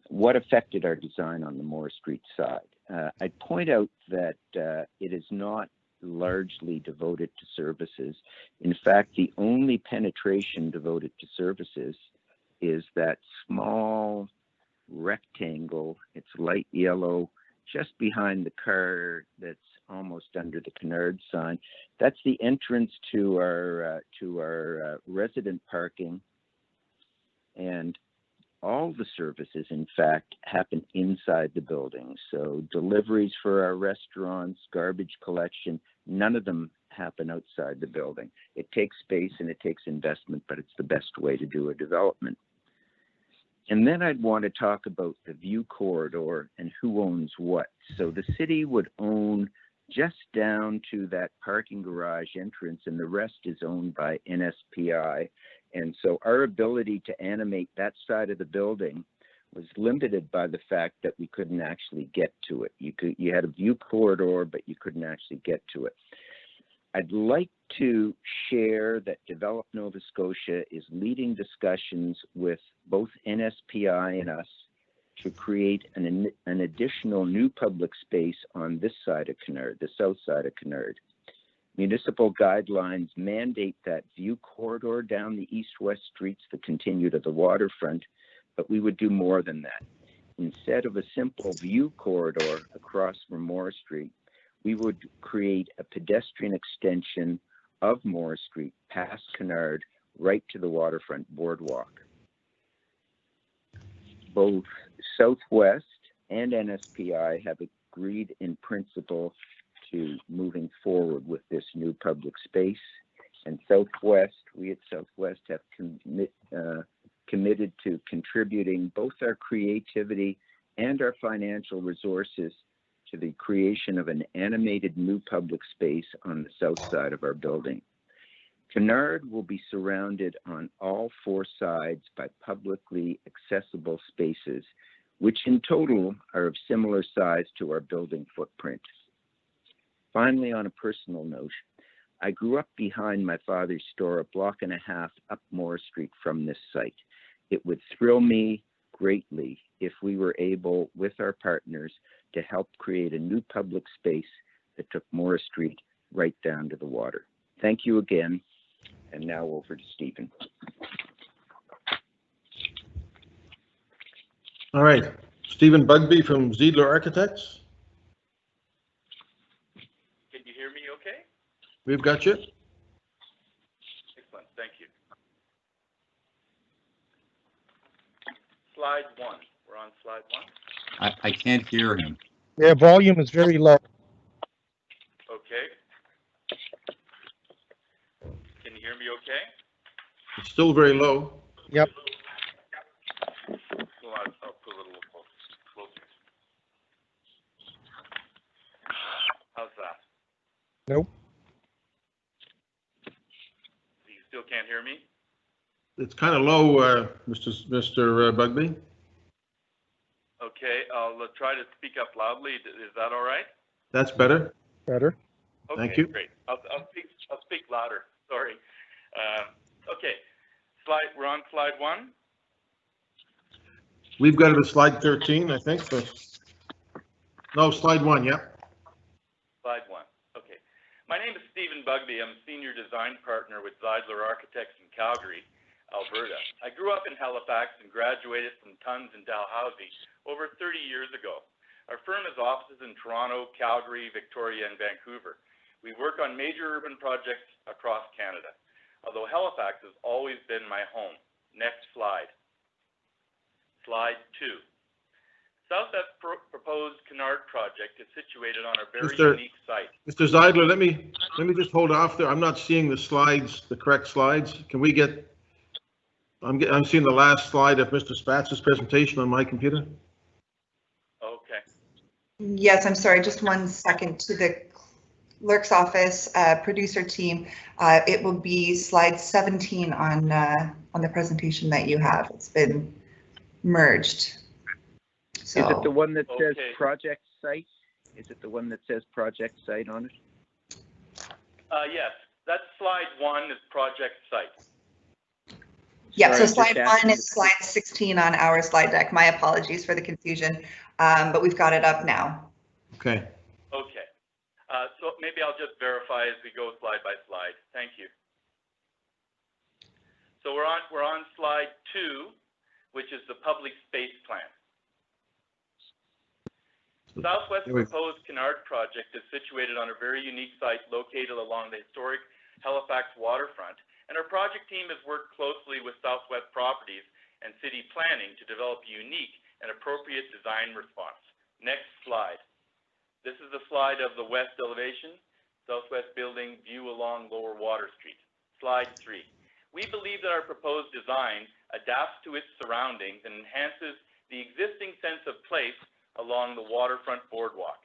Speaker 24: what affected our design on the Morris Street side. I'd point out that it is not largely devoted to services. In fact, the only penetration devoted to services is that small rectangle. It's light yellow, just behind the car that's almost under the Kennard sign. That's the entrance to our resident parking, and all the services, in fact, happen inside the building. So deliveries for our restaurants, garbage collection, none of them happen outside the building. It takes space and it takes investment, but it's the best way to do a development. And then I'd want to talk about the view corridor and who owns what. So the city would own just down to that parking garage entrance, and the rest is owned by NSPI. And so our ability to animate that side of the building was limited by the fact that we couldn't actually get to it. You had a view corridor, but you couldn't actually get to it. I'd like to share that Develop Nova Scotia is leading discussions with both NSPI and us to create an additional new public space on this side of Kennard, the south side of Kennard. Municipal guidelines mandate that view corridor down the east-west streets that continue to the waterfront, but we would do more than that. Instead of a simple view corridor across from Morris Street, we would create a pedestrian extension of Morris Street past Kennard right to the waterfront boardwalk. Both Southwest and NSPI have agreed in principle to moving forward with this new public space. And Southwest, we at Southwest have committed to contributing both our creativity and our financial resources to the creation of an animated new public space on the south side of our building. Kennard will be surrounded on all four sides by publicly accessible spaces, which in total are of similar size to our building footprint. Finally, on a personal note, I grew up behind my father's store a block and a half up Morris Street from this site. It would thrill me greatly if we were able, with our partners, to help create a new public space that took Morris Street right down to the water. Thank you again, and now over to Stephen.
Speaker 2: All right, Stephen Bugby from Ziedler Architects.
Speaker 4: Can you hear me okay?
Speaker 2: We've got you.
Speaker 4: Excellent, thank you. Slide 1, we're on slide 1.
Speaker 16: I can't hear him.
Speaker 21: Yeah, volume is very low.
Speaker 4: Okay. Can you hear me okay?
Speaker 2: It's still very low.
Speaker 21: Yep.
Speaker 4: Well, I'll put a little closer. How's that?
Speaker 21: Nope.
Speaker 4: You still can't hear me?
Speaker 2: It's kind of low, Mr. Bugby.
Speaker 4: Okay, I'll try to speak up loudly. Is that all right?
Speaker 2: That's better.
Speaker 21: Better.
Speaker 4: Okay,
Speaker 2: Thank you.
Speaker 4: Great. I'll speak louder. Sorry. Okay. We're on slide 1.
Speaker 2: We've got it at slide 13, I think. So. No, slide 1, yeah.
Speaker 4: Slide 1. Okay. My name is Stephen Bugby. I'm a senior design partner with Ziedler Architects in Calgary, Alberta. I grew up in Halifax and graduated from Tons in Dalhousie over 30 years ago. Our firm has offices in Toronto, Calgary, Victoria, and Vancouver. We work on major urban projects across Canada, although Halifax has always been my home. Next slide. Slide 2. Southwest proposed Kennard project is situated on a very unique site.
Speaker 2: Mr. Ziedler, let me just hold off there. I'm not seeing the slides, the correct slides. Can we get? I'm seeing the last slide of Mr. Spatz's presentation on my computer.
Speaker 3: Yes, I'm sorry, just 1 second to the clerk's office, producer team. It will be slide 17 on the presentation that you have. It's been merged. So.
Speaker 24: Is it the one that says
Speaker 4: Okay.
Speaker 24: project site? Is it the one that says project site on it?
Speaker 4: Yes, that's slide 1 is project site.
Speaker 3: Yeah,
Speaker 24: Sorry,
Speaker 3: so
Speaker 24: just
Speaker 3: slide 1
Speaker 24: asking
Speaker 3: is slide 16 on our slide deck. My apologies for the confusion, but we've got it up now.
Speaker 2: Okay.
Speaker 4: Okay. So maybe I'll just verify as we go slide by slide. Thank you. So we're on slide 2, which is the public space plan. Southwest proposed Kennard project is situated on a very unique site located along the historic Halifax waterfront, and our project team has worked closely with Southwest Properties and city planning to develop a unique and appropriate design response. Next slide. This is a slide of the west elevation, Southwest building view along Lower Water Street. Slide 3. We believe that our proposed design adapts to its surroundings and enhances the existing sense of place along the waterfront boardwalk.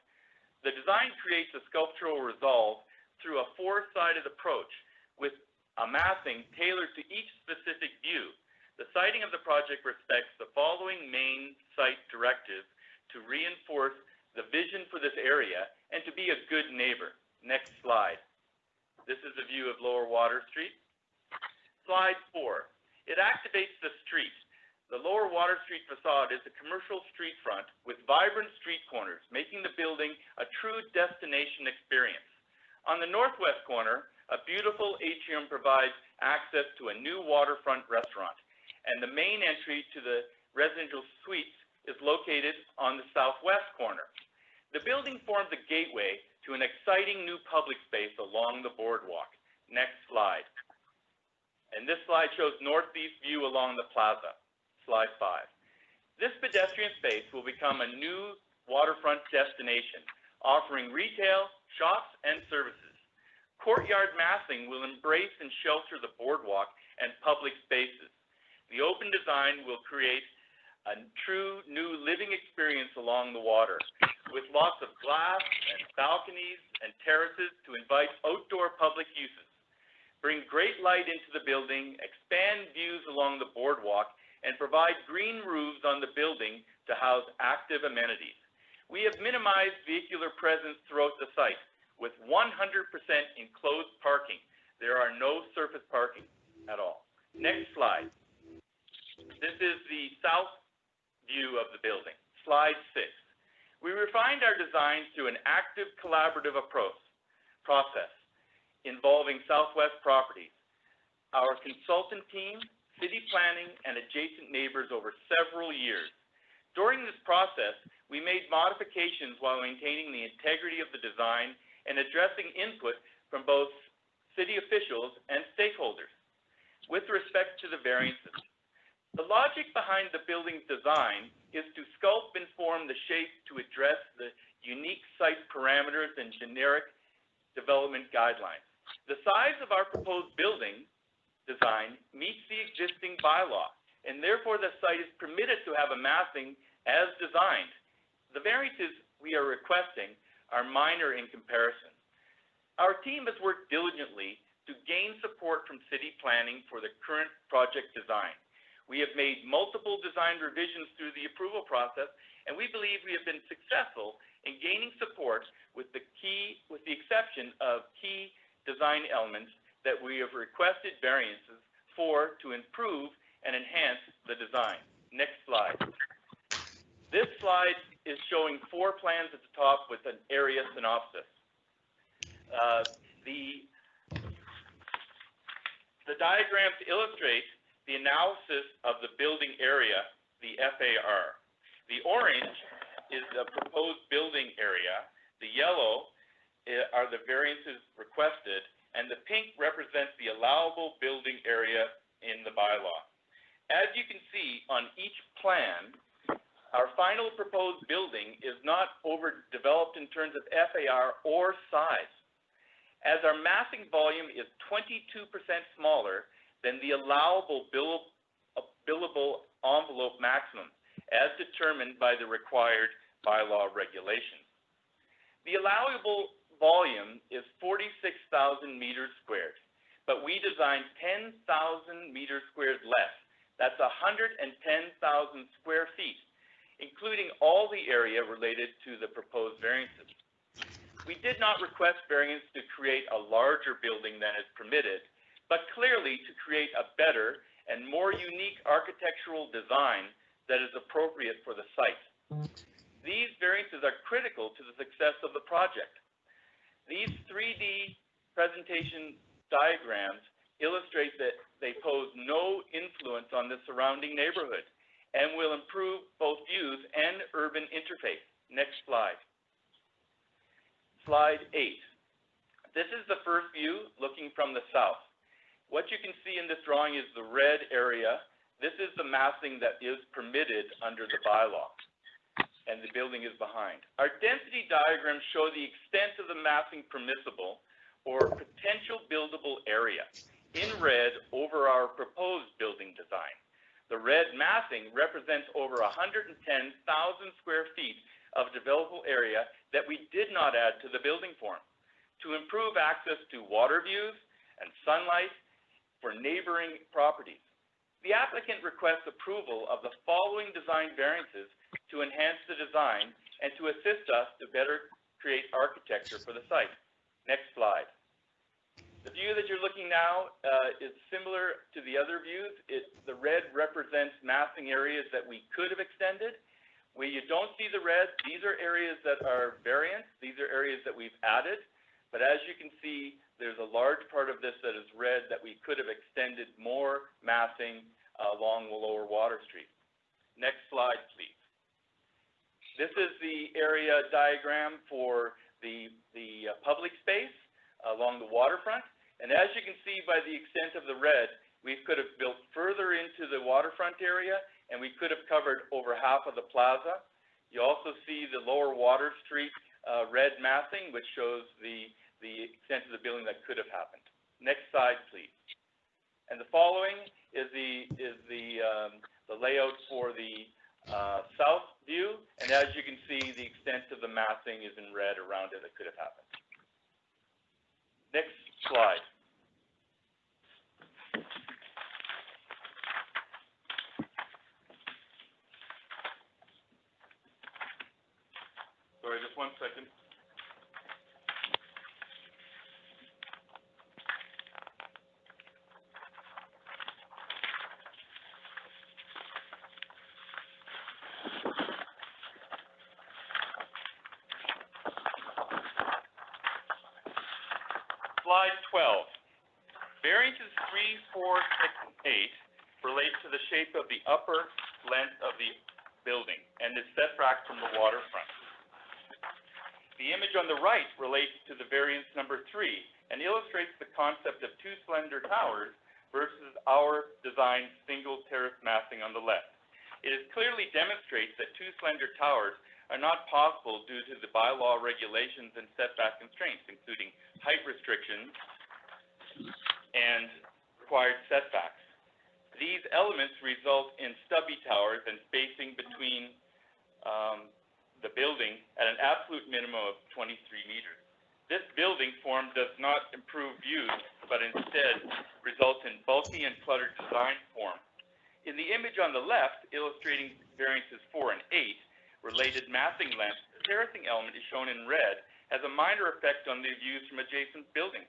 Speaker 4: The design creates a sculptural resolve through a four-sided approach with a massing tailored to each specific view. The siting of the project respects the following main site directives to reinforce the vision for this area and to be a good neighbor. Next slide. This is a view of Lower Water Street. Slide 4. It activates the street. The Lower Water Street facade is a commercial street front with vibrant street corners, making the building a true destination experience. On the northwest corner, a beautiful atrium provides access to a new waterfront restaurant, and the main entry to the residential suites is located on the southwest corner. The building forms a gateway to an exciting new public space along the boardwalk. Next slide. And this slide shows northeast view along the plaza. Slide 5. This pedestrian space will become a new waterfront destination, offering retail, shops, and services. Courtyard massing will embrace and shelter the boardwalk and public spaces. The open design will create a true new living experience along the water, with lots of glass and balconies and terraces to invite outdoor public uses. Bring great light into the building, expand views along the boardwalk, and provide green roofs on the building to house active amenities. We have minimized vehicular presence throughout the site with 100% enclosed parking. There are no surface parking at all. Next slide. This is the south view of the building. Slide 6. We refined our design through an active collaborative process involving Southwest Properties, our consultant team, city planning, and adjacent neighbors over several years. During this process, we made modifications while maintaining the integrity of the design and addressing input from both city officials and stakeholders. With respect to the variances, the logic behind the building's design is to sculpt and form the shape to address the unique site parameters and generic development guidelines. The size of our proposed building design meets the existing bylaw, and therefore the site is permitted to have a massing as designed. The variances we are requesting are minor in comparison. Our team has worked diligently to gain support from city planning for the current project design. We have made multiple design revisions through the approval process, and we believe we have been successful in gaining support with the exception of key design elements that we have requested variances for to improve and enhance the design. Next slide. This slide is showing 4 plans at the top with an area synopsis. The diagrams illustrate the analysis of the building area, the FAR. The orange is the proposed building area. The yellow are the variances requested, and the pink represents the allowable building area in the bylaw. As you can see on each plan, our final proposed building is not overdeveloped in terms of FAR or size, as our massing volume is 22% smaller than the allowable billable envelope maximum, as determined by the required bylaw regulations. The allowable volume is 46,000 meters squared, but we designed 10,000 meters squared less. That's 110,000 square feet, including all the area related to the proposed variances. We did not request variance to create a larger building than is permitted, but clearly to create a better and more unique architectural design that is appropriate for the site. These variances are critical to the success of the project. These 3D presentation diagrams illustrate that they pose no influence on the surrounding neighborhood and will improve both views and urban interface. Next slide. Slide 8. This is the first view looking from the south. What you can see in this drawing is the red area. This is the massing that is permitted under the bylaw, and the building is behind. Our density diagrams show the extent of the massing permissible or potential buildable area in red over our proposed building design. The red massing represents over 110,000 square feet of developable area that we did not add to the building form to improve access to water views and sunlight for neighboring properties. The applicant requests approval of the following design variances to enhance the design and to assist us to better create architecture for the site. Next slide. The view that you're looking now is similar to the other views. The red represents massing areas that we could have extended. Where you don't see the red, these are areas that are variant. These are areas that we've added. But as you can see, there's a large part of this that is red that we could have extended more massing along the lower Water Street. Next slide, please. This is the area diagram for the public space along the waterfront. And as you can see by the extent of the red, we could have built further into the waterfront area, and we could have covered over half of the plaza. You also see the lower Water Street red massing, which shows the extent of the building that could have happened. Next slide, please. And the following is the layout for the south view, and as you can see, the extent of the massing is in red around it that could have happened. Next slide. Sorry, just 1 second. Slide 12. Variances 3, 4, 6, and 8 relate to the shape of the upper length of the building and is set back from the waterfront. The image on the right relates to the variance number 3 and illustrates the concept of two slender towers versus our designed single terrace massing on the left. It clearly demonstrates that two slender towers are not possible due to the bylaw regulations and setback constraints, including height restrictions and required setbacks. These elements result in stubby towers and spacing between the building at an absolute minimum of 23 meters. This building form does not improve views, but instead results in bulky and cluttered design form. In the image on the left, illustrating variances 4 and 8, related massing length, the terracing element is shown in red, has a minor effect on the views from adjacent buildings.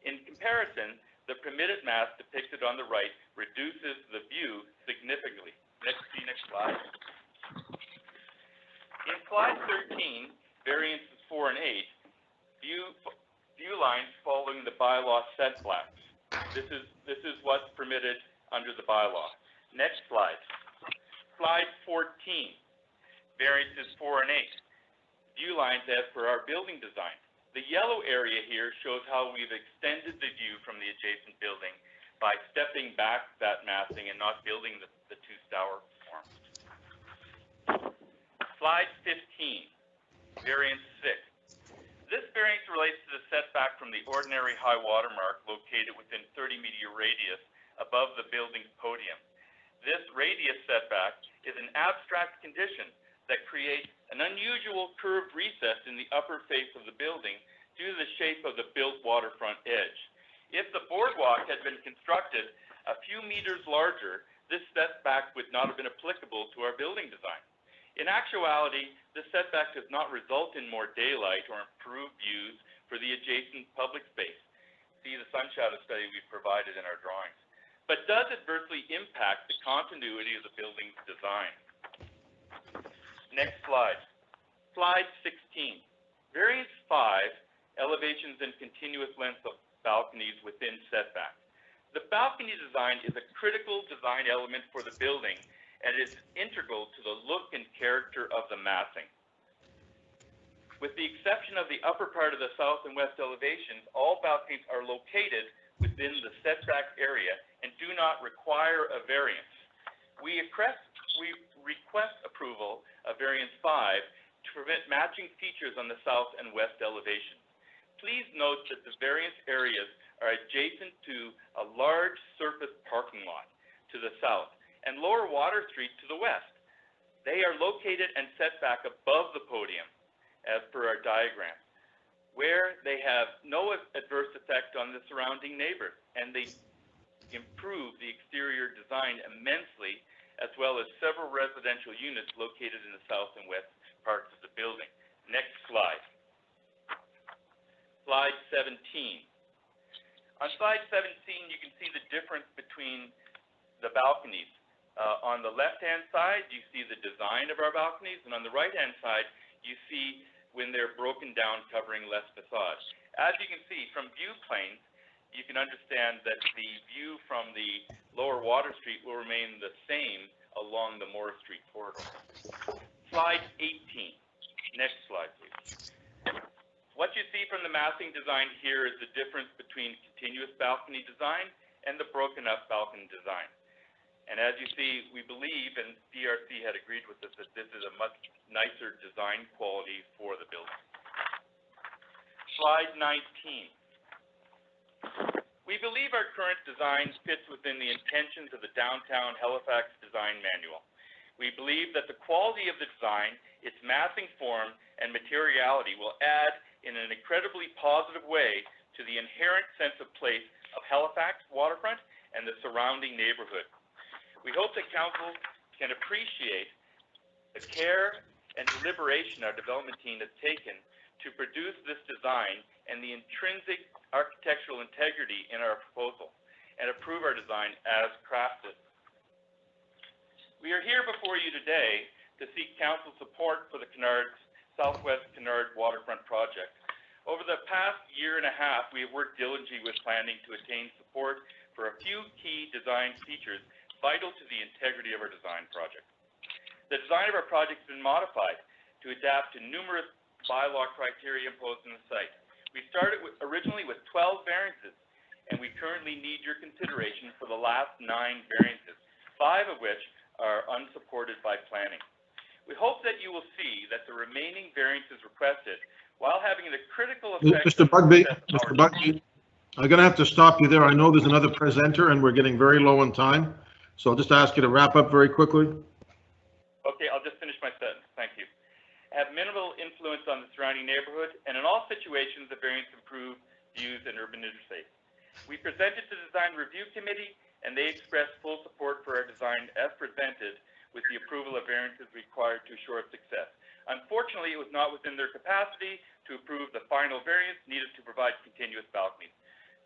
Speaker 4: In comparison, the permitted mass depicted on the right reduces the view significantly. Next slide. In slide 13, variances 4 and 8, view lines following the bylaw setbacks. This is what's permitted under the bylaw. Next slide. Slide 14, variances 4 and 8, view lines as per our building design. The yellow area here shows how we've extended the view from the adjacent building by stepping back that massing and not building the two-tower form. Slide 15, variance 6. This variance relates to the setback from the ordinary high water mark located within 30-meter radius above the building's podium. This radius setback is an abstract condition that create an unusual curved recess in the upper face of the building due to the shape of the built waterfront edge. If the boardwalk had been constructed a few meters larger, this setback would not have been applicable to our building design. In actuality, the setback does not result in more daylight or improved views for the adjacent public space. See the sun shadow study we've provided in our drawings, but does adversely impact the continuity of the building's design. Next slide. Slide 16. Variance 5, elevations and continuous length of balconies within setback. The balcony design is a critical design element for the building and is integral to the look and character of the massing. With the exception of the upper part of the south and west elevations, all balconies are located within the setback area and do not require a variance. We request approval of variance 5 to permit matching features on the south and west elevations. Please note that the variance areas are adjacent to a large surface parking lot to the south and Lower Water Street to the west. They are located and set back above the podium, as per our diagram, where they have no adverse effect on the surrounding neighbors, and they improve the exterior design immensely, as well as several residential units located in the south and west parts of the building. Next slide. Slide 17. On slide 17, you can see the difference between the balconies. On the left-hand side, you see the design of our balconies, and on the right-hand side, you see when they're broken down, covering less facade. As you can see from view planes, you can understand that the view from the Lower Water Street will remain the same along the Morris Street corridor. Slide 18. Next slide, please. What you see from the massing design here is the difference between continuous balcony design and the broken up balcony design. And as you see, we believe, and DRC had agreed with us, that this is a much nicer design quality for the building. Slide 19. We believe our current design fits within the intentions of the Downtown Halifax Design Manual. We believe that the quality of the design, its massing form, and materiality will add in an incredibly positive way to the inherent sense of place of Halifax waterfront and the surrounding neighborhood. We hope that Council can appreciate the care and deliberation our development team has taken to produce this design and the intrinsic architectural integrity in our proposal, and approve our design as crafted. We are here before you today to seek Council support for the Southwest Canard Waterfront Project. Over the past year and a half, we have worked diligently with planning to attain support for a few key design features vital to the integrity of our design project. The design of our project has been modified to adapt to numerous bylaw criteria imposed on the site. We started originally with 12 variances, and we currently need your consideration for the last 9 variances, 5 of which are unsupported by planning. We hope that you will see that the remaining variances requested, while having the critical effect...
Speaker 2: Mr. Bugbee, I'm going to have to stop you there. I know there's another presenter, and we're getting very low on time. So I'll just ask you to wrap up very quickly.
Speaker 4: Okay, I'll just finish my sentence. Thank you. Have minimal influence on the surrounding neighborhood, and in all situations, the variance improve views and urban interface. We presented to the Design Review Committee, and they expressed full support for our design as presented, with the approval of variances required to assure success. Unfortunately, it was not within their capacity to approve the final variance needed to provide continuous balconies.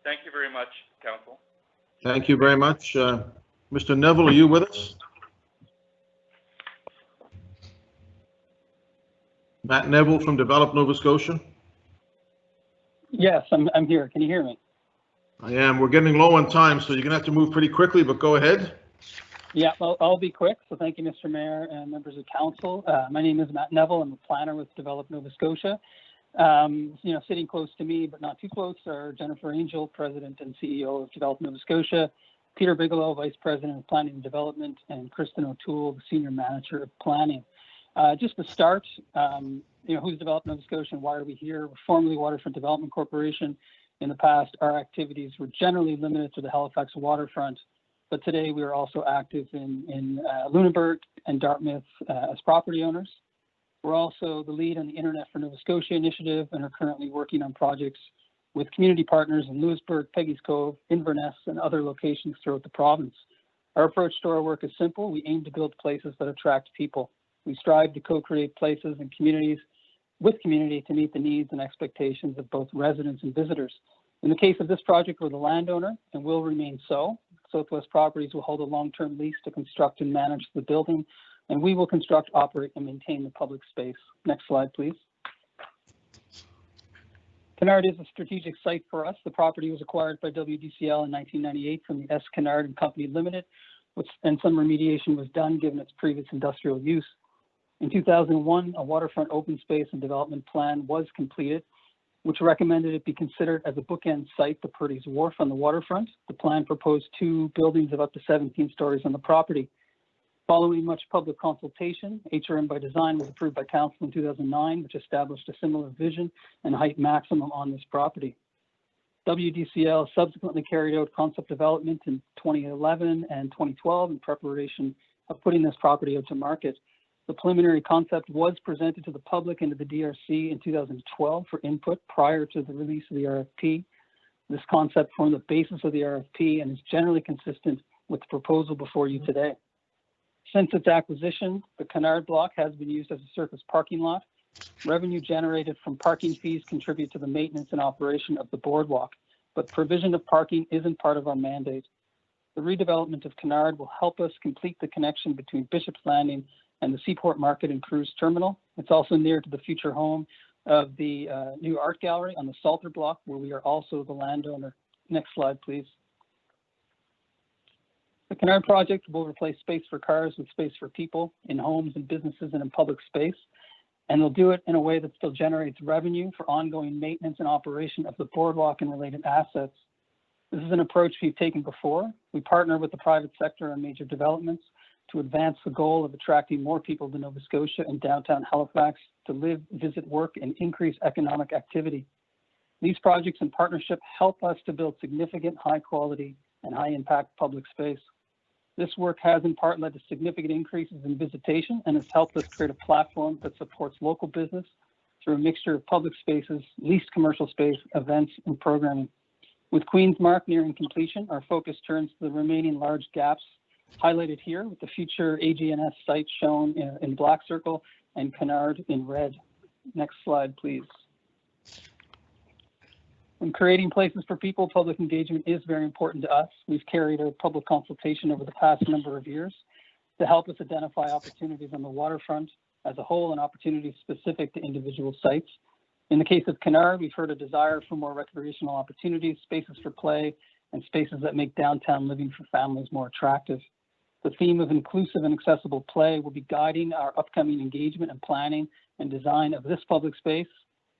Speaker 4: Thank you very much, Council.
Speaker 2: Thank you very much. Mr. Neville, are you with us? Matt Neville from Develop Nova Scotia.
Speaker 11: Yes, I'm here. Can you hear me?
Speaker 2: I am. We're getting low on time, so you're going to have to move pretty quickly, but go ahead.
Speaker 11: Yeah, I'll be quick. So thank you, Mr. Mayor and members of council. My name is Matt Neville. I'm a planner with Develop Nova Scotia. Sitting close to me, but not too close, are Jennifer Angel, President and CEO of Develop Nova Scotia, Peter Bigelow, Vice President of Planning and Development, and Kristen O'Toole, the Senior Manager of Planning. Just to start, who's Develop Nova Scotia and why are we here? We're formerly Waterfront Development Corporation. In the past, our activities were generally limited to the Halifax waterfront, but today we are also active in Lunenburg and Dartmouth as property owners.
Speaker 7: We're also the lead on the Internet for Nova Scotia initiative and are currently working on projects with community partners in Louisbourg, Peggy's Cove, Inverness, and other locations throughout the province. Our approach to our work is simple. We aim to build places that attract people. We strive to co-create places and communities with community to meet the needs and expectations of both residents and visitors. In the case of this project, we're the landowner and will remain so. Southwest Properties will hold a long-term lease to construct and manage the building, and we will construct, operate, and maintain the public space. Next slide, please. Kennard is a strategic site for us. The property was acquired by WDCL in 1998 from the S. Kennard and Company Limited, and some remediation was done given its previous industrial use. In 2001, a waterfront open space and development plan was completed, which recommended it be considered as a bookend site to Purdy's Wharf on the waterfront. The plan proposed 2 buildings of up to 17 stories on the property. Following much public consultation, HRM by design was approved by council in 2009, which established a similar vision and height maximum on this property. WDCL subsequently carried out concept development in 2011 and 2012 in preparation of putting this property out to market. The preliminary concept was presented to the public and to the DRC in 2012 for input prior to the release of the RFP. This concept formed the basis of the RFP and is generally consistent with the proposal before you today. Since its acquisition, the Kennard block has been used as a surface parking lot. Revenue generated from parking fees contribute to the maintenance and operation of the boardwalk, but provision of parking isn't part of our mandate. The redevelopment of Kennard will help us complete the connection between Bishop's Landing and the Seaport Market and Cruise Terminal. It's also near to the future home of the new art gallery on the Salter block, where we are also the landowner. Next slide, please. The Kennard project will replace space for cars with space for people in homes and businesses and in public space. And they'll do it in a way that still generates revenue for ongoing maintenance and operation of the boardwalk and related assets. This is an approach we've taken before. We partner with the private sector on major developments to advance the goal of attracting more people to Nova Scotia and downtown Halifax to live, visit, work, and increase economic activity. These projects in partnership help us to build significant high quality and high impact public space. This work has in part led to significant increases in visitation and has helped us create a platform that supports local business through a mixture of public spaces, leased commercial space, events, and programming. With Queen's Mark nearing completion, our focus turns to the remaining large gaps highlighted here with the future AGNS site shown in black circle and Kennard in red. Next slide, please. When creating places for people, public engagement is very important to us. We've carried out public consultation over the past number of years to help us identify opportunities on the waterfront as a whole and opportunities specific to individual sites. In the case of Kennard, we've heard a desire for more recreational opportunities, spaces for play, and spaces that make downtown living for families more attractive. The theme of inclusive and accessible play will be guiding our upcoming engagement and planning and design of this public space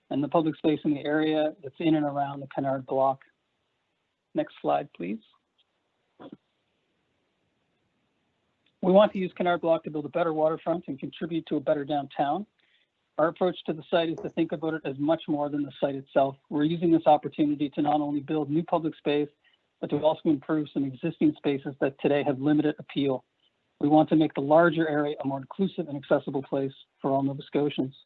Speaker 7: and the public space in the area that's in and around the Kennard block. Next slide, please. We want to use Kennard block to build a better waterfront and contribute to a better downtown. Our approach to the site is to think about it as much more than the site itself. We're using this opportunity to not only build new public space, but to also improve some existing spaces that today have limited appeal. We want to make the larger area a more inclusive and accessible place for all Nova Scotians.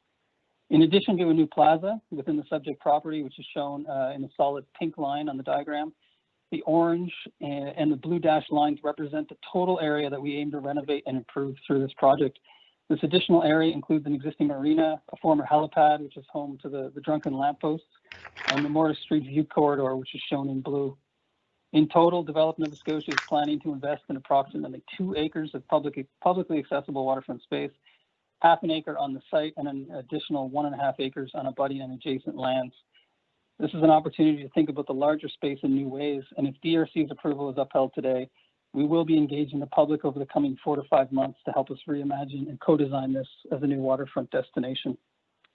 Speaker 7: In addition to a new plaza within the subject property, which is shown in the solid pink line on the diagram, the orange and the blue dashed lines represent the total area that we aim to renovate and improve through this project. This additional area includes an existing marina, a former helipad, which is home to the drunken lampposts, and the Morris Street View Corridor, which is shown in blue. In total, Develop Nova Scotia is planning to invest in approximately 2 acres of publicly accessible waterfront space, half an acre on the site, and an additional 1.5 acres on abutting and adjacent lands. This is an opportunity to think about the larger space in new ways, and if DRC's approval is upheld today, we will be engaging the public over the coming 4 to 5 months to help us reimagine and co-design this as a new waterfront destination.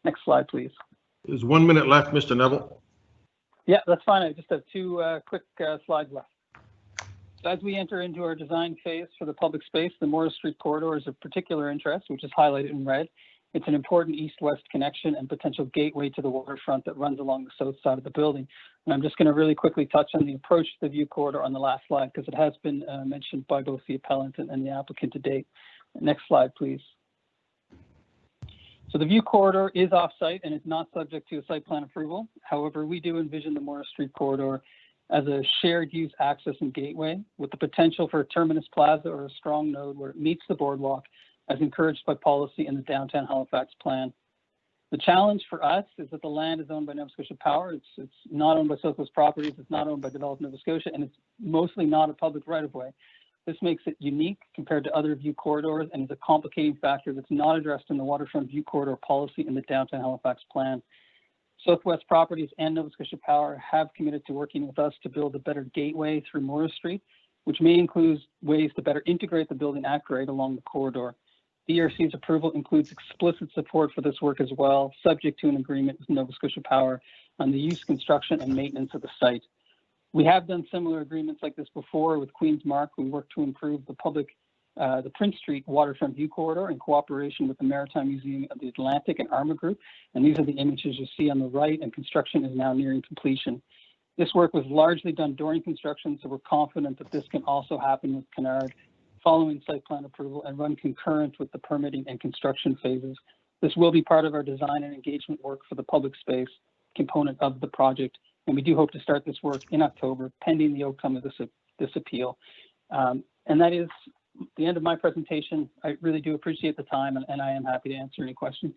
Speaker 7: Next slide, please.
Speaker 2: There's 1 minute left, Mr. Neville.
Speaker 7: Yeah, that's fine. I just have 2 quick slides left. As we enter into our design phase for the public space, the Morris Street corridor is of particular interest, which is highlighted in red. It's an important east-west connection and potential gateway to the waterfront that runs along the south side of the building. And I'm just going to really quickly touch on the approach to the view corridor on the last slide, because it has been mentioned by both the appellant and the applicant to date. Next slide, please. So the view corridor is off-site and is not subject to a site plan approval. However, we do envision the Morris Street corridor as a shared use access and gateway with the potential for a terminus plaza or a strong node where it meets the boardwalk as encouraged by policy in the downtown Halifax plan. The challenge for us is that the land is owned by Nova Scotia Power. It's not owned by Southwest Properties. It's not owned by Develop Nova Scotia, and it's mostly not a public right-of-way. This makes it unique compared to other view corridors and is a complicating factor that's not addressed in the waterfront view corridor policy in the downtown Halifax plan. Southwest Properties and Nova Scotia Power have committed to working with us to build a better gateway through Morris Street, which may include ways to better integrate the building at grade along the corridor. DRC's approval includes explicit support for this work as well, subject to an agreement with Nova Scotia Power on the use, construction, and maintenance of the site. We have done similar agreements like this before with Queen's Mark. We worked to improve the Prince Street waterfront view corridor in cooperation with the Maritime Museum of the Atlantic and Arma Group. And these are the images you see on the right, and construction is now nearing completion. This work was largely done during construction, so we're confident that this can also happen with Kennard following site plan approval and run concurrent with the permitting and construction phases. This will be part of our design and engagement work for the public space component of the project. And we do hope to start this work in October, pending the outcome of this appeal. And that is the end of my presentation. I really do appreciate the time, and I am happy to answer any questions.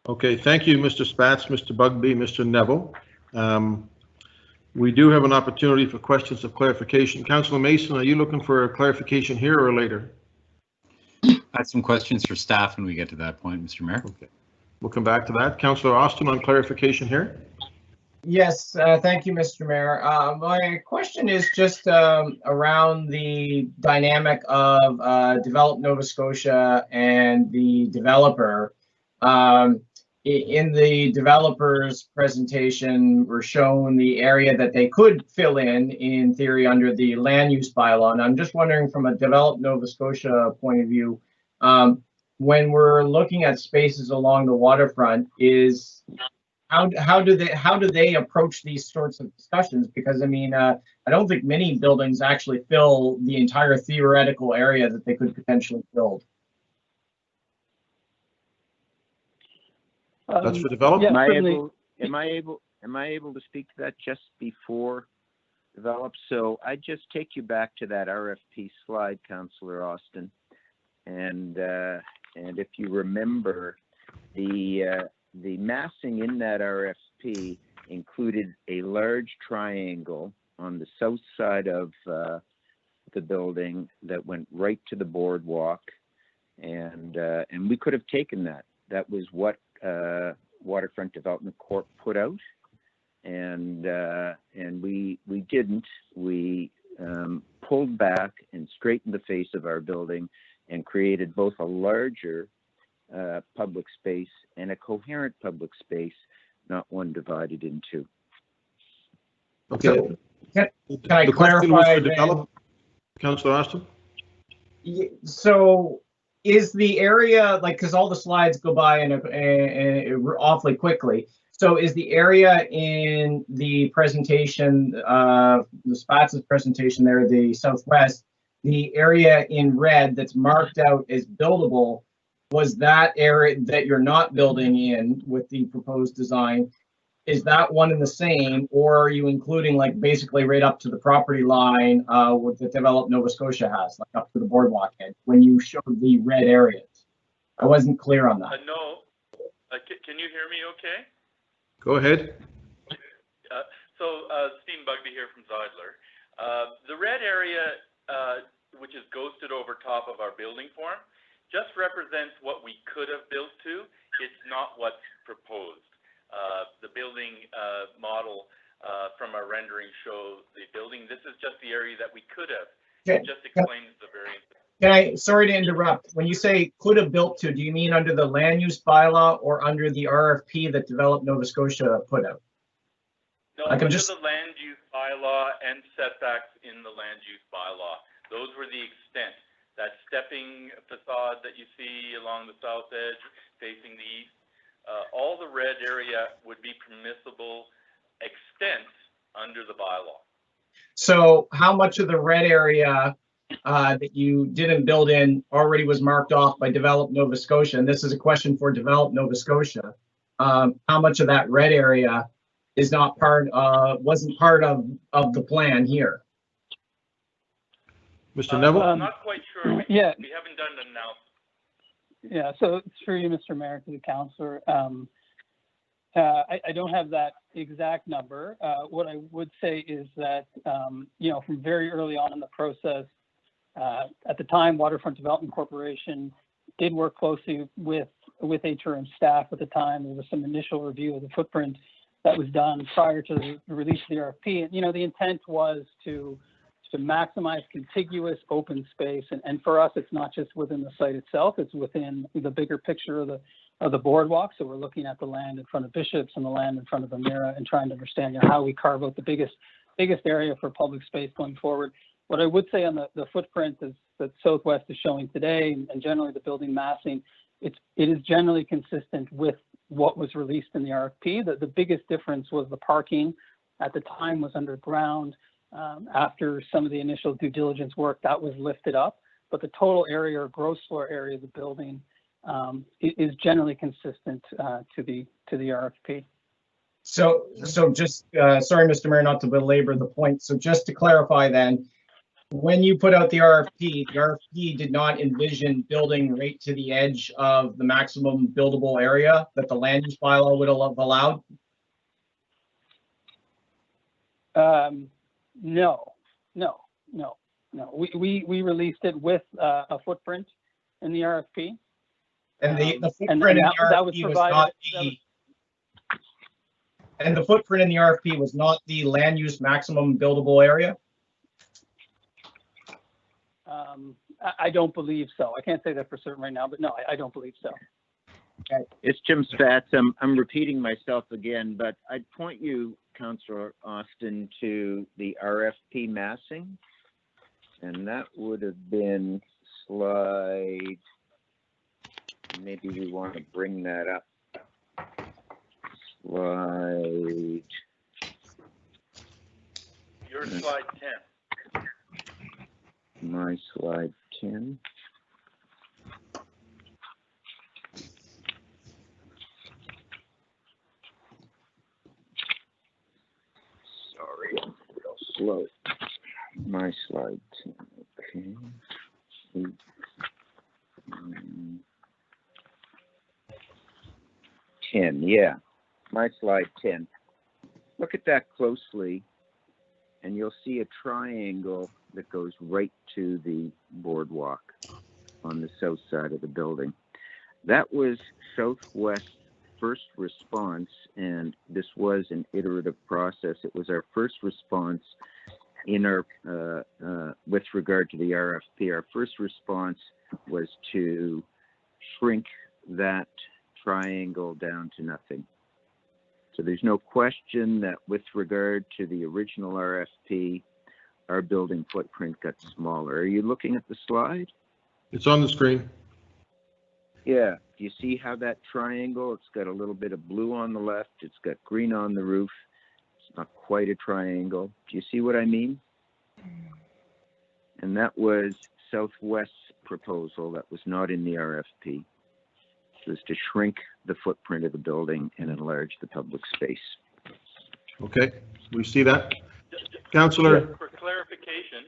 Speaker 2: Okay, thank you, Mr. Spatz, Mr. Bugbee, Mr. Neville. We do have an opportunity for questions of clarification. Councillor Mason, are you looking for a clarification here or later?
Speaker 16: I have some questions for staff when we get to that point, Mr. Mayor.
Speaker 2: Okay, we'll come back to that. Councillor Austin on clarification here.
Speaker 8: Yes, thank you, Mr. Mayor. My question is just around the dynamic of Develop Nova Scotia and the developer. In the developer's presentation, we're shown the area that they could fill in theory, under the land use bylaw. And I'm just wondering, from a Develop Nova Scotia point of view, when we're looking at spaces along the waterfront, how do they approach these sorts of discussions? Because I mean, I don't think many buildings actually fill the entire theoretical area that they could potentially build.
Speaker 2: That's for development.
Speaker 7: Yeah,
Speaker 24: am I able to speak to that just before develop? So I just take you back to that RFP slide, Councillor Austin, and if you remember, the massing in that RFP included a large triangle on the south side of the building that went right to the boardwalk, and we could have taken that. That was what Waterfront Development Corp put out, and we didn't. We pulled back and straightened the face of our building and created both a larger public space and a coherent public space, not one divided in two.
Speaker 2: Okay.
Speaker 8: Can I clarify?
Speaker 2: Councillor Austin?
Speaker 8: So is the area, like, because all the slides go by and awfully quickly. So is the area in the presentation, the Spatz' presentation there, the southwest, the area in red that's marked out as buildable, was that area that you're not building in with the proposed design? Is that one and the same, or are you including like basically right up to the property line what the Develop Nova Scotia has, like up to the boardwalk edge, when you showed the red areas? I wasn't clear on that.
Speaker 4: No. Can you hear me okay?
Speaker 2: Go ahead.
Speaker 4: Stephen Bugbee here from Zeidler. The red area, which is ghosted over top of our building form, just represents what we could have built to. It's not what's proposed. The building model from our rendering shows the building. This is just the area that we could have. It just explains the variance.
Speaker 8: Sorry to interrupt. When you say could have built to, do you mean under the land use bylaw or under the RFP that Develop Nova Scotia put out?
Speaker 4: No, under the land use bylaw and setbacks in the land use bylaw. Those were the extent. That stepping facade that you see along the south edge facing the east, all the red area would be permissible extent under the bylaw.
Speaker 8: So how much of the red area that you didn't build in already was marked off by Develop Nova Scotia, and this is a question for Develop Nova Scotia. How much of that red area is not wasn't part of the plan here?
Speaker 2: Mr. Neville?
Speaker 4: I'm not quite sure. We haven't done an analysis.
Speaker 7: Yeah, so it's through you, Mr. Mayor, to the councillor. I don't have that exact number. What I would say is that, from very early on in the process, at the time, Waterfront Development Corporation did work closely with HRM staff at the time. There was some initial review of the footprint that was done prior to the release of the RFP. And, the intent was to maximize contiguous open space. And for us, it's not just within the site itself, it's within the bigger picture of the boardwalk. So we're looking at the land in front of Bishops and the land in front of Amira and trying to understand how we carve out the biggest area for public space going forward. What I would say on the footprint is that Southwest is showing today, and generally the building massing, it is generally consistent with what was released in the RFP. The biggest difference was the parking at the time was underground. After some of the initial due diligence work, that was lifted up, but the total area or gross floor area of the building is generally consistent to the RFP.
Speaker 8: So just, sorry, Mr. Mayor, not to belabor the point. So just to clarify then, when you put out the RFP did not envision building right to the edge of the maximum buildable area that the land use bylaw would have allowed? No. We released it with a footprint in the RFP. And the footprint in the RFP was not the. And the footprint in the RFP was not the land use maximum buildable area?
Speaker 7: I don't believe so. I can't say that for certain right now, but no, I don't believe so.
Speaker 8: Okay.
Speaker 24: It's Jim Spatz. I'm repeating myself again, but I'd point you, Councillor Austin, to the RFP massing, and that would have been slide, maybe we want to bring that up. Slide.
Speaker 4: Your slide 10.
Speaker 24: My slide 10. Sorry, I'm real slow. My slide 10. Okay. 10, yeah. My slide 10. Look at that closely, and you'll see a triangle that goes right to the boardwalk on the south side of the building. That was Southwest's first response, and this was an iterative process. It was our first response in our with regard to the RFP. Our first response was to shrink that triangle down to nothing. So there's no question that with regard to the original RFP, our building footprint got smaller. Are you looking at the slide?
Speaker 2: It's on the screen.
Speaker 24: Yeah. Do you see how that triangle, it's got a little bit of blue on the left, it's got green on the roof. It's not quite a triangle. Do you see what I mean? And that was Southwest's proposal. That was not in the RFP. It was to shrink the footprint of the building and enlarge the public space.
Speaker 2: Okay, we see that. Councillor.
Speaker 4: For clarification,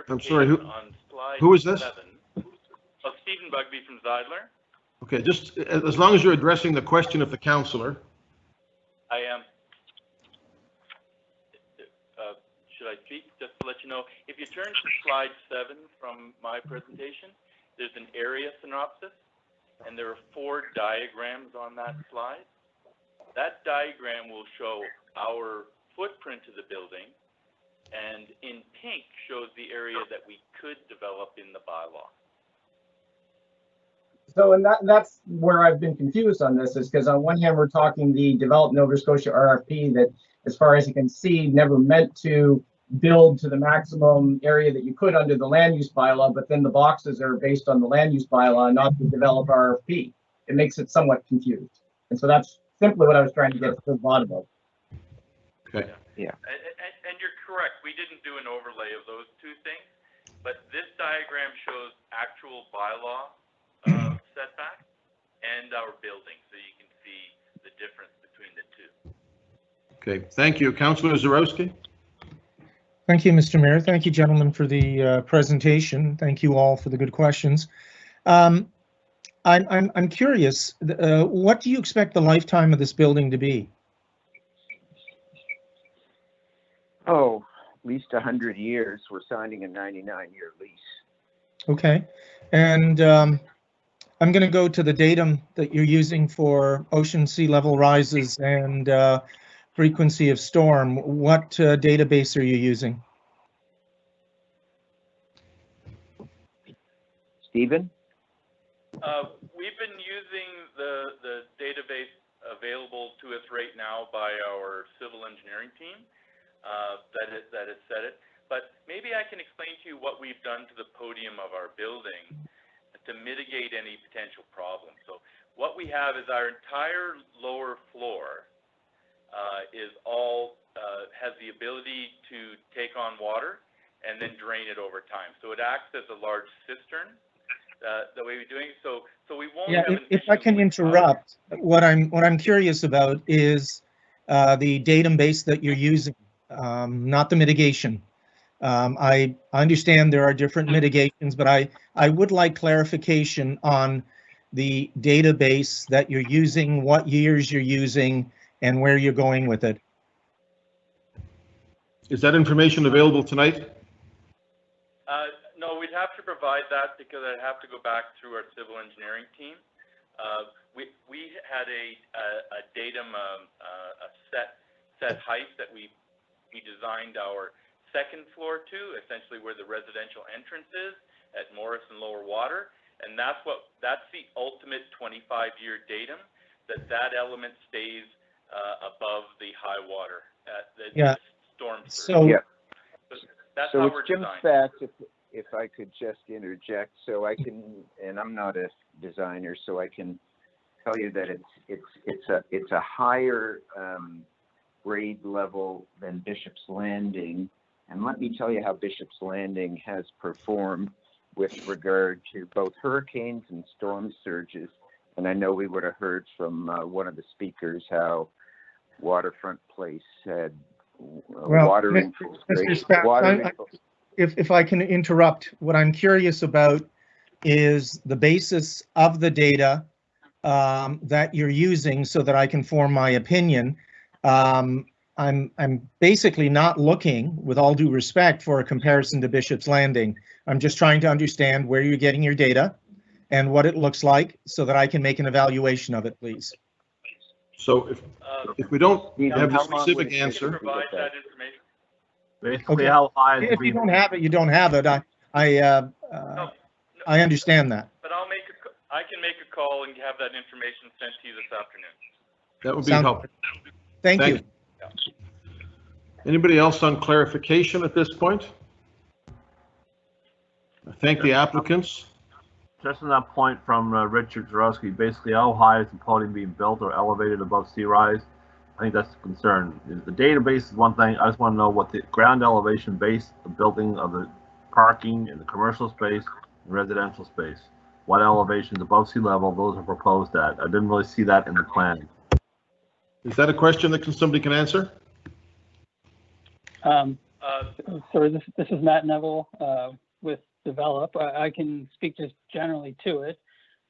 Speaker 2: I'm sorry,
Speaker 4: on slide
Speaker 2: who is this?
Speaker 4: 7, Stephen Bugby from Zeidler.
Speaker 2: Okay, just as long as you're addressing the question of the councillor.
Speaker 4: I am. Should I speak? Just to let you know, if you turn to slide 7 from my presentation, there's an area synopsis, and there are 4 diagrams on that slide. That diagram will show our footprint of the building, and in pink shows the area that we could develop in the bylaw.
Speaker 8: So, and that's where I've been confused on this, is because on one hand, we're talking the Develop Nova Scotia RFP that, as far as you can see, never meant to build to the maximum area that you could under the land use bylaw, but then the boxes are based on the land use bylaw, not the Develop RFP. It makes it somewhat confused. And so that's simply what I was trying to get to the bottom of.
Speaker 2: Okay.
Speaker 24: Yeah.
Speaker 4: And you're correct. We didn't do an overlay of those two things. but this diagram shows actual bylaw setback and our building, so you can see the difference between the two.
Speaker 2: Okay, thank you. Councillor Zarowski?
Speaker 21: Thank you, Mr. Mayor. Thank you, gentlemen, for the presentation. Thank you all for the good questions. I'm curious, what do you expect the lifetime of this building to be?
Speaker 24: Oh, at least 100 years. We're signing a 99-year lease.
Speaker 21: Okay, and I'm going to go to the datum that you're using for ocean sea level rises and frequency of storm. What database are you using?
Speaker 24: Stephen?
Speaker 4: We've been using the database available to us right now by our civil engineering team that has set it. But maybe I can explain to you what we've done to the podium of our building to mitigate any potential problems. So what we have is our entire lower floor is all has the ability to take on water and then drain it over time. So it acts as a large cistern. The way we're doing so we won't have an
Speaker 21: if I can interrupt, what I'm curious about is the database that you're using, not the mitigation. I understand there are different mitigations, but I would like clarification on the database that you're using, what years you're using, and where you're going with it.
Speaker 2: Is that information available tonight?
Speaker 4: No, we'd have to provide that because I'd have to go back through our civil engineering team. We had a datum, a set height that we designed our second floor to, essentially where the residential entrance is at Morris and Lower Water, and that's the ultimate 25-year datum that element stays above the high water at the storm surge.
Speaker 21: So
Speaker 24: yeah.
Speaker 4: That's
Speaker 24: so
Speaker 4: how
Speaker 24: it's
Speaker 4: we're
Speaker 24: Jim
Speaker 4: designed.
Speaker 24: Fact, if I could just interject, so I can, and I'm not a designer, so I can tell you that it's a higher grade level than Bishop's Landing, and let me tell you how Bishop's Landing has performed with regard to both hurricanes and storm surges. And I know we would have heard from one of the speakers how Waterfront Place had water infiltration.
Speaker 21: If I can interrupt, what I'm curious about is the basis of the data that you're using so that I can form my opinion. I'm basically not looking, with all due respect, for a comparison to Bishop's Landing. I'm just trying to understand where you're getting your data and what it looks like so that I can make an evaluation of it, please.
Speaker 2: So if we don't have a specific answer,
Speaker 4: provide that information.
Speaker 21: Basically, how high? If you don't have it, you don't have it. I understand that.
Speaker 4: But I can make a call and have that information sent to you this afternoon.
Speaker 2: That would be helpful.
Speaker 21: Thank you.
Speaker 2: Anybody else on clarification at this point? I thank the applicants.
Speaker 5: Just on that point from Richard Zarowski, basically how high is the podium being built or elevated above sea rise? I think that's the concern. The database is one thing. I just want to know what the ground elevation base, the building of the parking and the commercial space and residential space. What elevations above sea level those are proposed at. I didn't really see that in the plan.
Speaker 2: Is that a question that somebody can answer?
Speaker 7: So this is Matt Neville with Develop. I can speak just generally to it.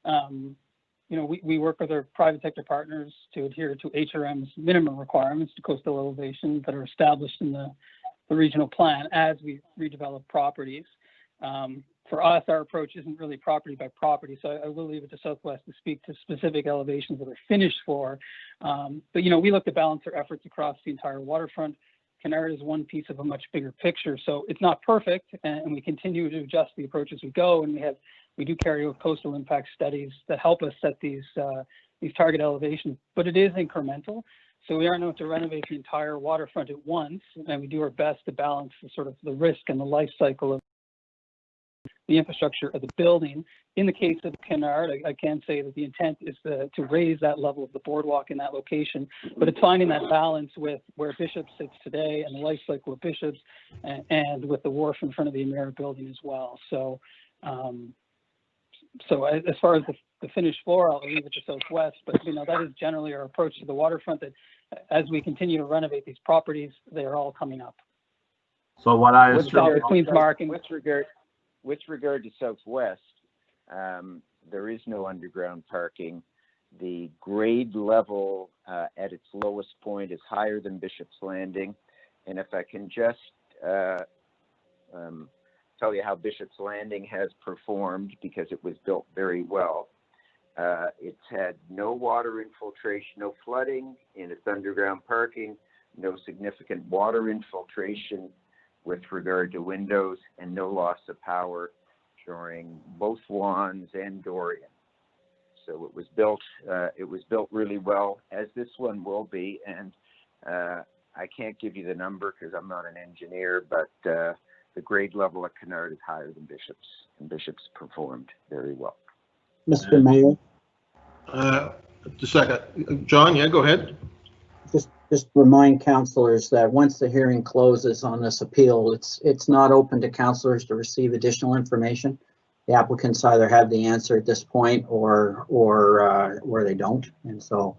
Speaker 7: You know, we work with our private sector partners to adhere to HRM's minimum requirements to coastal elevation that are established in the regional plan as we redevelop properties. For us, our approach isn't really property by property, so I will leave it to Southwest to speak to specific elevations that are finished for. But, you know, we look to balance our efforts across the entire waterfront. Kennard is one piece of a much bigger picture, so it's not perfect, and we continue to adjust the approach as we go, and we do carry out coastal impact studies that help us set these target elevations, but it is incremental. So we aren't going to renovate the entire waterfront at once, and we do our best to balance the sort of the risk and the life cycle of the infrastructure of the building. In the case of Kennard, I can say that the intent is to raise that level of the boardwalk in that location, but it's finding that balance with where Bishop sits today and the life cycle of Bishop's and with the wharf in front of the Emera building as well. So, as far as the finished floor, I'll leave it to Southwest, but you know, that is generally our approach to the waterfront, that as we continue to renovate these properties, they are all coming up.
Speaker 5: So what I
Speaker 24: With
Speaker 5: assume,
Speaker 24: regard to Southwest, there is no underground parking. The grade level at its lowest point is higher than Bishop's Landing. And if I can just tell you how Bishop's Landing has performed, because it was built very well. It's had no water infiltration, no flooding in its underground parking, no significant water infiltration with regard to windows, and no loss of power during both Wands and Dorian. So it was built really well, as this one will be. And I can't give you the number because I'm not an engineer, but the grade level at Kennard is higher than Bishop's, and Bishop's performed very well.
Speaker 19: Mr. Mayor?
Speaker 2: Just a second. John, yeah, go ahead.
Speaker 19: Just remind councillors that once the hearing closes on this appeal, it's not open to councillors to receive additional information. The applicants either have the answer at this point or they don't, and so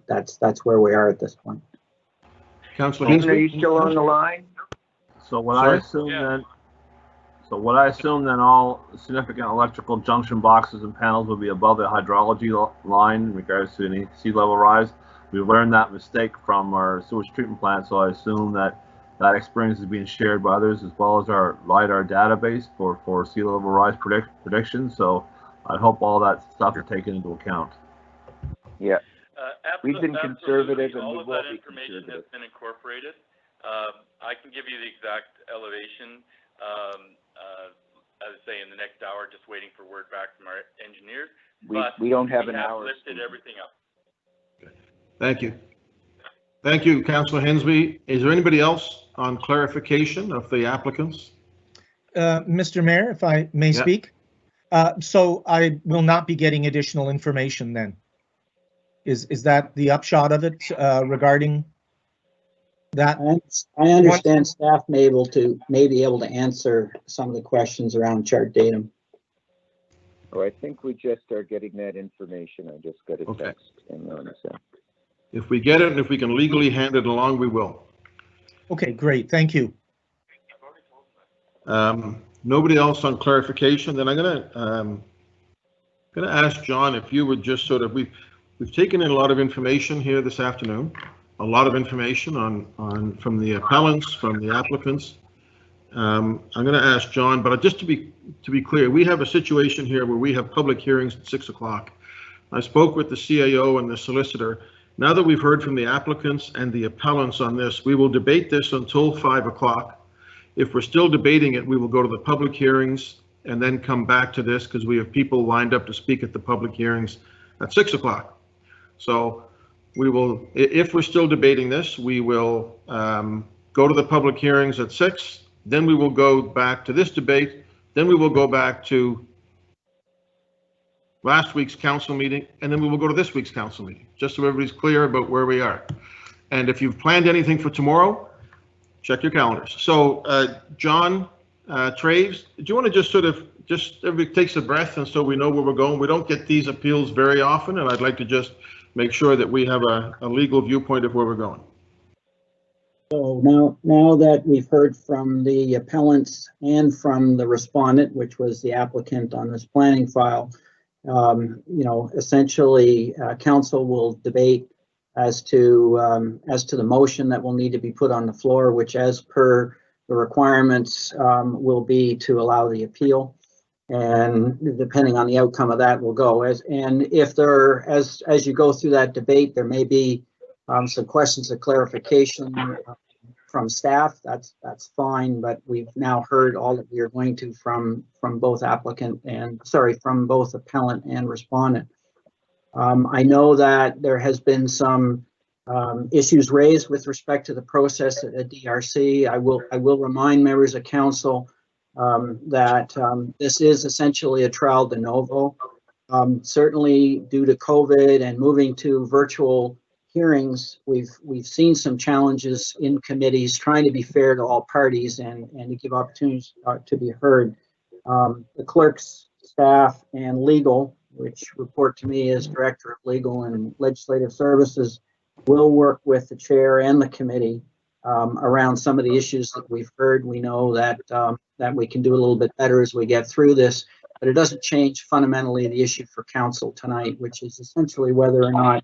Speaker 19: that's where we are at this point.
Speaker 2: Councillor
Speaker 24: Stephen, are you still on the line?
Speaker 5: so what I assume then all significant electrical junction boxes and panels will be above the hydrology line in regards to any sea level rise. We learned that mistake from our sewage treatment plant, so I assume that experience is being shared by others, as well as our LIDAR database for sea level rise predictions. So I hope all that stuff is taken into account.
Speaker 24: Yeah. We've been conservative, and
Speaker 4: all
Speaker 24: we
Speaker 4: of
Speaker 24: will
Speaker 4: that
Speaker 24: be
Speaker 4: information
Speaker 24: conservative.
Speaker 4: has been incorporated. I can give you the exact elevation. I would say in the next hour, just waiting for word back from our engineers.
Speaker 24: We don't have an hour.
Speaker 4: We have lifted everything up.
Speaker 2: Thank you. Thank you, Councillor Hensby. Is there anybody else on clarification of the applicants?
Speaker 21: Mr. Mayor, if I may speak. So I will not be getting additional information then. Is that the upshot of it regarding that?
Speaker 19: I understand staff may be able to answer some of the questions around chart datum.
Speaker 24: Oh, I think we just are getting that information. I just got a text. Hang on a sec.
Speaker 2: If we get it and if we can legally hand it along, we will.
Speaker 21: Okay, great. Thank you.
Speaker 2: Nobody else on clarification. Then I'm gonna ask John if you would just sort of, we've taken in a lot of information here this afternoon, a lot of information on from the appellants, from the applicants. I'm going to ask John, but just to be clear, we have a situation here where we have public hearings at 6 o'clock. I spoke with the CAO and the solicitor. Now that we've heard from the applicants and the appellants on this, we will debate this until 5 o'clock. If we're still debating it, we will go to the public hearings and then come back to this because we have people lined up to speak at the public hearings at 6 o'clock. So we will, if we're still debating this, we will go to the public hearings at 6. Then we will go back to this debate. Then we will go back to last week's council meeting, and then we will go to this week's council meeting, just so everybody's clear about where we are. And if you've planned anything for tomorrow, check your calendars. So John Traves, do you want to just sort of, everybody takes a breath and so we know where we're going? We don't get these appeals very often, and I'd like to just make sure that we have a legal viewpoint of where we're going.
Speaker 19: So now that we've heard from the appellants and from the respondent, which was the applicant on this planning file, essentially council will debate as to the motion that will need to be put on the floor, which as per the requirements will be to allow the appeal. And depending on the outcome of that will go. As you go through that debate, there may be some questions of clarification from staff. That's fine, but we've now heard all that we are going to from both appellant and respondent. I know that there has been some issues raised with respect to the process at DRC. I will remind members of council this is essentially a trial de novo. Certainly due to COVID and moving to virtual hearings, we've seen some challenges in committees trying to be fair to all parties and to give opportunities to be heard. The clerk's staff and legal, which report to me as Director of Legal and Legislative Services, will work with the chair and the committee around some of the issues that we've heard. We know that that we can do a little bit better as we get through this, but it doesn't change fundamentally the issue for council tonight, which is essentially whether or not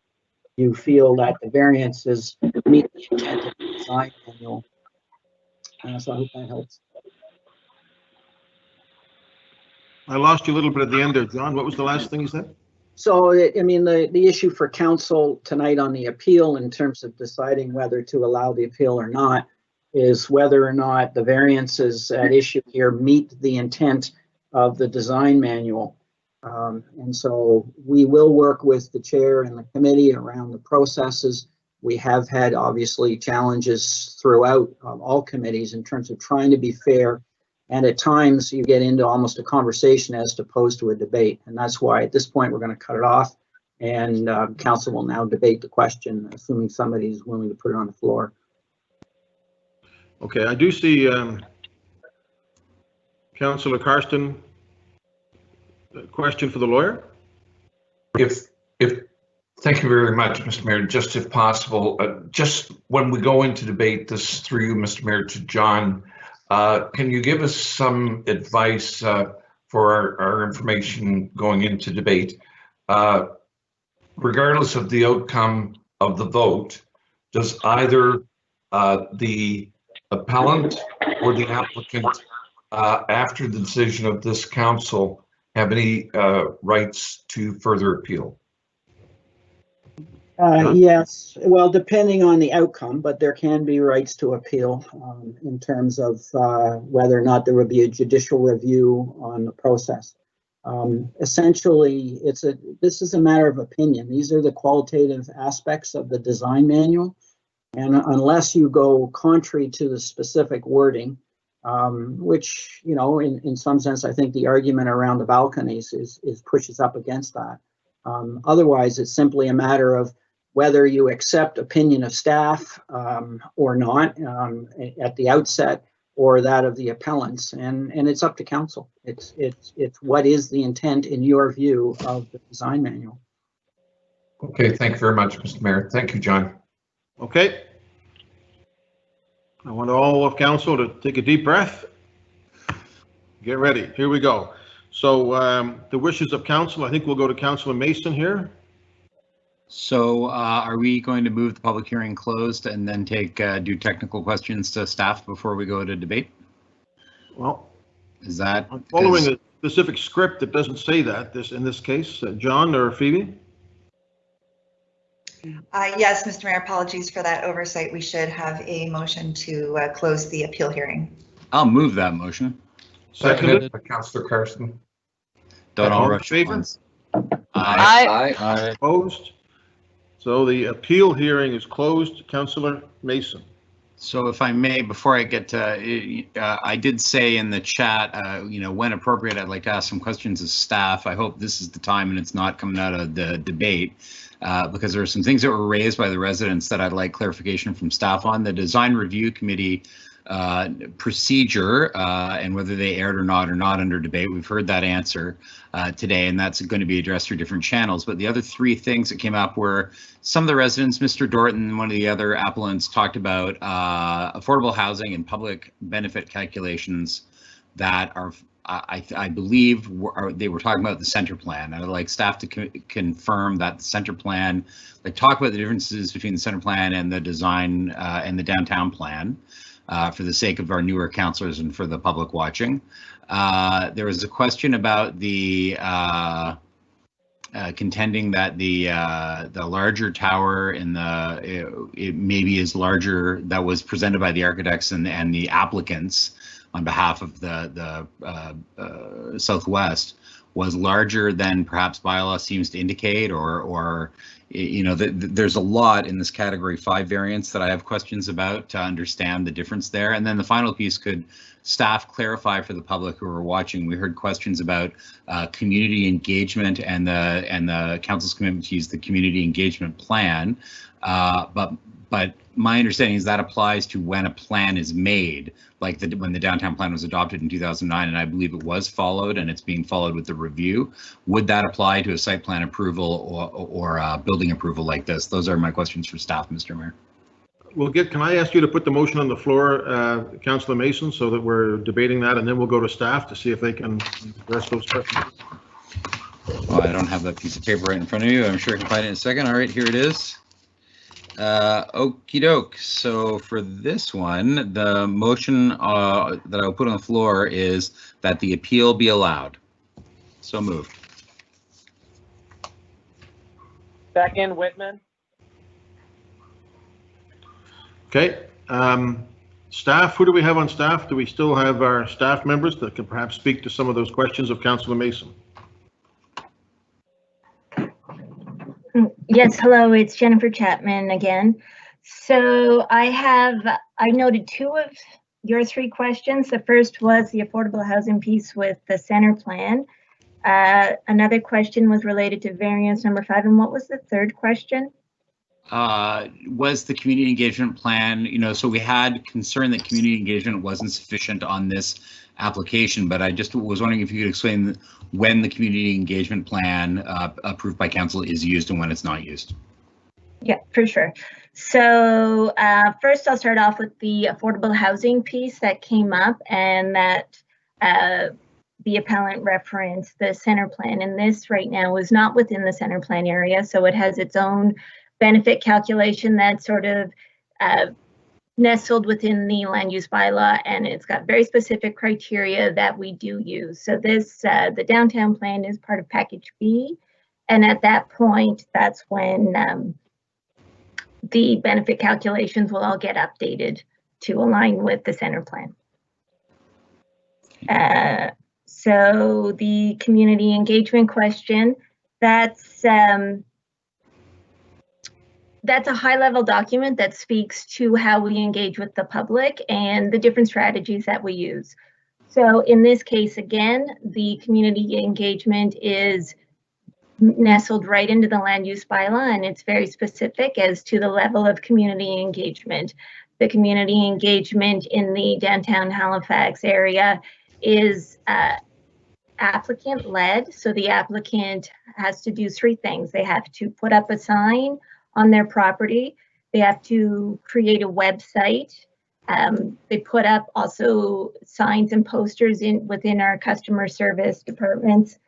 Speaker 19: you feel that the variances meet the intent of the design manual. So I hope that helps.
Speaker 2: I lost you a little bit at the end there, John. What was the last thing you said?
Speaker 19: So, I mean, the issue for council tonight on the appeal in terms of deciding whether to allow the appeal or not is whether or not the variances at issue here meet the intent of the design manual. And so we will work with the chair and the committee around the processes. We have had obviously challenges throughout all committees in terms of trying to be fair. And at times you get into almost a conversation as opposed to a debate. And that's why at this point we're going to cut it off, and council will now debate the question, assuming somebody's willing to put it on the floor.
Speaker 2: Okay, I do see Councillor Karsten, a question for the lawyer.
Speaker 20: Thank you very much, Mr. Mayor. Just if possible, just when we go into debate this through you, Mr. Mayor, to John, can you give us some advice for our information going into debate? Regardless of the outcome of the vote, does either the appellant or the applicant, after the decision of this council, have any rights to further appeal?
Speaker 19: Yes, well, depending on the outcome, but there can be rights to appeal in terms of whether or not there would be a judicial review on the process. Essentially, this is a matter of opinion. These are the qualitative aspects of the design manual, and unless you go contrary to the specific wording, which, you know, in some sense, I think the argument around the balconies is pushes up against that. Otherwise, it's simply a matter of whether you accept opinion of staff or not at the outset, or that of the appellants, and it's up to council. It's what is the intent in your view of the design manual.
Speaker 20: Okay, thank you very much, Mr. Mayor. Thank you, John.
Speaker 2: Okay. I want all of council to take a deep breath. Get ready. Here we go. So the wishes of council, I think we'll go to Councillor Mason here.
Speaker 16: So are we going to move the public hearing closed and then do technical questions to staff before we go to debate?
Speaker 2: Well,
Speaker 16: is that
Speaker 2: I'm following a specific script that doesn't say that in this case? John or Phoebe?
Speaker 3: Yes, Mr. Mayor, apologies for that oversight. We should have a motion to close the appeal hearing.
Speaker 16: I'll move that motion.
Speaker 2: Seconded
Speaker 20: by Councillor Karsten.
Speaker 16: Don't all rush at once. Aye.
Speaker 2: Opposed? So the appeal hearing is closed. Councillor Mason.
Speaker 16: So if I may, before I get to, I did say in the chat, you know, when appropriate, I'd like to ask some questions of staff. I hope this is the time and it's not coming out of the debate, because there are some things that were raised by the residents that I'd like clarification from staff on. The Design Review Committee procedure and whether they aired or not under debate. We've heard that answer today, and that's going to be addressed through different channels. But the other three things that came up were some of the residents, Mr. Dorton, one of the other appellants, talked about affordable housing and public benefit calculations that are, I believe, they were talking about the center plan. I'd like staff to confirm that the center plan, like talk about the differences between the center plan and the design and the downtown plan. For the sake of our newer councillors and for the public watching. There was a question about the contending that the larger tower in it maybe is larger, that was presented by the architects and the applicants on behalf of the Southwest was larger than perhaps bylaw seems to indicate, or you know, there's a lot in this category 5 variance that I have questions about to understand the difference there. And then the final piece, could staff clarify for the public who are watching? We heard questions about community engagement and the council's commitment to use the community engagement plan, but my understanding is that applies to when a plan is made, like when the downtown plan was adopted in 2009, and I believe it was followed, and it's being followed with the review. Would that apply to a site plan approval or building approval like this? Those are my questions for staff, Mr. Mayor.
Speaker 2: Can I ask you to put the motion on the floor, Councillor Mason, so that we're debating that, and then we'll go to staff to see if they can address those questions.
Speaker 16: Well, I don't have that piece of paper right in front of you. I'm sure I can find it in a second. All right, here it is. Okie doke. So for this one, the motion that I'll put on the floor is that the appeal be allowed. So moved.
Speaker 9: Second, Whitman.
Speaker 2: Okay. Staff, who do we have on staff? Do we still have our staff members that can perhaps speak to some of those questions of Councillor Mason?
Speaker 10: Yes, hello, it's Jennifer Chapman again. So I noted 2 of your 3 questions. The first was the affordable housing piece with the center plan. Another question was related to variance number 5. And what was the third question?
Speaker 16: Was the community engagement plan, you know, so we had concern that community engagement wasn't sufficient on this application, but I just was wondering if you could explain when the community engagement plan approved by council is used and when it's not used.
Speaker 10: Yeah, for sure. So first I'll start off with the affordable housing piece that came up, and that the appellant referenced the center plan, and this right now is not within the center plan area, so it has its own benefit calculation that's sort of nestled within the land use bylaw, and it's got very specific criteria that we do use. So this, the downtown plan is part of package B, and at that point, that's when the benefit calculations will all get updated to align with the center plan. So the community engagement question, that's a high-level document that speaks to how we engage with the public and the different strategies that we use. So in this case, again, the community engagement is nestled right into the land use bylaw, and it's very specific as to the level of community engagement. The community engagement in the downtown Halifax area is applicant-led, so the applicant has to do 3 things. They have to put up a sign on their property. They have to create a website. They put up also signs and posters within our customer service departments.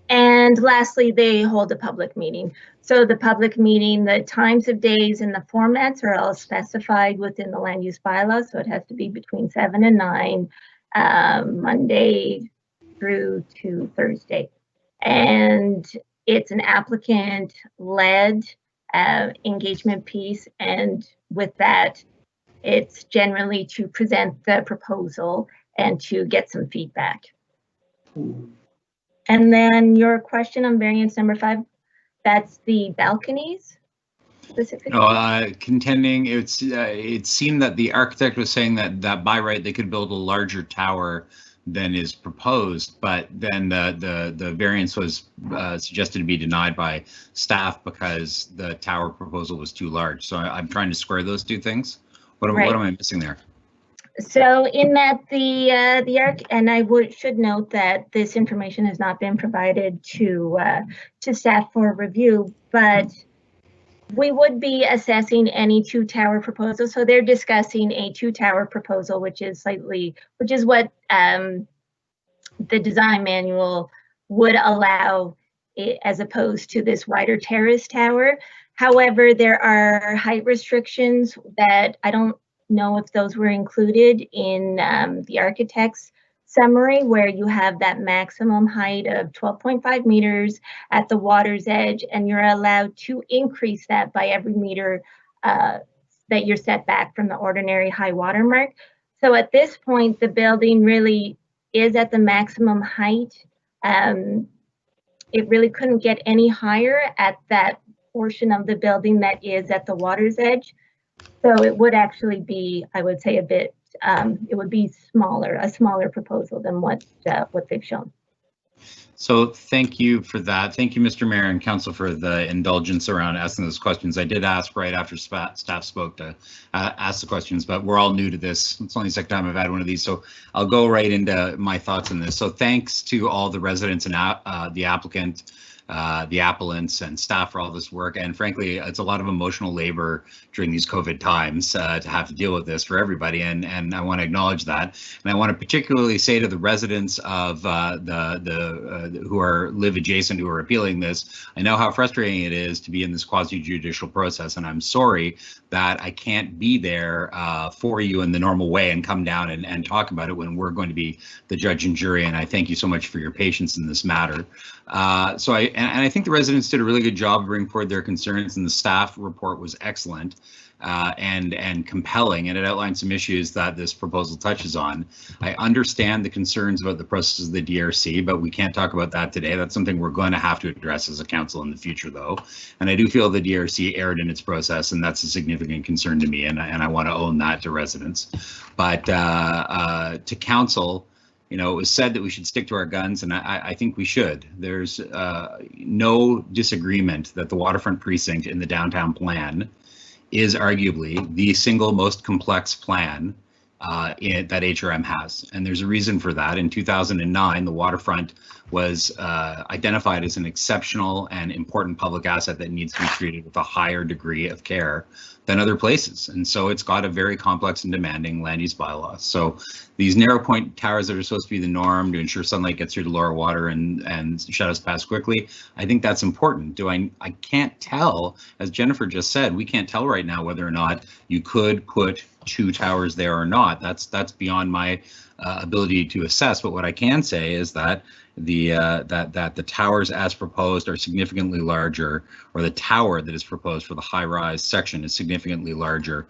Speaker 10: And lastly, they hold a public meeting. So the public meeting, the times of days and the formats are all specified within the land use bylaw. So it has to be between 7 and 9, Monday through to Thursday. And it's an applicant-led engagement piece, and with that, it's generally to present the proposal and to get some feedback. And then your question on variance number 5, that's the balconies specifically?
Speaker 16: No, contending, it seemed that the architect was saying that by right they could build a larger tower than is proposed, but then the variance was suggested to be denied by staff because the tower proposal was too large. So I'm trying to square those 2 things. What am I missing there?
Speaker 10: So in that and I should note that this information has not been provided to staff for review, but we would be assessing any 2 tower proposals. So they're discussing a 2 tower proposal, which is what the design manual would allow, as opposed to this wider terrace tower. However, there are height restrictions that I don't know if those were included in the architect's summary, where you have that maximum height of 12.5 meters at the water's edge, and you're allowed to increase that by every meter that you're set back from the ordinary high water mark. So at this point, the building really is at the maximum height It really couldn't get any higher at that portion of the building that is at the water's edge. So it would actually be, I would say, a bit, it would be a smaller proposal than what they've shown.
Speaker 16: So thank you for that. Thank you, Mr. Mayor and Council, for the indulgence around asking those questions. I did ask right after staff spoke to ask the questions, but we're all new to this. It's only the second time I've had one of these, so I'll go right into my thoughts on this. So thanks to all the residents and the applicant, the appellants and staff for all this work. And frankly, it's a lot of emotional labor during these COVID times to have to deal with this for everybody. And I want to acknowledge that. And I want to particularly say to the residents of who live adjacent, who are appealing this, I know how frustrating it is to be in this quasi-judicial process. And I'm sorry that I can't be there for you in the normal way and come down and talk about it when we're going to be the judge and jury. And I thank you so much for your patience in this matter. So I think the residents did a really good job of bringing forward their concerns, and the staff report was excellent and compelling, and it outlined some issues that this proposal touches on. I understand the concerns about the process of the DRC, but we can't talk about that today. That's something we're going to have to address as a council in the future, though. And I do feel the DRC erred in its process, and that's a significant concern to me, and I want to own that to residents. But to council, you know, it was said that we should stick to our guns, and I think we should. There's no disagreement that the waterfront precinct in the downtown plan is arguably the single most complex plan that HRM has. And there's a reason for that. In 2009, the waterfront was identified as an exceptional and important public asset that needs to be treated with a higher degree of care than other places. And so it's got a very complex and demanding land use bylaw. So these narrow point towers that are supposed to be the norm to ensure sunlight gets through to lower water and shadows pass quickly, I think that's important. I can't tell, as Jennifer just said, we can't tell right now whether or not you could put 2 towers there or not. That's beyond my ability to assess. But what I can say is that the towers as proposed are significantly larger, or the tower that is proposed for the high-rise section is significantly larger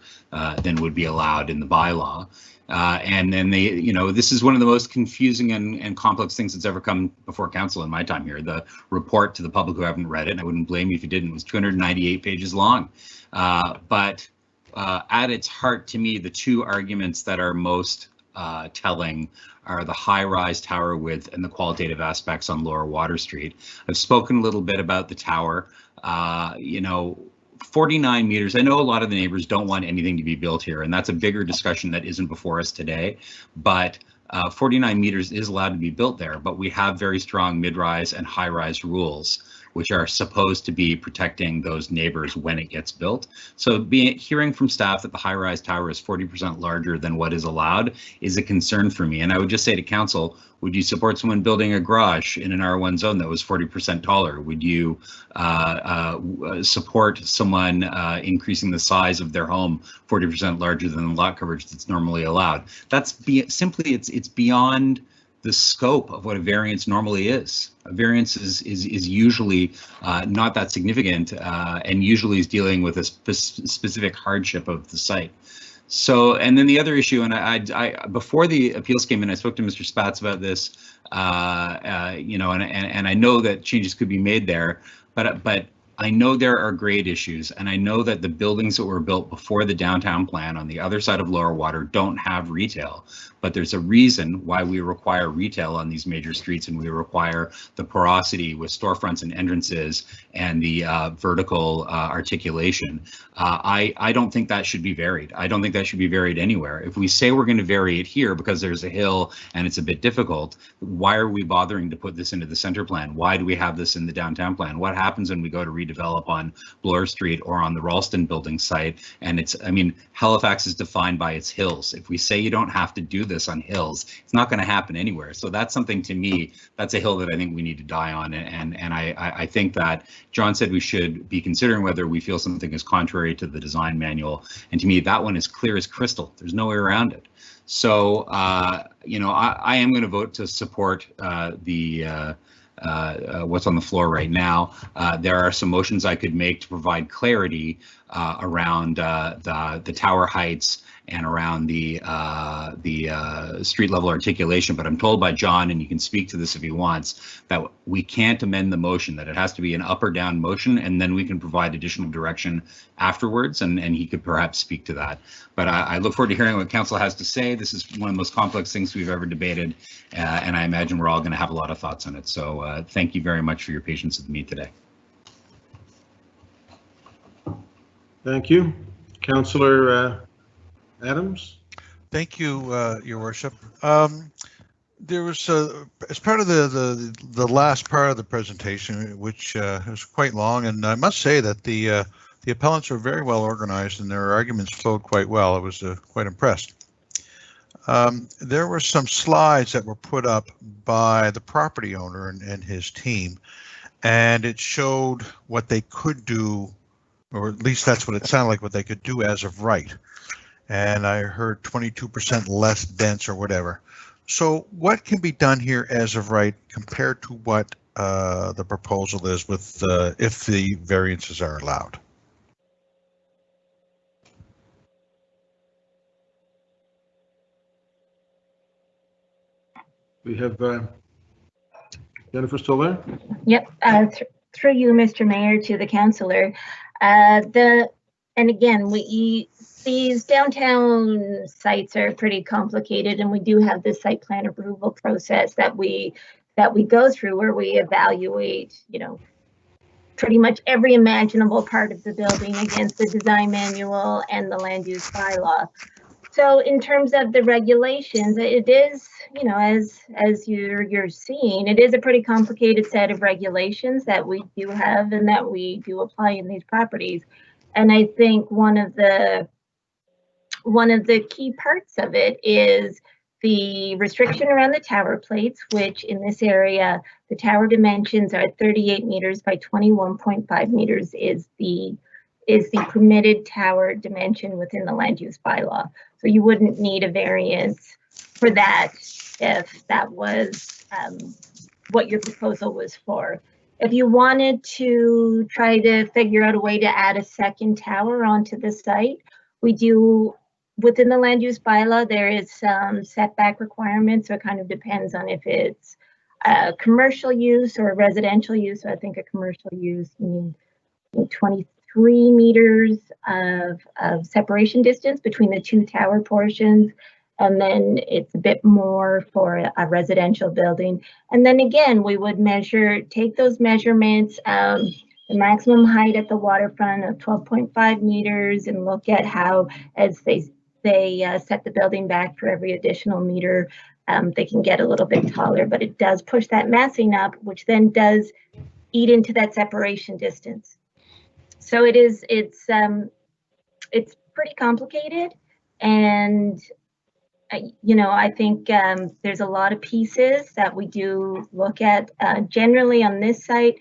Speaker 16: than would be allowed in the bylaw. And then this is one of the most confusing and complex things that's ever come before council in my time here. The report, to the public who haven't read it, and I wouldn't blame you if you didn't, was 298 pages long. But at its heart, to me, the 2 arguments that are most telling are the high-rise tower width and the qualitative aspects on Lower Water Street. I've spoken a little bit about the tower. 49 meters. I know a lot of the neighbors don't want anything to be built here, and that's a bigger discussion that isn't before us today. But 49 meters is allowed to be built there, but we have very strong mid-rise and high-rise rules, which are supposed to be protecting those neighbors when it gets built. So hearing from staff that the high-rise tower is 40% larger than what is allowed is a concern for me. And I would just say to council, would you support someone building a garage in an R1 zone that was 40% taller? Would you support someone increasing the size of their home 40% larger than the lot coverage that's normally allowed? That's it's beyond the scope of what a variance normally is. A variance is usually not that significant and usually is dealing with a specific hardship of the site. So, and then the other issue, and I before the appeals came in, I spoke to Mr. Spatz about this, and I know that changes could be made there, but I know there are grade issues, and I know that the buildings that were built before the downtown plan on the other side of Lower Water don't have retail. But there's a reason why we require retail on these major streets, and we require the porosity with storefronts and entrances and the vertical articulation. I don't think that should be varied. I don't think that should be varied anywhere. If we say we're going to vary it here because there's a hill and it's a bit difficult, why are we bothering to put this into the center plan? Why do we have this in the downtown plan? What happens when we go to redevelop on Bloor Street or on the Ralston building site? And Halifax is defined by its hills. If we say you don't have to do this on hills, it's not going to happen anywhere. So that's something, to me, that's a hill that I think we need to die on. And I think that John said we should be considering whether we feel something is contrary to the design manual. And to me, that one is clear as crystal. There's no way around it. So, I am going to vote to support what's on the floor right now. There are some motions I could make to provide clarity around the tower heights and around the street level articulation. But I'm told by John, and you can speak to this if he wants, that we can't amend the motion, that it has to be an up or down motion, and then we can provide additional direction afterwards, and he could perhaps speak to that. But I look forward to hearing what council has to say. This is one of the most complex things we've ever debated, and I imagine we're all going to have a lot of thoughts on it. So thank you very much for your patience with me today.
Speaker 2: Thank you. Councillor Adams?
Speaker 1: Thank you, Your Worship. There was, as part of the last part of the presentation, which was quite long, and I must say that the appellants were very well organized and their arguments flowed quite well. I was quite impressed. There were some slides that were put up by the property owner and his team, and it showed what they could do, or at least that's what it sounded like, what they could do as of right. And I heard 22% less dense or whatever. So what can be done here as of right compared to what the proposal is with if the variances are allowed?
Speaker 2: We have Jennifer still there?
Speaker 10: Yep, through you, Mr. Mayor, to the councillor. And again, these downtown sites are pretty complicated, and we do have this site plan approval process that we go through where we evaluate, pretty much every imaginable part of the building against the design manual and the land use bylaw. So in terms of the regulations, it is, as you're seeing, it is a pretty complicated set of regulations that we do have and that we do apply in these properties. And I think one of the key parts of it is the restriction around the tower plates, which in this area, the tower dimensions are 38 meters by 21.5 meters is the permitted tower dimension within the land use bylaw. So you wouldn't need a variance for that if that was what your proposal was for. If you wanted to try to figure out a way to add a second tower onto the site, we do, within the land use bylaw, there is some setback requirements, so it kind of depends on if it's a commercial use or a residential use. So I think a commercial use, you need 23 meters of separation distance between the two tower portions. And then it's a bit more for a residential building. And then again, we would take those measurements, the maximum height at the waterfront of 12.5 meters, and look at how, as they set the building back for every additional meter, they can get a little bit taller, but it does push that massing up, which then does eat into that separation distance. So it's pretty complicated, and I think there's a lot of pieces that we do look at. Generally on this site,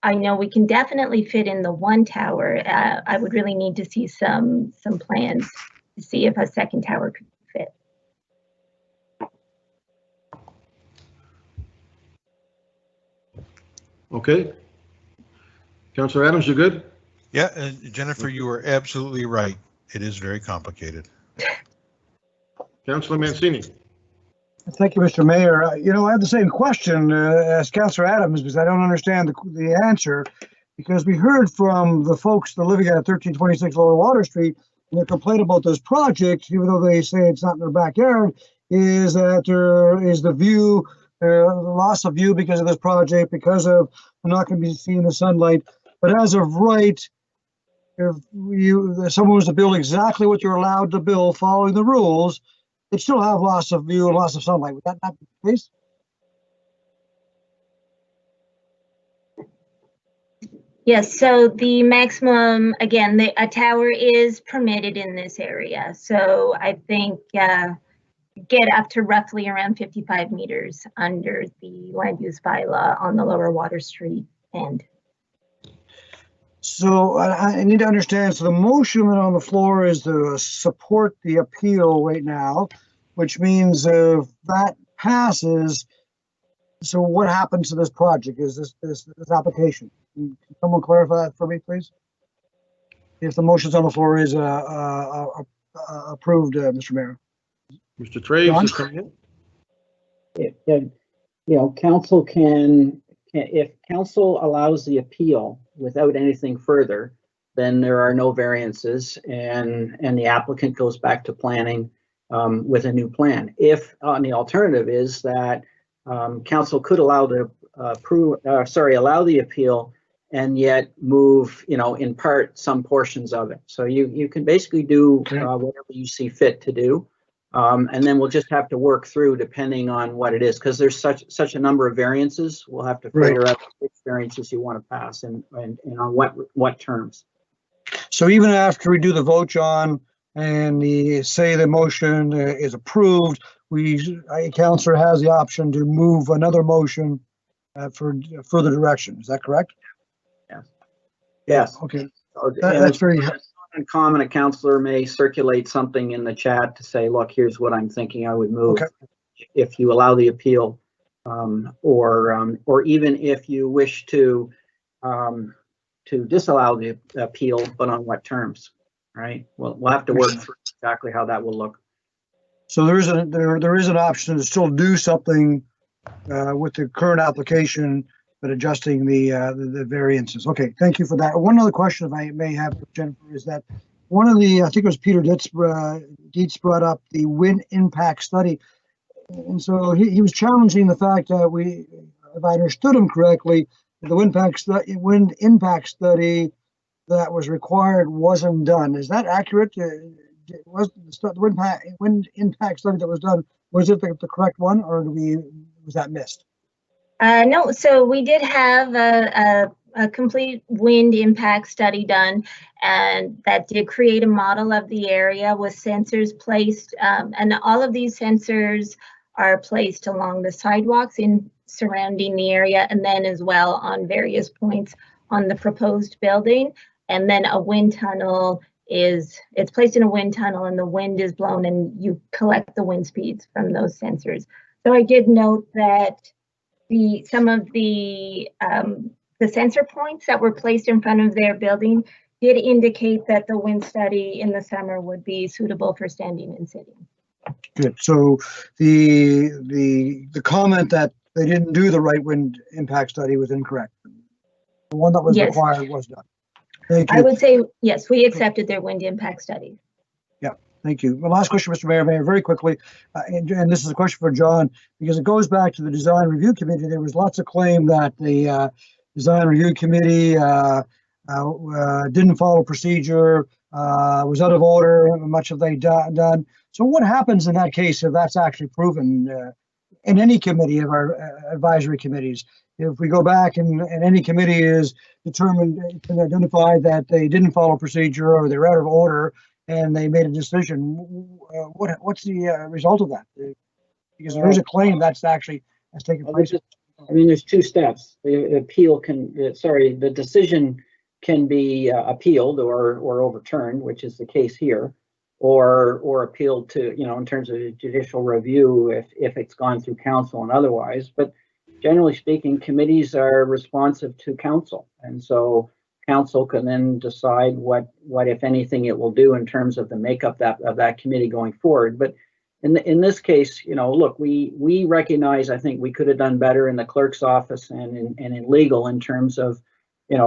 Speaker 10: I know we can definitely fit in the one tower. I would really need to see some plans to see if a second tower could fit.
Speaker 2: Okay. Councillor Adams, you good?
Speaker 1: Yeah, and Jennifer, you are absolutely right. It is very complicated.
Speaker 2: Councillor Mancini.
Speaker 12: Thank you, Mr. Mayor. I have the same question as Councillor Adams, because I don't understand the answer. Because we heard from the folks that are living at 1326 Lower Water Street, and their complaint about this project, even though they say it's not in their backyard, is that there is the view, loss of view because of this project, because of not going to be seeing the sunlight. But as of right, if someone was to build exactly what you're allowed to build, following the rules, they'd still have loss of view and loss of sunlight. Would that not be the case?
Speaker 10: Yes, so the maximum, again, a tower is permitted in this area. So I think get up to roughly around 55 meters under the land use bylaw on the Lower Water Street end.
Speaker 12: So I need to understand, so the motion on the floor is to support the appeal right now, which means if that passes, so what happens to this project? Is this application? Can someone clarify that for me, please? If the motions on the floor is approved, Mr. Mayor.
Speaker 2: Mr. Traves is coming in.
Speaker 19: Council can, if council allows the appeal without anything further, then there are no variances and the applicant goes back to planning with a new plan. If on the alternative is that council could allow the allow the appeal and yet move, in part some portions of it. So you can basically do whatever you see fit to do. And then we'll just have to work through depending on what it is, because there's such a number of variances. We'll have to figure out which variances you want to pass and on what terms.
Speaker 12: So even after we do the vote, John, and say the motion is approved, councillor has the option to move another motion for further direction. Is that correct?
Speaker 19: Yes. Yes.
Speaker 12: Okay.
Speaker 19: That's very uncommon. A councillor may circulate something in the chat to say, look, here's what I'm thinking I would move if you allow the appeal, or even if you wish to disallow the appeal, but on what terms, right? We'll have to work through exactly how that will look.
Speaker 12: So there is an option to still do something with the current application, but adjusting the variances. Okay, thank you for that. One other question, if I may have, Jennifer, is that one of the, I think it was Peter Dietz brought up the wind impact study. And so he was challenging the fact that if I understood him correctly, the wind impact study that was required wasn't done. Is that accurate? Was the wind impact study that was done, was it the correct one, or was that missed?
Speaker 10: No, so we did have a complete wind impact study done, and that did create a model of the area with sensors placed, and all of these sensors are placed along the sidewalks surrounding the area, and then as well on various points on the proposed building. And then a wind tunnel it's placed in a wind tunnel, and the wind is blown, and you collect the wind speeds from those sensors. So I did note that some of the sensor points that were placed in front of their building did indicate that the wind study in the summer would be suitable for standing and sitting.
Speaker 12: Good. So the comment that they didn't do the right wind impact study was incorrect. The one that was required was done. Thank you.
Speaker 10: I would say, yes, we accepted their wind impact study.
Speaker 12: Yeah, thank you. The last question, Mr. Mayor, very quickly, and this is a question for John, because it goes back to the Design Review Committee. There was lots of claim that the Design Review Committee didn't follow procedure, was out of order, much have they done. So what happens in that case if that's actually proven in any committee of our advisory committees? If we go back and any committee is determined and identified that they didn't follow procedure or they're out of order and they made a decision, what's the result of that? Because there is a claim that's actually has taken place.
Speaker 19: I mean, there's two steps. The appeal the decision can be appealed or overturned, which is the case here, or appealed to, in terms of judicial review if it's gone through council and otherwise. But generally speaking, committees are responsive to council, and so council can then decide what if anything it will do in terms of the makeup of that committee going forward. But in this case, look, we recognize, I think we could have done better in the clerk's office and in legal in terms of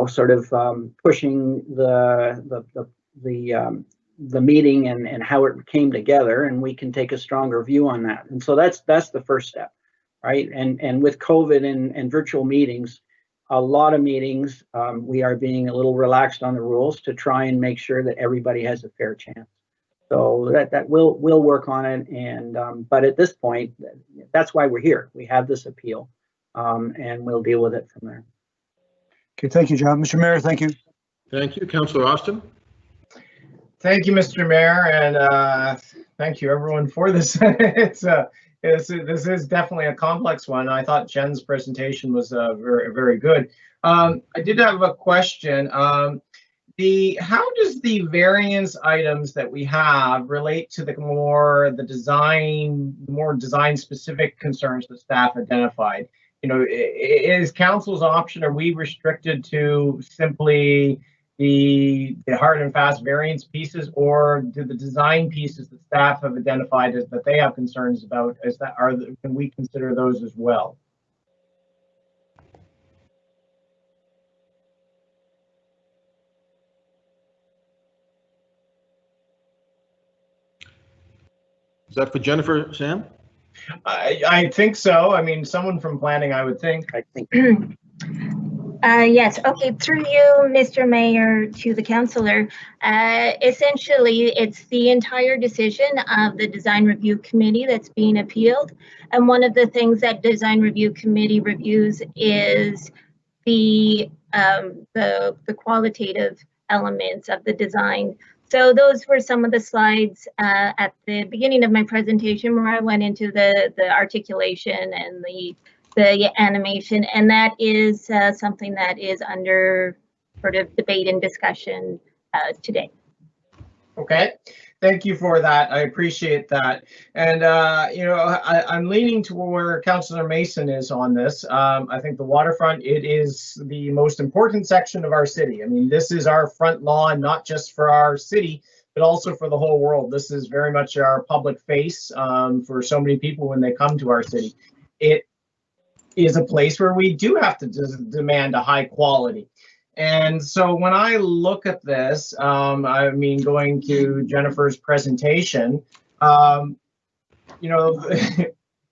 Speaker 19: sort of pushing the meeting and how it came together, and we can take a stronger view on that. And so that's the first step. Right. And with COVID and virtual meetings, a lot of meetings, we are being a little relaxed on the rules to try and make sure that everybody has a fair chance. So that we'll work on it. And but at this point, that's why we're here. We have this appeal and we'll deal with it from there.
Speaker 12: Okay. Thank you, John. Mr. Mayor, thank you.
Speaker 2: Thank you. Councillor Austin.
Speaker 8: Thank you, Mr. Mayor. And thank you, everyone, for this. This is definitely a complex one. I thought Jen's presentation was very, very good. I did have a question. How does the variance items that we have relate to the more design specific concerns that staff identified? Is council's option, are we restricted to simply, the hard and fast variance pieces, or do the design pieces that staff have identified as that they have concerns about, can we consider those as well?
Speaker 2: Is that for Jennifer, Sam?
Speaker 8: I think so. I mean, someone from planning, I would think.
Speaker 10: Yes, okay, through you, Mr. Mayor, to the councillor. Essentially, it's the entire decision of the Design Review Committee that's being appealed. And one of the things that Design Review Committee reviews is the qualitative elements of the design. So those were some of the slides at the beginning of my presentation where I went into the articulation and the animation, and that is something that is under sort of debate and discussion today.
Speaker 8: Okay, thank you for that. I appreciate that. And, you know, I'm leaning to where Councillor Mason is on this. I think the waterfront, it is the most important section of our city. I mean, this is our front lawn, not just for our city, but also for the whole world. This is very much our public face for so many people when they come to our city. It is a place where we do have to demand a high quality. And so when I look at this, I mean, going to Jennifer's presentation, you know,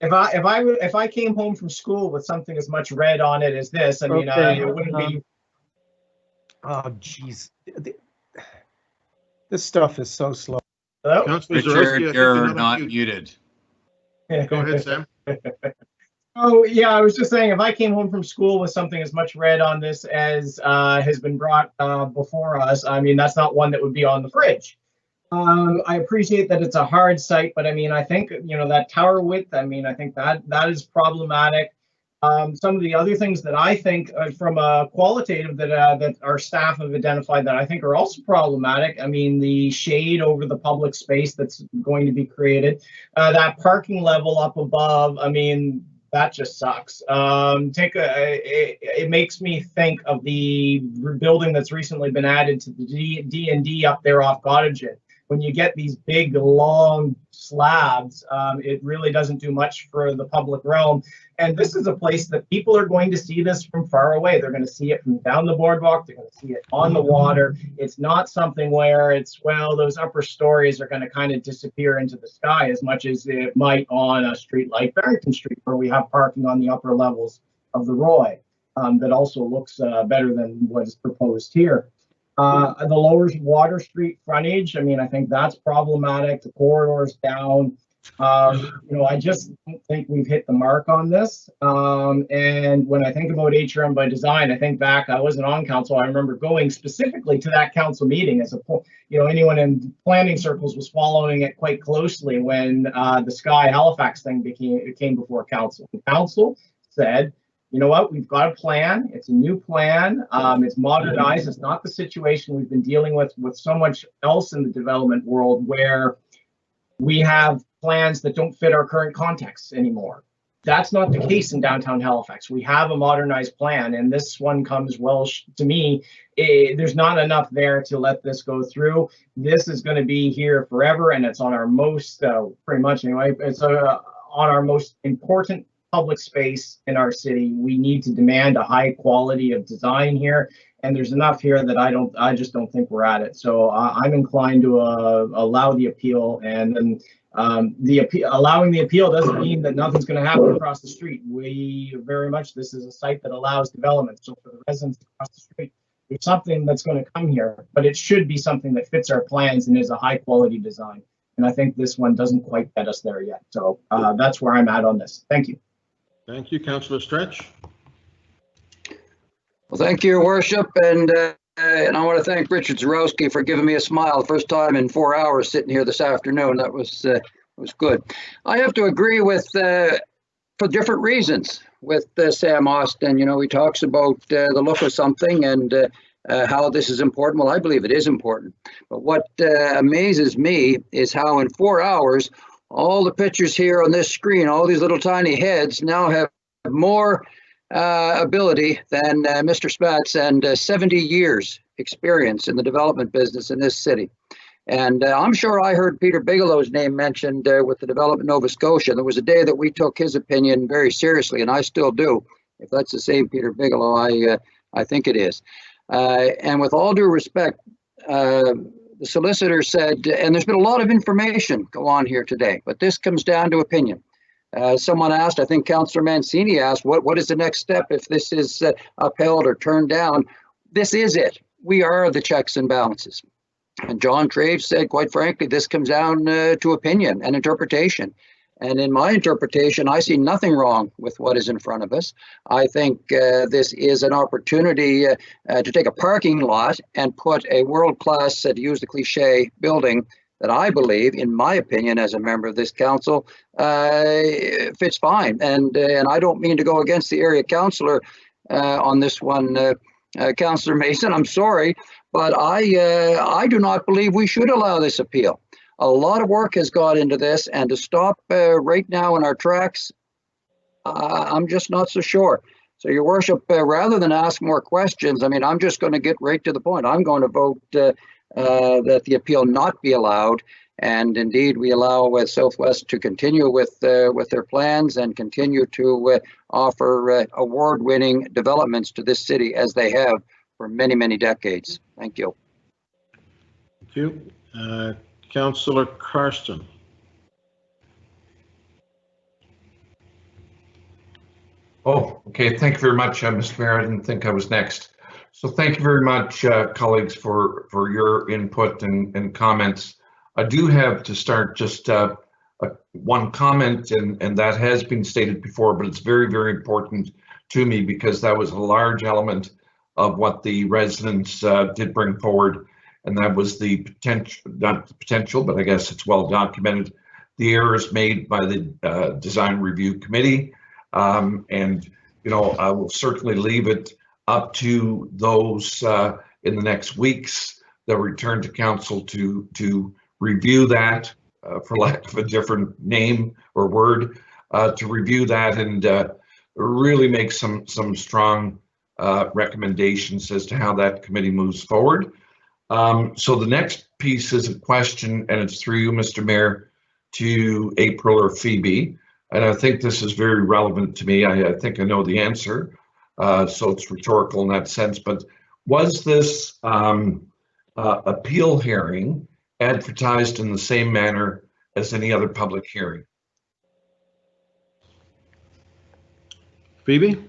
Speaker 8: if I came home from school with something as much red on it as this, I mean,
Speaker 21: Okay.
Speaker 8: it wouldn't be.
Speaker 21: Oh, geez. This stuff is so slow.
Speaker 8: Hello?
Speaker 16: Richard, you're not muted.
Speaker 2: Go ahead, Sam.
Speaker 8: Oh, yeah, I was just saying, if I came home from school with something as much red on this as has been brought before us, I mean, that's not one that would be on the fridge. I appreciate that it's a hard site, but I mean, I think, you know, that tower width, I mean, I think that is problematic. Some of the other things that I think from a qualitative that our staff have identified that I think are also problematic. I mean, the shade over the public space that's going to be created, that parking level up above, I mean, that just sucks. It makes me think of the building that's recently been added to the D&D up there off Gottingen. When you get these big, long slabs, it really doesn't do much for the public realm. And this is a place that people are going to see this from far away. They're going to see it from down the boardwalk. They're going to see it on the water. It's not something where it's, well, those upper stories are going to kind of disappear into the sky as much as it might on a street like Barrington Street, where we have parking on the upper levels of the Roy that also looks better than what is proposed here. The lower Water Street frontage, I mean, I think that's problematic. The corridors down. You know, I just don't think we've hit the mark on this. And when I think about HRM by design, I think back, I wasn't on council. I remember going specifically to that council meeting as a, you know, anyone in planning circles was following it quite closely when the Sky Halifax thing came before council. The council said, you know what, we've got a plan. It's a new plan. It's modernized. It's not the situation we've been dealing with so much else in the development world where we have plans that don't fit our current context anymore. That's not the case in downtown Halifax. We have a modernized plan, and this one comes, well, to me, there's not enough there to let this go through. This is going to be here forever, and it's on our most, pretty much anyway, it's on our most important public space in our city. We need to demand a high quality of design here, and there's enough here that I just don't think we're at it. So I'm inclined to allow the appeal, and then allowing the appeal doesn't mean that nothing's going to happen across the street. We very much, this is a site that allows development. So for the residents across the street, there's something that's going to come here, but it should be something that fits our plans and is a high quality design. And I think this one doesn't quite get us there yet. So that's where I'm at on this. Thank you.
Speaker 2: Thank you, Councillor Stretch.
Speaker 13: Well, thank you, Your Worship, and I want to thank Richard Zarowski for giving me a smile. First time in 4 hours sitting here this afternoon. That was good. I have to agree with, for different reasons, with Sam Austin. You know, he talks about the look of something and how this is important. Well, I believe it is important. But what amazes me is how in 4 hours, all the pictures here on this screen, all these little tiny heads now have more ability than Mr. Spatz and 70 years experience in the development business in this city. And I'm sure I heard Peter Bigelow's name mentioned with the Development Nova Scotia. There was a day that we took his opinion very seriously, and I still do. If that's the same Peter Bigelow, I think it is. And with all due respect, the solicitor said, and there's been a lot of information go on here today, but this comes down to opinion. Someone asked, I think Councillor Mancini asked, what is the next step if this is upheld or turned down? This is it. We are the checks and balances. And John Traves said, quite frankly, this comes down to opinion and interpretation. And in my interpretation, I see nothing wrong with what is in front of us. I think this is an opportunity to take a parking lot and put a world-class, to use the cliche, building that I believe, in my opinion, as a member of this council, fits fine. And I don't mean to go against the area councillor on this one, Councillor Mason, I'm sorry, but I do not believe we should allow this appeal. A lot of work has gone into this, and to stop right now in our tracks, I'm just not so sure. So, Your Worship, rather than ask more questions, I mean, I'm just going to get right to the point. I'm going to vote that the appeal not be allowed, and indeed we allow Southwest to continue with their plans and continue to offer award-winning developments to this city as they have for many, many decades. Thank you.
Speaker 2: Thank you. Councillor Karsten.
Speaker 20: Oh, okay. Thank you very much, Mr. Mayor. I didn't think I was next. So thank you very much, colleagues, for your input and comments. I do have to start just one comment, and that has been stated before, but it's very, very important to me because that was a large element of what the residents did bring forward. And that was the potential, not the potential, but I guess it's well documented, the errors made by the Design Review Committee. And, you know, I will certainly leave it up to those in the next weeks that return to council to review that, for lack of a different name or word, to review that and really make some strong recommendations as to how that committee moves forward. So the next piece is a question, and it's through you, Mr. Mayor, to April or Phoebe. And I think this is very relevant to me. I think I know the answer, so it's rhetorical in that sense. But was this appeal hearing advertised in the same manner as any other public hearing?
Speaker 2: Phoebe?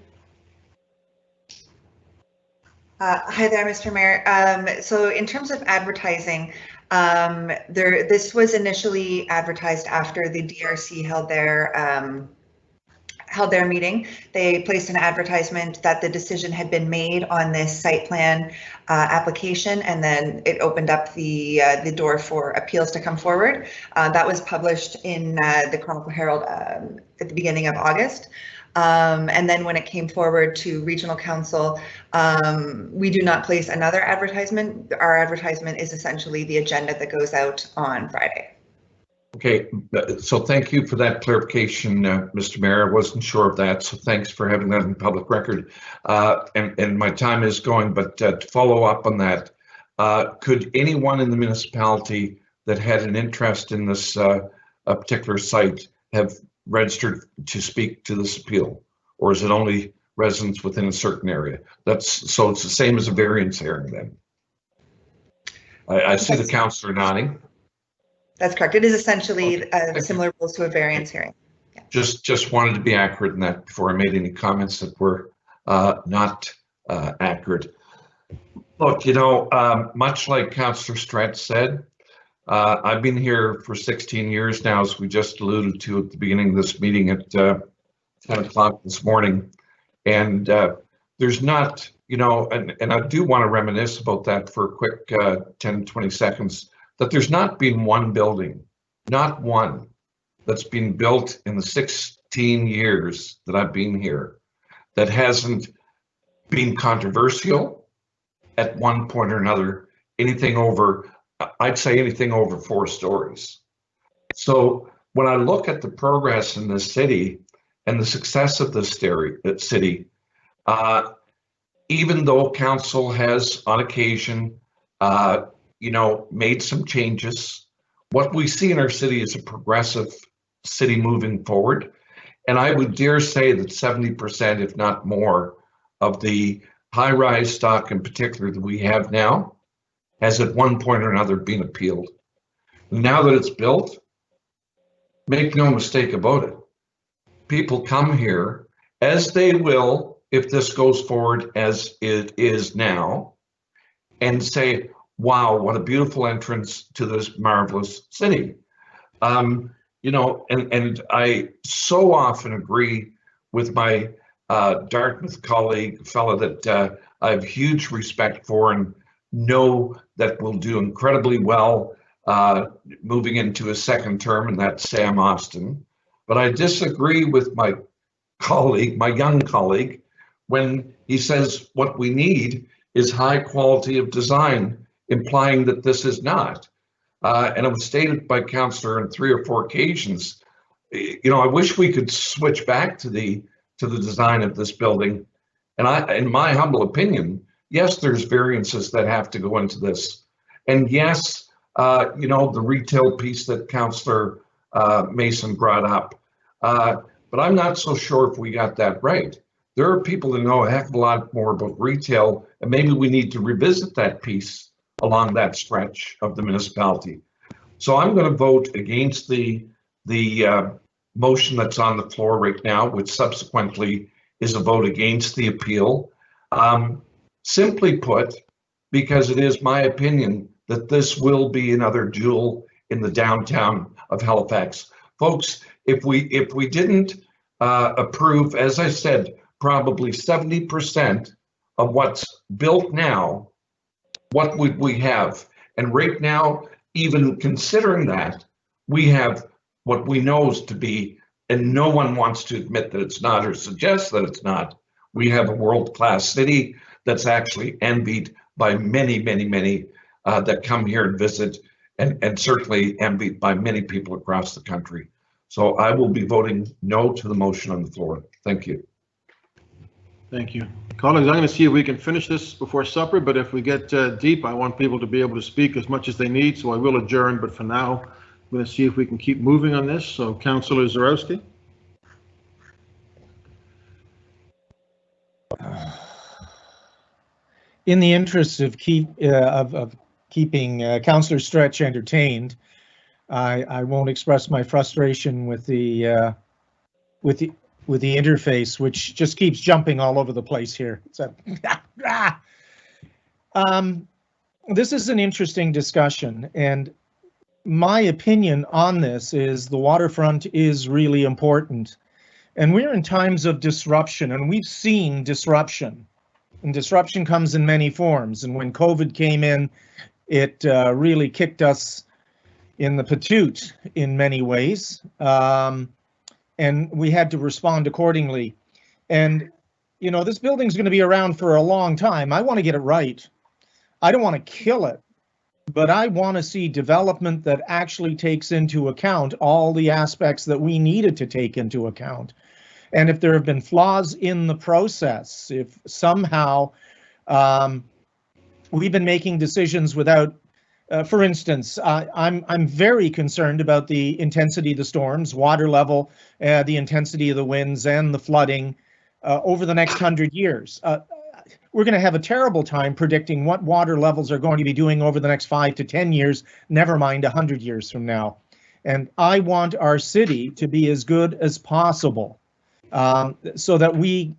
Speaker 3: Hi there, Mr. Mayor. So in terms of advertising, this was initially advertised after the DRC held their meeting. They placed an advertisement that the decision had been made on this site plan application, and then it opened up the door for appeals to come forward. That was published in the Chronicle Herald at the beginning of August. And then when it came forward to Regional Council, we do not place another advertisement. Our advertisement is essentially the agenda that goes out on Friday.
Speaker 20: Okay, so thank you for that clarification, Mr. Mayor. I wasn't sure of that, so thanks for having that in public record. And my time is going, but to follow up on that, could anyone in the municipality that had an interest in this particular site have registered to speak to this appeal, or is it only residents within a certain area? So it's the same as a variance hearing then. I see the councillor nodding.
Speaker 3: That's correct. It is essentially similar rules to a variance hearing. Yeah.
Speaker 20: Just wanted to be accurate in that before I made any comments that were not accurate. Look, you know, much like Councillor Stretch said, I've been here for 16 years now, as we just alluded to at the beginning of this meeting at 10 o'clock this morning. And there's not, you know, and I do want to reminisce about that for a quick 10, 20 seconds, that there's not been one building, not one, that's been built in the 16 years that I've been here that hasn't been controversial at one point or another, anything over, I'd say anything over 4 stories. So when I look at the progress in this city and the success of this city, even though council has on occasion, made some changes, what we see in our city is a progressive city moving forward. And I would dare say that 70%, if not more, of the high-rise stock in particular that we have now has at one point or another been appealed. Now that it's built, make no mistake about it, people come here, as they will if this goes forward as it is now, and say, wow, what a beautiful entrance to this marvelous city. And I so often agree with my Dartmouth colleague, fellow that I have huge respect for and know that will do incredibly well moving into a second term, and that's Sam Austin. But I disagree with my colleague, my young colleague, when he says what we need is high quality of design, implying that this is not. And it was stated by Councillor on 3 or 4 occasions. I wish we could switch back to the design of this building. And in my humble opinion, yes, there's variances that have to go into this. And yes, the retail piece that Councillor Mason brought up. But I'm not so sure if we got that right. There are people that know a heck of a lot more about retail, and maybe we need to revisit that piece along that stretch of the municipality. So I'm going to vote against the motion that's on the floor right now, which subsequently is a vote against the appeal. Simply put, because it is my opinion that this will be another jewel in the downtown of Halifax. Folks, if we didn't approve, as I said, probably 70% of what's built now, what would we have? And right now, even considering that, we have what we know is to be, and no one wants to admit that it's not or suggest that it's not, we have a world-class city that's actually envied by many, many, many that come here and visit, and certainly envied by many people across the country. So I will be voting no to the motion on the floor. Thank you.
Speaker 2: Thank you. Colleagues, I'm going to see if we can finish this before supper, but if we get deep, I want people to be able to speak as much as they need, so I will adjourn, but for now, I'm going to see if we can keep moving on this. So Councillor Zarowski.
Speaker 21: In the interest of keeping Councillor Stretch entertained, I won't express my frustration with the interface, which just keeps jumping all over the place here. So, this is an interesting discussion, and my opinion on this is the waterfront is really important. And we're in times of disruption, and we've seen disruption. And disruption comes in many forms. And when COVID came in, it really kicked us in the patoot in many ways. And we had to respond accordingly. And, this building's going to be around for a long time. I want to get it right. I don't want to kill it, but I want to see development that actually takes into account all the aspects that we needed to take into account. And if there have been flaws in the process, if somehow we've been making decisions without, for instance, I'm very concerned about the intensity of the storms, water level, the intensity of the winds, and the flooding over the next 100 years. We're going to have a terrible time predicting what water levels are going to be doing over the next 5 to 10 years, never mind 100 years from now. And I want our city to be as good as possible. So that we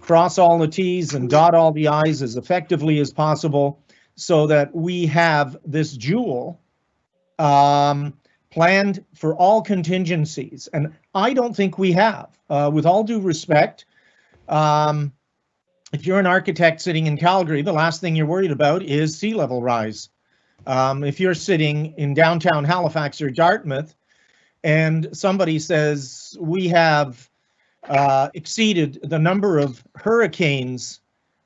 Speaker 21: cross all the T's and dot all the I's as effectively as possible, so that we have this jewel planned for all contingencies. And I don't think we have. With all due respect, if you're an architect sitting in Calgary, the last thing you're worried about is sea level rise. If you're sitting in downtown Halifax or Dartmouth, and somebody says we have exceeded the number of hurricanes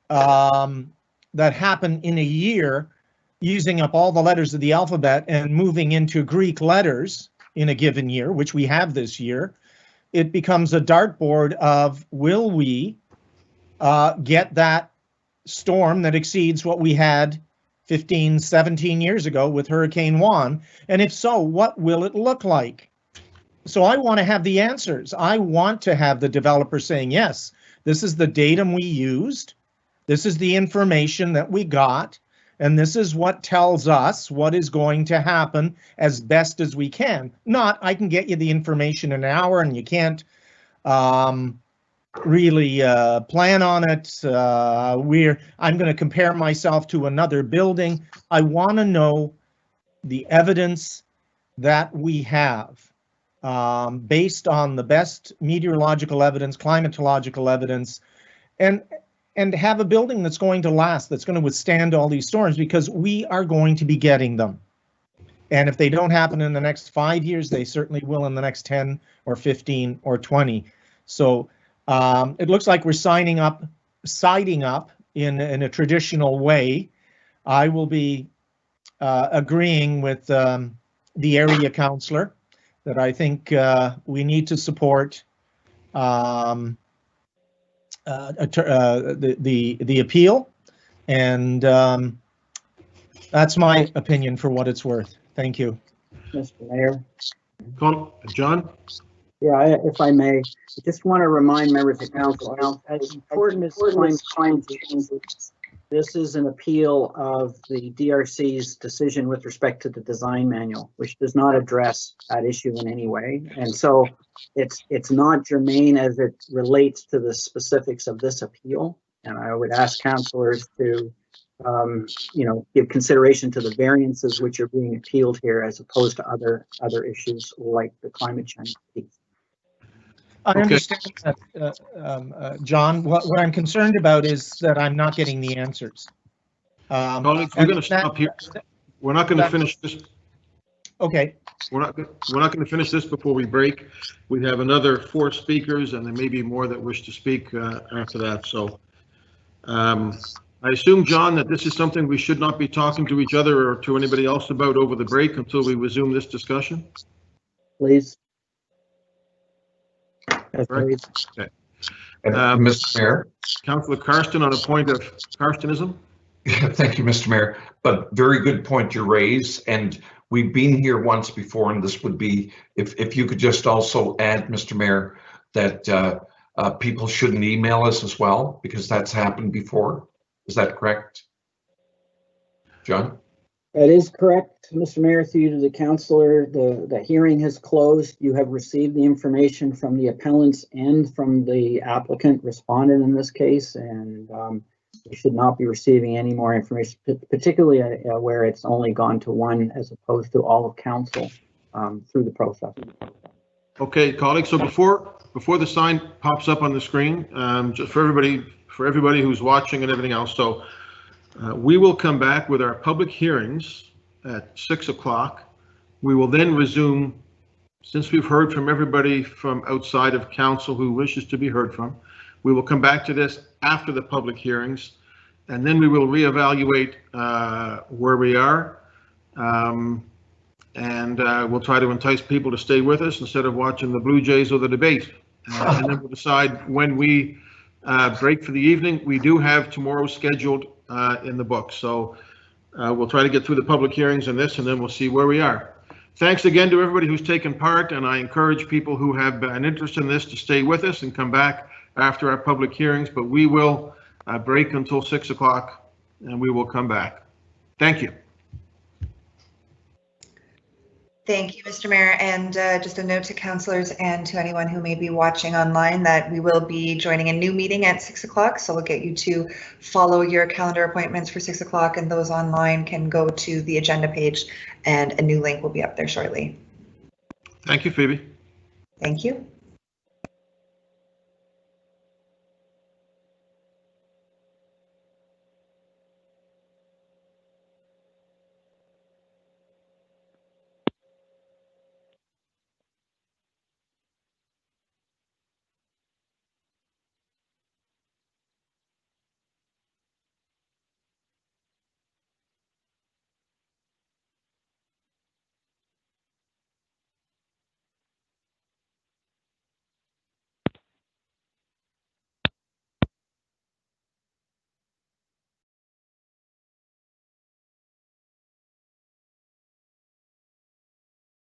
Speaker 21: that happen in a year, using up all the letters of the alphabet and moving into Greek letters in a given year, which we have this year, it becomes a dartboard of will we get that storm that exceeds what we had 15, 17 years ago with Hurricane Juan? And if so, what will it look like? So I want to have the answers. I want to have the developer saying, yes, this is the datum we used. This is the information that we got. And this is what tells us what is going to happen as best as we can. Not, I can get you the information in an hour and you can't really plan on it. I'm going to compare myself to another building. I want to know the evidence that we have based on the best meteorological evidence, climatological evidence, and have a building that's going to last, that's going to withstand all these storms, because we are going to be getting them. And if they don't happen in the next 5 years, they certainly will in the next 10 or 15 or 20. So it looks like we're siding up in a traditional way. I will be agreeing with the area councillor that I think we need to support the appeal, and that's my opinion for what it's worth. Thank you,
Speaker 19: Mr. Mayor.
Speaker 2: John?
Speaker 19: Yeah, if I may, I just want to remind members of council, as important as climate change, this is an appeal of the DRC's decision with respect to the design manual, which does not address that issue in any way. And so it's not germane as it relates to the specifics of this appeal. And I would ask councillors to, give consideration to the variances which are being appealed here, as opposed to other issues like the climate change piece.
Speaker 21: I understand that, John. What I'm concerned about is that I'm not getting the answers.
Speaker 2: Colleagues, we're going to stop here. We're not going to finish this.
Speaker 21: Okay.
Speaker 2: We're not going to finish this before we break. We have another 4 speakers, and there may be more that wish to speak after that. So I assume, John, that this is something we should not be talking to each other or to anybody else about over the break until we resume this discussion.
Speaker 19: Please.
Speaker 2: Right. Okay.
Speaker 20: Mr. Mayor.
Speaker 2: Councillor Karsten on a point of Karstenism.
Speaker 20: Yeah, thank you, Mr. Mayor. But very good point you raise. And we've been here once before, and this would be, if you could just also add, Mr. Mayor, that people shouldn't email us as well, because that's happened before. Is that correct? John?
Speaker 19: That is correct, Mr. Mayor. Through you to the councillor, the hearing has closed. You have received the information from the appellants and from the applicant respondent in this case, and you should not be receiving any more information, particularly where it's only gone to one as opposed to all of council through the process.
Speaker 2: Okay, colleagues. So before the sign pops up on the screen, just for everybody who's watching and everything else. So. We will come back with our public hearings at 6 o'clock. We will then resume, since we've heard from everybody from outside of council who wishes to be heard from, we will come back to this after the public hearings, and then we will reevaluate where we are, and we'll try to entice people to stay with us instead of watching the Blue Jays or the debate. And then we'll decide when we break for the evening. We do have tomorrow scheduled in the book. So we'll try to get through the public hearings and this, and then we'll see where we are. Thanks again to everybody who's taken part, and I encourage people who have an interest in this to stay with us and come back after our public hearings, but we will break until 6 o'clock and we will come back. Thank you.
Speaker 3: Thank you, Mr. Mayor. And just a note to councillors and to anyone who may be watching online that we will be joining a new meeting at 6 o'clock. So we'll get you to follow your calendar appointments for 6 o'clock, and those online can go to the agenda page and a new link will be up there shortly.
Speaker 2: Thank you, Phoebe.
Speaker 3: Thank you.